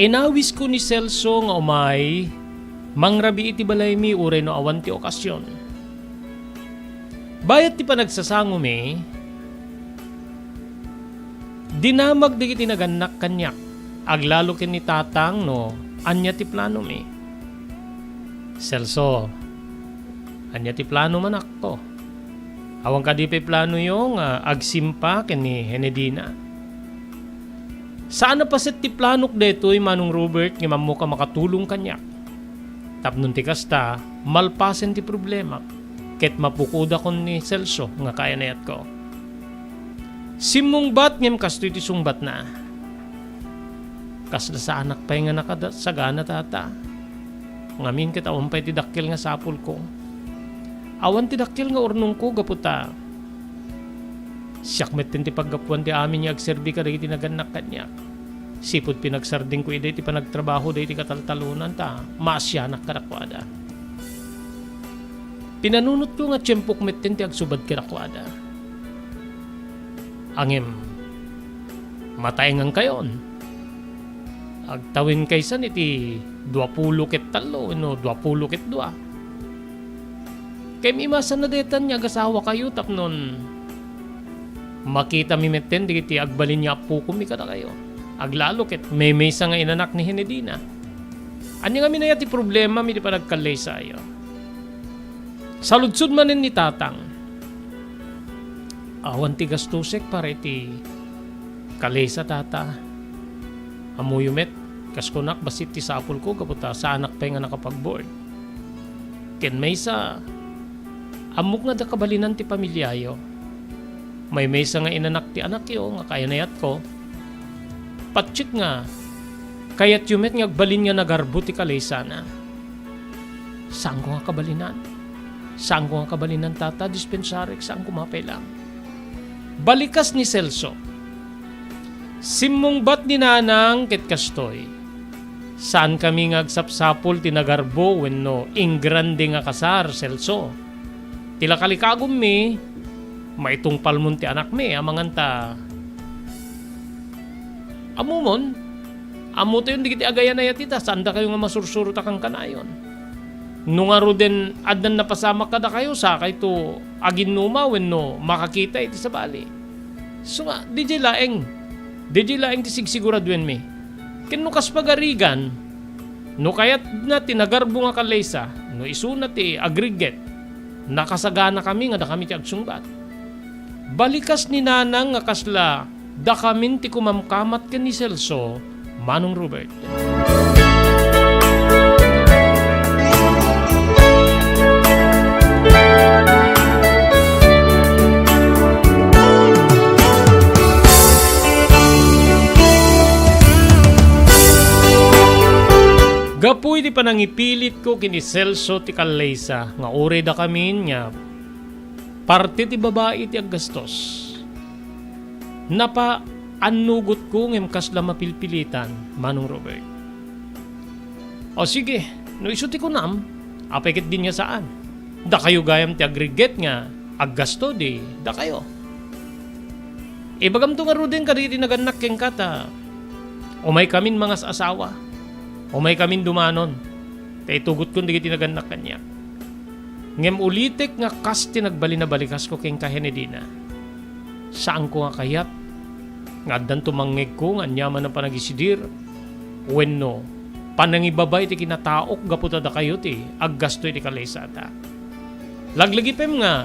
Inawis ko ni Celso nga umay mangrabi iti balay mi uray no awan ti okasyon. Bayat ti panagsasango mi dinamag digiti naganak kanyak aglalo ken ni tatang no anya ti plano mi. Celso, anya ti plano manak to. Awang kadipe plano yung agsimpa ken ni Henedina. Saan na paset ti planok detoy Manong Robert nga mammo ka makatulong kanyak. Tapnon ti kasta malpasen ti problema ket mapukuda kon ni Celso nga kaya nayat ko. Simungbat ngem kastoy ti sungbat na. Kasla sa anak pay nga nakasagana tata. Ngamin ket awan pay ti dakkel nga sapul ko. Awan ti dakkel nga urnong ko gaputa. Siyak met ti paggapuan ti amin niya agserbi ka dahil tinaganak kanya. Sipod pinagsarding ko iday ti panagtrabaho dahil ti kataltalunan ta. Maasyanak karakwada. Pinanunot ko nga tiyempok met ti agsubad karakwada. Angem, mataengang kayon. Agtawin kaysan iti 20 ket talo, no 20 ket 2. Kaya mimasan na detan niya agasawa kayo tapnon makita mi metten di kiti agbalin niya po kumikada kayo aglalo ket may sa nga inanak ni Henedina anya nga minaya ti problema mi di pa nagkalay sa iyo saludsud manen ni tatang awan ti gastusek para iti kalay sa tata amuyumet kaskunak basit ti sapul ko kaputa sa anak pa nga nakapagboard ken may sa amok nga da kabalinan ti pamilyayo. May mesa nga inanak ti anak yo nga kaya nayat ko. Patchik nga kayat yumet nga agbalin nga nagarbo ti kalaysana. Saan ko nga kabalinan? Saan ko nga kabalinan tata dispensarek saan ko mapailang? Balikas ni Celso. Simmungbat ni nanang ket kastoy. Saan kami nga agsapsapol ti nagarbo wenno ingrande nga kasar Celso? Tila kalikagom mi, maitong palmon ti anak mi, amanganta. Amumon, amo tayo hindi kiti agayan na yatita, sanda kayo nga masursuro takang kanayon. Nung aro din, adan napasama kada kayo, sakay to agin numawen no, makakita iti sa bali. So nga, DJ laeng ti sigsiguraduin mi. Kinukas pagarigan, no kayat na tinagarbo nga kalaysa, no isuna ti aggregate, nakasagana kami nga da kami ti agsungbat. Balikas ni nanang nga kasla da kamin ti kumamkamat ken ni Celso Manong Robert. Gapuy di panangipilit ko kini Celso ti Kalaysa nga uri da kamin nga parte ti babae ti aggastos. napa anugot ko ngem kasla mapilpilitan, Manong Robert. O sige, no isuti ko nam, apekit din niya saan. Da kayo gayam ti aggregate nga, aggasto di, da kayo. Ibagam to nga ro din kaditi naganak keng kata, umay kamin mga asawa, umay kamin dumanon, kaya tugot ko hindi naganak kanya. Ngem ulitek nga kasti nagbalina-balikas ko keng kahenedina. Saan ko nga kayat? Nga dan tumangeg ko nga nyaman ng panagisidir. Wenno, panangibabay ti kinataok gaputada kayo ti aggasto iti kalaysata. Laglagipem nga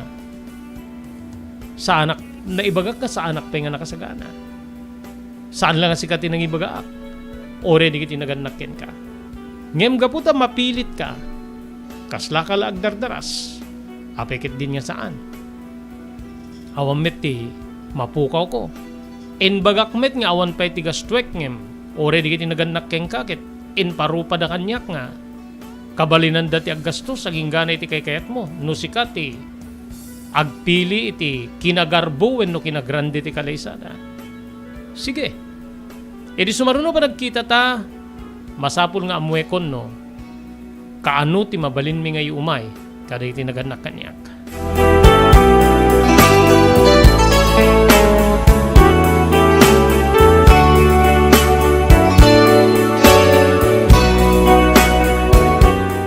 sa anak, naibagak ka sa anak pa nga nakasagana. Saan lang nga sikati nang ibagaak? Ore di kiti naganakken ka. Ngem gaputa mapilit ka, kasla ka la agdardaras, apekit din nga saan. Awan met ti mapukaw ko. In bagak met nga awan pa'y tigastvek ngem, ore di kiti naganakken ka, ket in parupa da kanyak nga, kabalinan dati aggastos, aging gana iti kayat mo, no sikati, agpili iti kinagarbo wenno kinagrande ti kalaysada. Sige, edi sumaruno pa nagkita ta, masapul nga amuekon no, kaano ti mabalin mi ngay umay, kada iti naganak kanyak.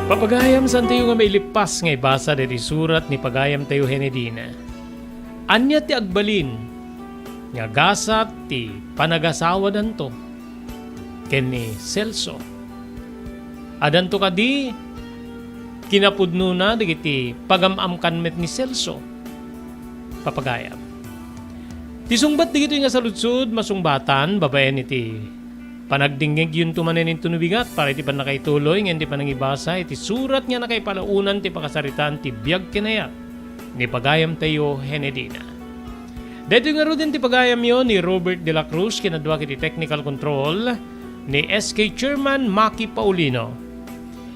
Papagayam san tayo nga may lipas ngay basa deti surat ni Pagayam tayo Henedina. Anya ti agbalin nga gasat ti panagasawa danto ken ni Celso. Adanto kadi kinapudno na digiti pagamamkan met ni Celso. Papagayam. Ti sungbat digito nga saludsud masungbatan babaen iti panagdinggig yun tumanen in tunubigat para iti pan nakaituloy nga hindi pa nangibasa iti surat nga nakaipalaunan ti pakasaritan ti biyag kinayat ni Pagayam tayo Henedina. Dito nga ro din ti Pagayam yon ni Robert de la Cruz kinadwa kiti technical control ni SK Chairman Maki Paulino.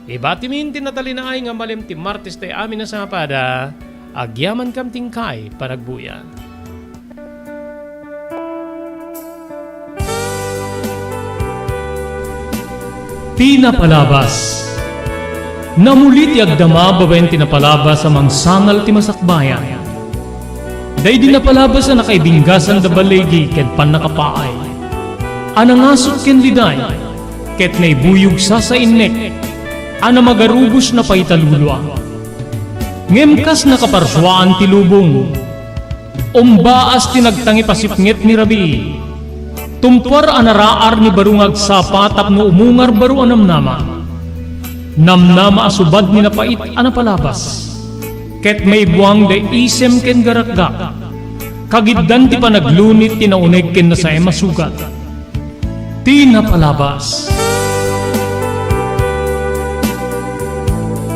Ibati min ti natalinaay nga malim ti Martes tayo amin na sa pada agyaman kam tingkay panagbuya. Tinapalabas. Namulit ti agdama babaen tinapalabas amang sangal ti masakbayan. Day dinapalabas na nakaibinggasan da balegi ket panakapaay. Anangasot ken liday ket naibuyog sa innek. Ana magarubos na paitalulwa. Ngemkas nakaparswaan ti lubong. Umbaas ti nagtangi pasipnget ni Rabi. Tumpar anaraar ni barungag sapa tapno umungar baru anamnama. Namnama asubad ni napait anapalabas. Ket may buwang de isem ken garakgak. Kagiddan ti panaglunit ti nauneg ken nasay masugat. Tinapalabas.